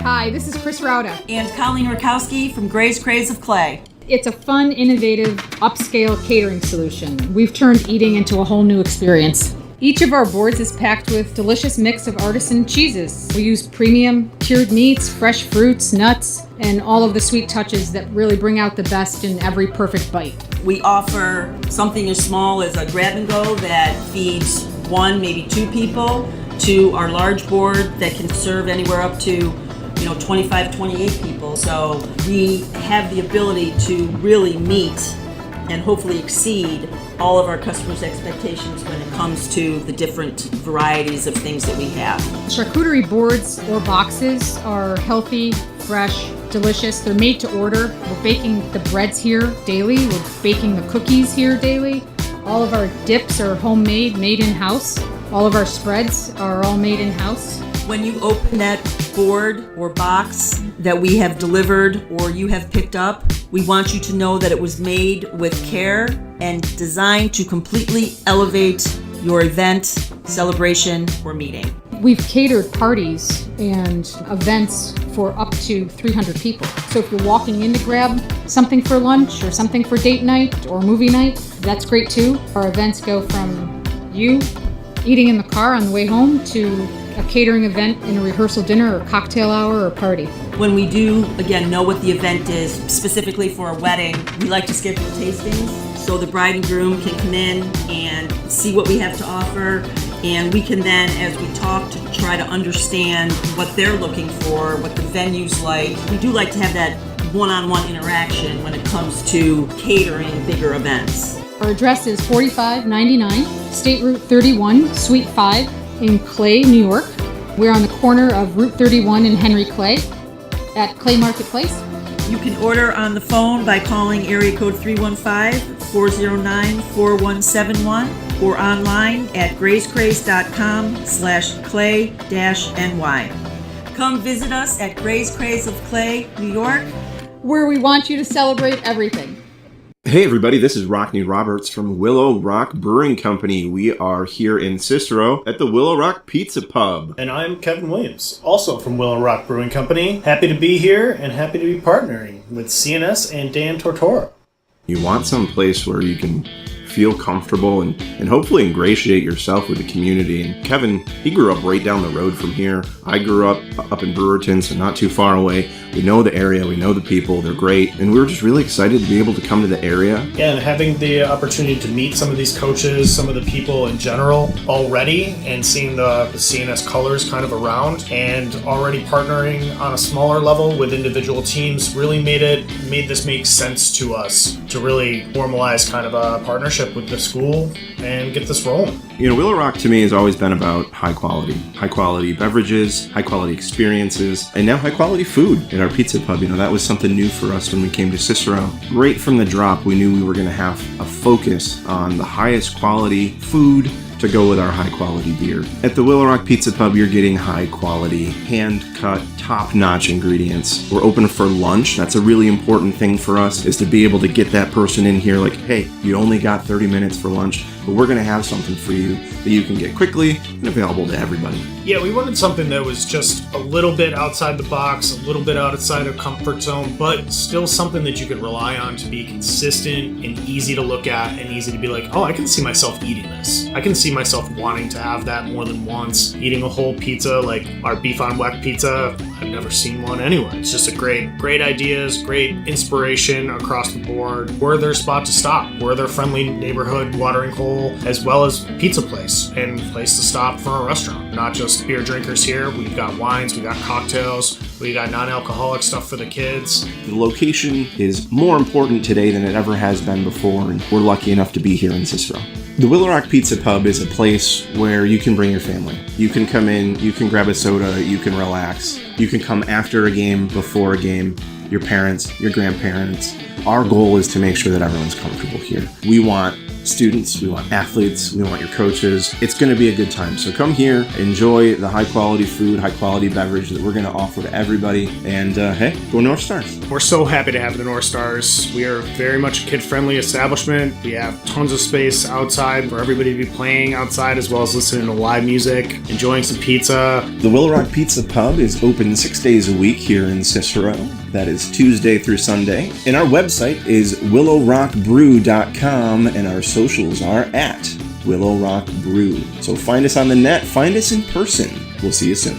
Hi, this is Chris Rauda. And Colleen Rakowski from Gray's Craze of Clay. It's a fun, innovative, upscale catering solution. We've turned eating into a whole new experience. Each of our boards is packed with delicious mix of artisan cheeses. We use premium cured meats, fresh fruits, nuts, and all of the sweet touches that really bring out the best in every perfect bite. We offer something as small as a grab and go that feeds 1, maybe 2 people, to our large board that can serve anywhere up to 25, 28 people. So we have the ability to really meet and hopefully exceed all of our customers' expectations when it comes to the different varieties of things that we have. Charcuterie boards or boxes are healthy, fresh, delicious. They're made to order. We're baking the breads here daily. We're baking the cookies here daily. All of our dips are homemade, made in-house. All of our spreads are all made in-house. When you open that board or box that we have delivered or you have picked up, we want you to know that it was made with care and designed to completely elevate your event, celebration, or meeting. We've catered parties and events for up to 300 people. So if you're walking in to grab something for lunch or something for date night or movie night, that's great too. Our events go from you eating in the car on the way home to a catering event in a rehearsal dinner or cocktail hour or party. When we do, again, know what the event is, specifically for a wedding, we like to schedule tastings so the bride and groom can come in and see what we have to offer, and we can then, as we talk, to try to understand what they're looking for, what the venue's like. We do like to have that one-on-one interaction when it comes to catering bigger events. Our address is 4599 State Route 31, Suite 5, in Clay, New York. We're on the corner of Route 31 and Henry Clay at Clay Marketplace. You can order on the phone by calling area code 315-409-4171 or online at grayscraze.com/clay-ny. Come visit us at Gray's Craze of Clay, New York, where we want you to celebrate everything. Hey everybody, this is Rockney Roberts from Willow Rock Brewing Company. We are here in Cicero at the Willow Rock Pizza Pub. And I'm Kevin Williams, also from Willow Rock Brewing Company. Happy to be here and happy to be partnering with CNS and Dan Tortora. You want some place where you can feel comfortable and hopefully ingratiate yourself with the community. And Kevin, he grew up right down the road from here. I grew up in Brewerton, so not too far away. We know the area, we know the people, they're great, and we were just really excited to be able to come to the area. Yeah, and having the opportunity to meet some of these coaches, some of the people in general already, and seeing the CNS colors kind of around, and already partnering on a smaller level with individual teams really made this make sense to us to really formalize kind of a partnership with the school and get this rolling. Willow Rock to me has always been about high quality beverages, high quality experiences, and now high quality food at our pizza pub. That was something new for us when we came to Cicero. Right from the drop, we knew we were going to have a focus on the highest quality food to go with our high quality beer. At the Willow Rock Pizza Pub, you're getting high quality, hand cut, top-notch ingredients. We're open for lunch. That's a really important thing for us, is to be able to get that person in here like, hey, you only got 30 minutes for lunch, but we're gonna have something for you that you can get quickly and available to everybody. Yeah, we wanted something that was just a little bit outside the box, a little bit outside of comfort zone, but still something that you could rely on to be consistent and easy to look at and easy to be like, oh, I can see myself eating this. I can see see myself wanting to have that more than once. Eating a whole pizza, like our beef on weck pizza, I've never seen one anywhere. It's just a great ideas, great inspiration across the board. We're their spot to stop. We're their friendly neighborhood watering hole, as well as pizza place and place to stop for a restaurant. Not just beer drinkers here. We've got wines, we got cocktails, we got non-alcoholic stuff for the kids. The location is more important today than it ever has been before, and we're lucky enough to be here in Cicero. The Willow Rock Pizza Pub is a place where you can bring your family. You can come in, you can grab a soda, you can relax. You can come after a game, before a game, your parents, your grandparents. Our goal is to make sure that everyone's comfortable here. We want students, we want athletes, we want your coaches. It's going to be a good time. So come here, enjoy the high quality food, high quality beverage that we're going to offer to everybody. And hey, go North Stars. We're so happy to have the North Stars. We are very much a kid-friendly establishment. We have tons of space outside for everybody to be playing outside, as well as listening to live music, enjoying some pizza. The Willow Rock Pizza Pub is open 6 days a week here in Cicero. That is Tuesday through Sunday. And our website is willowrockbrew.com, and our socials are at Willow Rock Brew. So find us on the net, find us in person. We'll see you soon.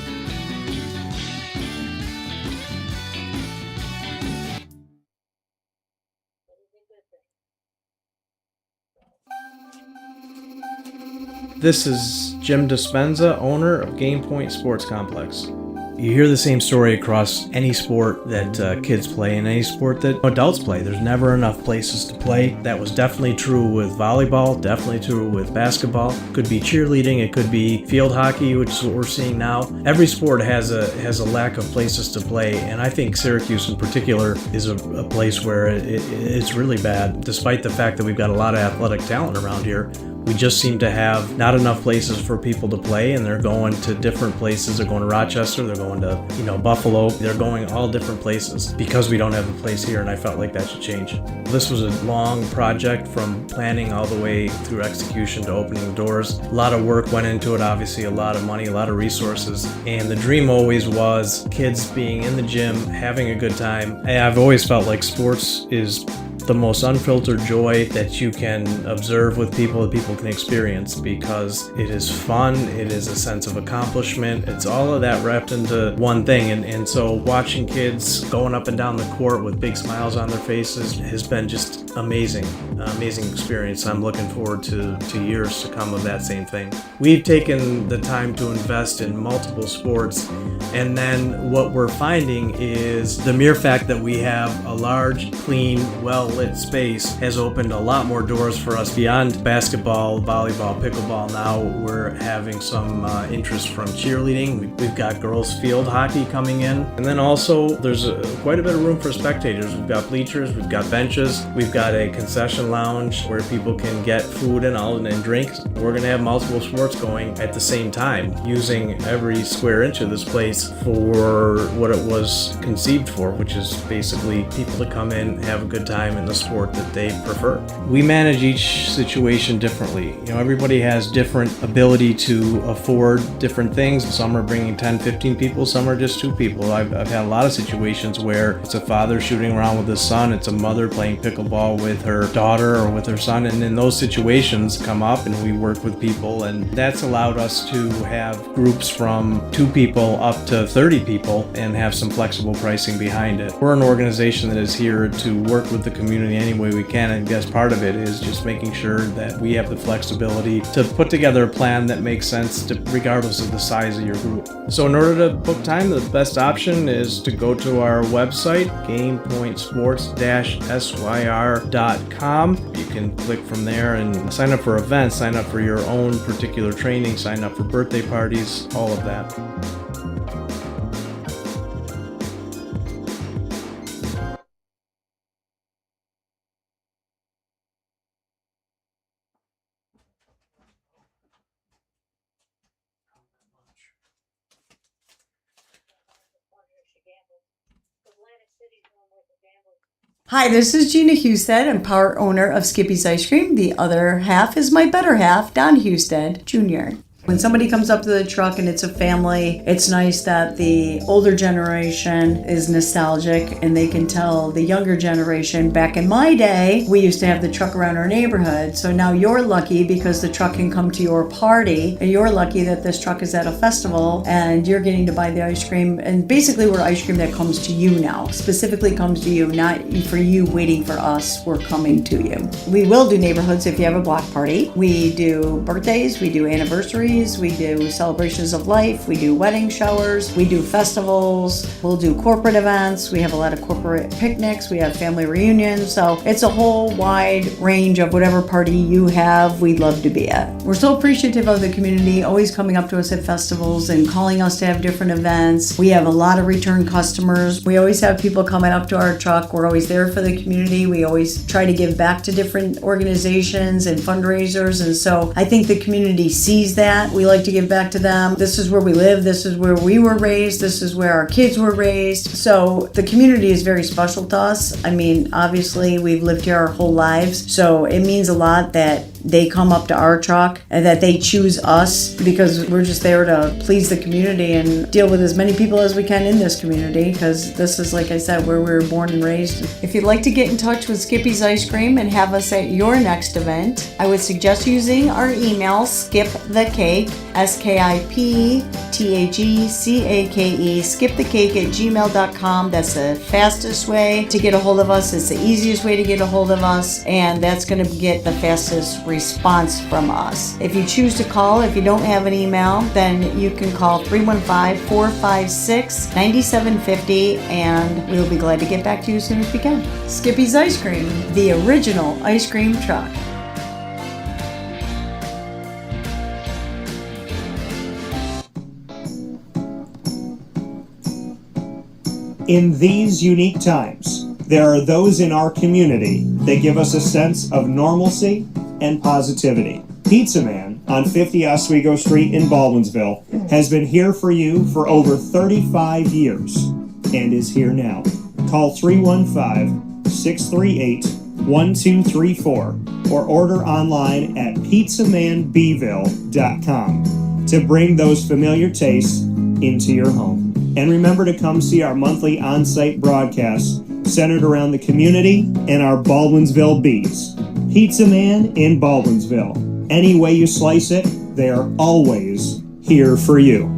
This is Jim Dispenza, owner of Game Point Sports Complex. You hear the same story across any sport that kids play and any sport that adults play. There's never enough places to play. That was definitely true with volleyball, definitely true with basketball. It could be cheerleading, it could be field hockey, which is what we're seeing now. Every sport has a lack of places to play, and I think Syracuse in particular is a place where it's really bad. Despite the fact that we've got a lot of athletic talent around here, we just seem to have not enough places for people to play, and they're going to different places. They're going to Rochester, they're going to, Buffalo. They're going all different places because we don't have a place here, and I felt like that should change. This was a long project from planning all the way through execution to opening the doors. A lot of work went into it, obviously, a lot of money, a lot of resources, and the dream always was kids being in the gym, having a good time. And I've always felt like sports is the most unfiltered joy that you can observe with people, that people can experience, because it is fun, it is a sense of accomplishment, it's all of that wrapped into one thing. And so watching kids going up and down the court with big smiles on their faces has been just amazing experience. I'm looking forward to years to come of that same thing. We've taken the time to invest in multiple sports, and then what we're finding is the mere fact that we have a large, clean, well-lit space has opened a lot more doors for us beyond basketball, volleyball, pickleball. Now we're having some interest from cheerleading. We've got girls field hockey coming in, and then also there's quite a bit of room for spectators. We've got bleachers, we've got benches, we've got a concession lounge where people can get food and drinks. We're going to have multiple sports going at the same time, using every square inch of this place for what it was conceived for, which is basically people to come in, have a good time in the sport that they prefer. We manage each situation differently. Everybody has different ability to afford different things. Some are bringing 10, 15 people, some are just 2 people. I've had a lot of situations where it's a father shooting around with his son, it's a mother playing pickleball with her daughter or with her son, and in those situations come up and we work with people, and that's allowed us to have groups from 2 people up to 30 people and have some flexible pricing behind it. We're an organization that is here to work with the community any way we can, and I guess part of it is just making sure that we have the flexibility to put together a plan that makes sense regardless of the size of your group. So in order to book time, the best option is to go to our website, gamepointsports-syr.com. You can click from there and sign up for events, sign up for your own particular training, sign up for birthday parties, all of that. Hi, this is Gina Husted. I'm part owner of Skippy's Ice Cream. The other half is my better half, Don Husted Jr. When somebody comes up to the truck and it's a family, it's nice that the older generation is nostalgic and they can tell the younger generation, back in my day, we used to have the truck around our neighborhood. So now you're lucky because the truck can come to your party, and you're lucky that this truck is at a festival and you're getting to buy the ice cream. And basically we're ice cream that comes to you now, specifically comes to you, not for you waiting for us. We're coming to you. We will do neighborhoods if you have a block party. We do birthdays, we do anniversaries, we do celebrations of life, we do wedding showers, we do festivals, we'll do corporate events, we have a lot of corporate picnics, we have family reunions, so it's a whole wide range of whatever party you have, we'd love to be at. We're so appreciative of the community, always coming up to us at festivals and calling us to have different events. We have a lot of return customers. We always have people coming up to our truck. We're always there for the community. We always try to give back to different organizations and fundraisers, and so I think the community sees that. We like to give back to them. This is where we live. This is where we were raised. This is where our kids were raised. So the community is very special to us. I mean, obviously we've lived here our whole lives, so it means a lot that they come up to our truck and that they choose us, because we're just there to please the community and deal with as many people as we can in this community, because this is, like I said, where we were born and raised. If you'd like to get in touch with Skippy's Ice Cream and have us at your next event, I would suggest using our email, skipthecake, skipthecake, skipthecake@gmail.com. That's the fastest way to get a hold of us. It's the easiest way to get a hold of us, and that's going to get the fastest response from us. If you choose to call, if you don't have an email, then you can call 315-456-9750, and we'll be glad to get back to you as soon as we can. Skippy's Ice Cream, the original ice cream truck. In these unique times, there are those in our community that give us a sense of normalcy and positivity. Pizza Man on 50 Oswego Street in Baldwinsville has been here for you for over 35 years and is here now. Call 315-638-1234 or order online at pizzamanbville.com to bring those familiar tastes into your home. And remember to come see our monthly on-site broadcasts centered around the community and our Baldwinsville Bees. Pizza Man in Baldwinsville. Any way you slice it, they are always here for you.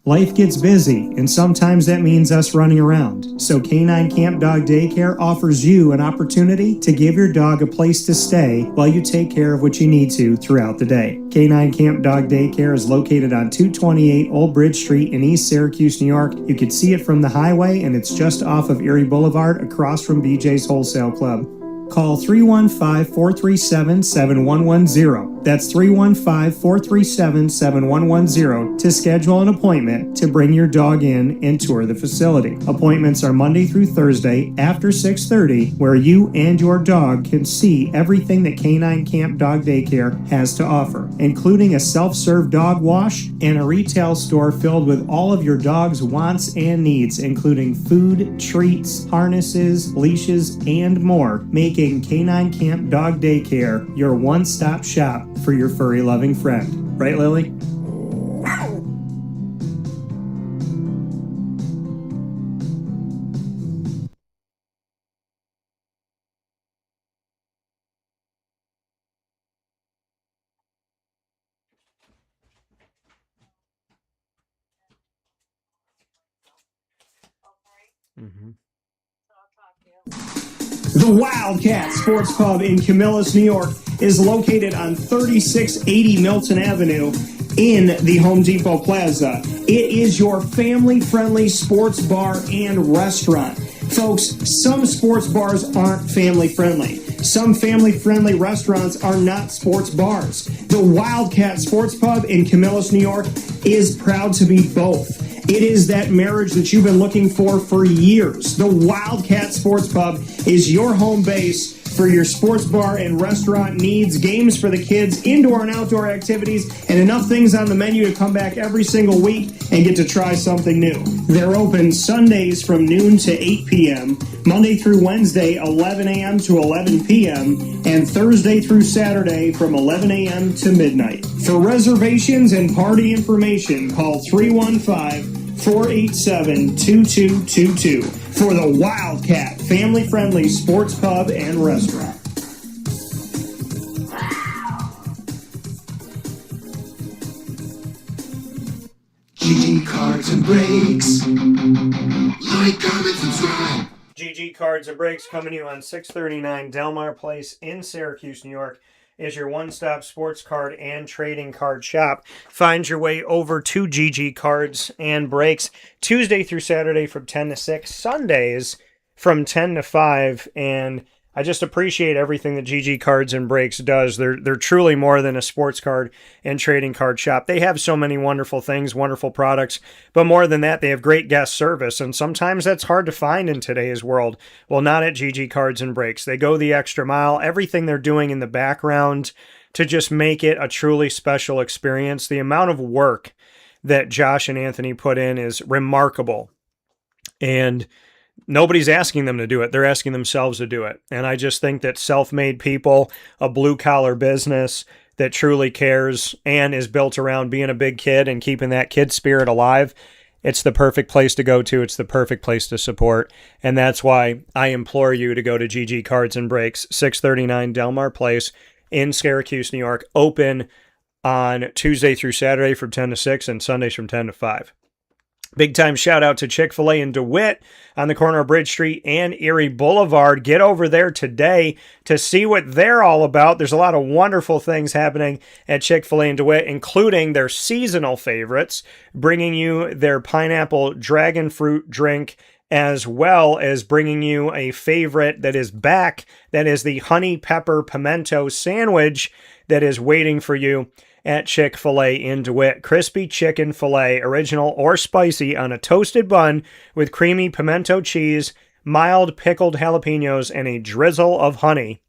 Life gets busy, and sometimes that means us running around. So Canine Camp Dog Daycare offers you an opportunity to give your dog a place to stay while you take care of what you need to throughout the day. Canine Camp Dog Daycare is located on 228 Old Bridge Street in East Syracuse, New York. You can see it from the highway, and it's just off of Erie Boulevard across from BJ's Wholesale Club. Call 315-437-7110. That's 315-437-7110 to schedule an appointment to bring your dog in and tour the facility. Appointments are Monday through Thursday after 6:30, where you and your dog can see everything that Canine Camp Dog Daycare has to offer, including a self-serve dog wash and a retail store filled with all of your dog's wants and needs, including food, treats, harnesses, leashes, and more, making Canine Camp Dog Daycare your one-stop shop for your furry loving friend. Right, Lily? The Wildcat Sports Pub in Camillus, New York is located on 3680 Milton Avenue in the Home Depot Plaza. It is your family-friendly sports bar and restaurant. Folks, some sports bars aren't family-friendly. Some family-friendly restaurants are not sports bars. The Wildcat Sports Pub in Camillus, New York is proud to be both. It is that marriage that you've been looking for years. The Wildcat Sports Pub is your home base for your sports bar and restaurant needs, games for the kids, indoor and outdoor activities, and enough things on the menu to come back every single week and get to try something new. They're open Sundays from noon to 8 p.m., Monday through Wednesday, 11 a.m. to 11 p.m., and Thursday through Saturday from 11 a.m. to midnight. For reservations and party information, call 315-487-2222 for the Wildcat family-friendly sports pub and restaurant. GG Cards and Breaks. Like, comment, subscribe. GG Cards and Breaks coming to you on 639 Delmar Place in Syracuse, New York, is your one-stop sports card and trading card shop. Find your way over to GG Cards and Breaks Tuesday through Saturday from 10 to 6, Sundays from 10 to 5, and I just appreciate everything that GG Cards and Breaks does. They're truly more than a sports card and trading card shop. They have so many wonderful things, wonderful products, but more than that, they have great guest service, and sometimes that's hard to find in today's world. Well, not at GG Cards and Breaks. They go the extra mile. Everything they're doing in the background to just make it a truly special experience. The amount of work that Josh and Anthony put in is remarkable, and nobody's asking them to do it. They're asking themselves to do it. And I just think that self-made people, a blue-collar business that truly cares and is built around being a big kid and keeping that kid spirit alive, it's the perfect place to go to. It's the perfect place to support. And that's why I implore you to go to GG Cards and Breaks, 639 Delmar Place in Syracuse, New York, open on Tuesday through Saturday from 10 to 6 and Sundays from 10 to 5. Big time shout out to Chick-fil-A in DeWitt on the corner of Bridge Street and Erie Boulevard. Get over there today to see what they're all about. There's a lot of wonderful things happening at Chick-fil-A in DeWitt, including their seasonal favorites, bringing you their pineapple dragon fruit drink, as well as bringing you a favorite that is back. That is the honey pepper pimento sandwich that is waiting for you at Chick-fil-A in DeWitt. Crispy chicken filet, original or spicy, on a toasted bun with creamy pimento cheese, mild pickled jalapenos, and a drizzle of honey.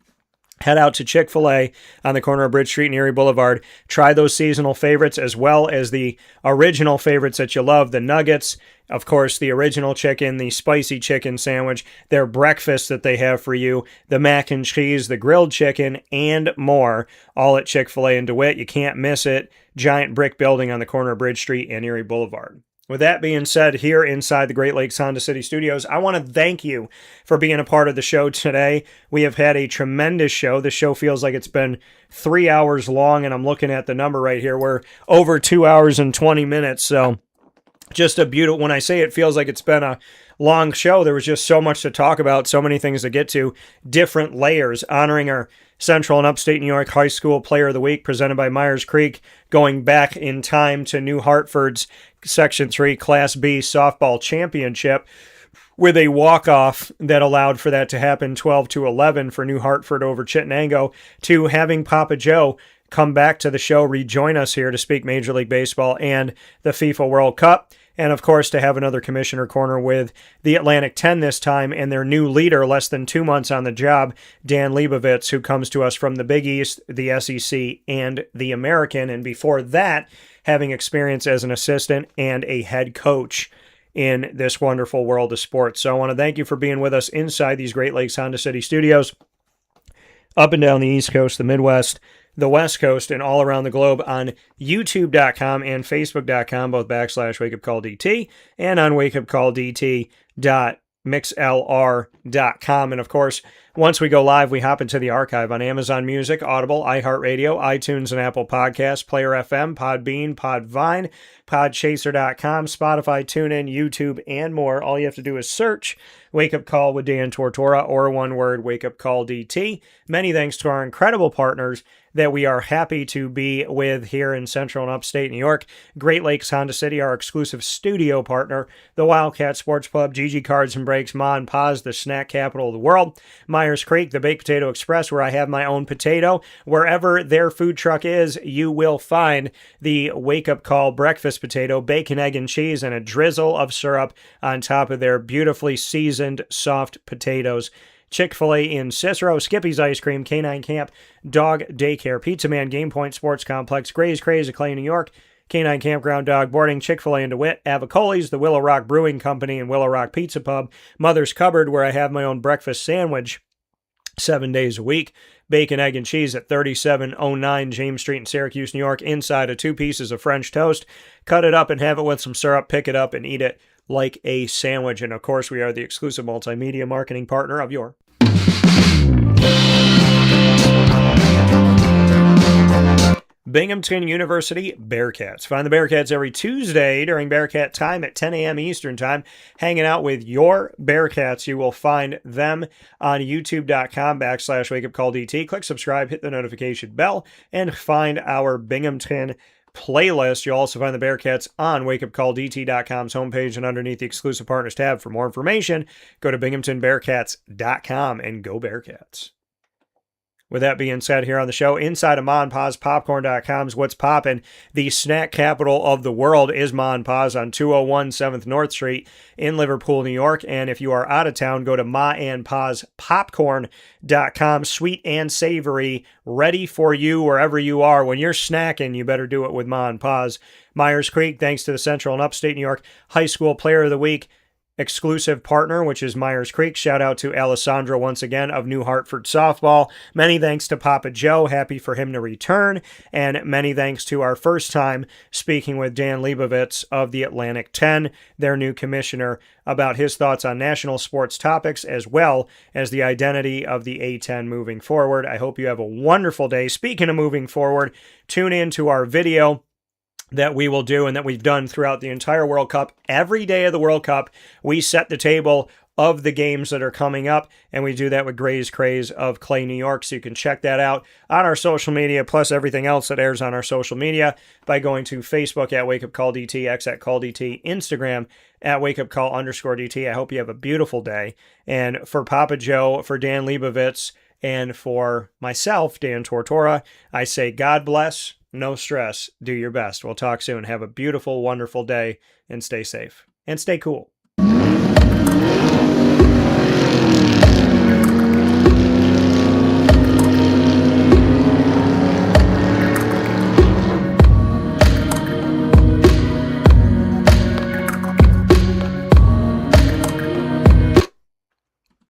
Head out to Chick-fil-A on the corner of Bridge Street and Erie Boulevard. Try those seasonal favorites as well as the original favorites that you love, the nuggets, of course, the original chicken, the spicy chicken sandwich, their breakfast that they have for you, the mac and cheese, the grilled chicken, and more, all at Chick-fil-A in DeWitt. You can't miss it. Giant brick building on the corner of Bridge Street and Erie Boulevard. With that being said, here inside the Great Lakes Honda City Studios, I want to thank you for being a part of the show today. We have had a tremendous show. The show feels like it's been 3 hours long, and I'm looking at the number right here. We're over 2 hours and 20 minutes, so just a beautiful, when I say it feels like it's been a long show, there was just so much to talk about, so many things to get to, different layers, honoring our Central and Upstate New York High School Player of the Week, presented by Myers Creek, going back in time to New Hartford's Section 3 Class B softball championship with a walk-off that allowed for that to happen 12-11 for New Hartford over Chittenango, to having Papa Joe come back to the show, rejoin us here to speak Major League Baseball and the FIFA World Cup. And, of course, to have another Commissioner Corner with the Atlantic 10 this time and their new leader, less than 2 months on the job, Dan Leibovitz, who comes to us from the Big East, the SEC, and the American. And before that, having experience as an assistant and a head coach in this wonderful world of sports. So I want to thank you for being with us inside these Great Lakes Honda City Studios, up and down the East Coast, the Midwest, the West Coast, and all around the globe on YouTube.com and Facebook.com, both /WakeUpCallDT, and on WakeUpCallDT.mixlr.com. And of course, once we go live, we hop into the archive on Amazon Music, Audible, iHeartRadio, iTunes and Apple Podcasts, Player FM, Podbean, Podvine, Podchaser.com, Spotify, TuneIn, YouTube, and more. All you have to do is search Wake Up Call with Dan Tortora, or one word, Wake Up Call DT. Many thanks to our incredible partners that we are happy to be with here in Central and Upstate New York. Great Lakes Honda City, our exclusive studio partner, the Wildcat Sports Pub, GG Cards and Breaks, Ma and Pa's, the snack capital of the world, Myers Creek, the Baked Potato Express, where I have my own potato. Wherever their food truck is, you will find the Wake Up Call breakfast potato, bacon, egg, and cheese, and a drizzle of syrup on top of their beautifully seasoned soft potatoes. Chick-fil-A in Cicero, Skippy's Ice Cream, Canine Camp, Dog Daycare, Pizza Man, Game Point Sports Complex, Gray's Craze of Clay, New York, Canine Campground Dog Boarding, Chick-fil-A in DeWitt, Avicoli's, the Willow Rock Brewing Company, and Willow Rock Pizza Pub, Mother's Cupboard, where I have my own breakfast sandwich 7 days a week, Bacon, Egg, and Cheese at 3709 James Street in Syracuse, New York, inside of 2 pieces of French toast. Cut it up and have it with some syrup, pick it up and eat it like a sandwich. And of course, we are the exclusive multimedia marketing partner of your Binghamton University Bearcats. Find the Bearcats every Tuesday during Bearcat time at 10 a.m. Eastern time, hanging out with your Bearcats. You will find them on youtube.com/wakeupcalldt. Click subscribe, hit the notification bell, and find our Binghamton playlist. You'll also find the Bearcats on wakeupcalldt.com's homepage and underneath the exclusive partners tab. For more information, go to binghamtonbearcats.com and go Bearcats. With that being said, here on the show, inside of Ma and Pa's Popcorn.com's What's Poppin', the snack capital of the world is Ma and Pa's on 201 7th North Street in Liverpool, New York. And if you are out of town, go to Ma and Pa's Popcorn.com. Sweet and savory, ready for you wherever you are. When you're snacking, you better do it with Ma and Pa's. Myers Creek, thanks to the Central and Upstate New York High School Player of the Week exclusive partner, which is Myers Creek. Shout out to Alessandro once again of New Hartford Softball. Many thanks to Papa Joe. Happy for him to return. And many thanks to our first time speaking with Dan Leibovitz of the Atlantic 10, their new commissioner, about his thoughts on national sports topics as well as the identity of the A10 moving forward. I hope you have a wonderful day. Speaking of moving forward, tune in to our video that we will do and that we've done throughout the entire World Cup. Every day of the World Cup, we set the table of the games that are coming up, and we do that with Gray's Craze of Clay, New York, so you can check that out on our social media, plus everything else that airs on our social media by going to Facebook at WakeUpCallDT, X at CallDT, Instagram at WakeUpCall_DT. I hope you have a beautiful day, and for Papa Joe, for Dan Leibovitz, and for myself, Dan Tortora, I say God bless. No stress. Do your best. We'll talk soon. Have a beautiful, wonderful day and stay safe and stay cool.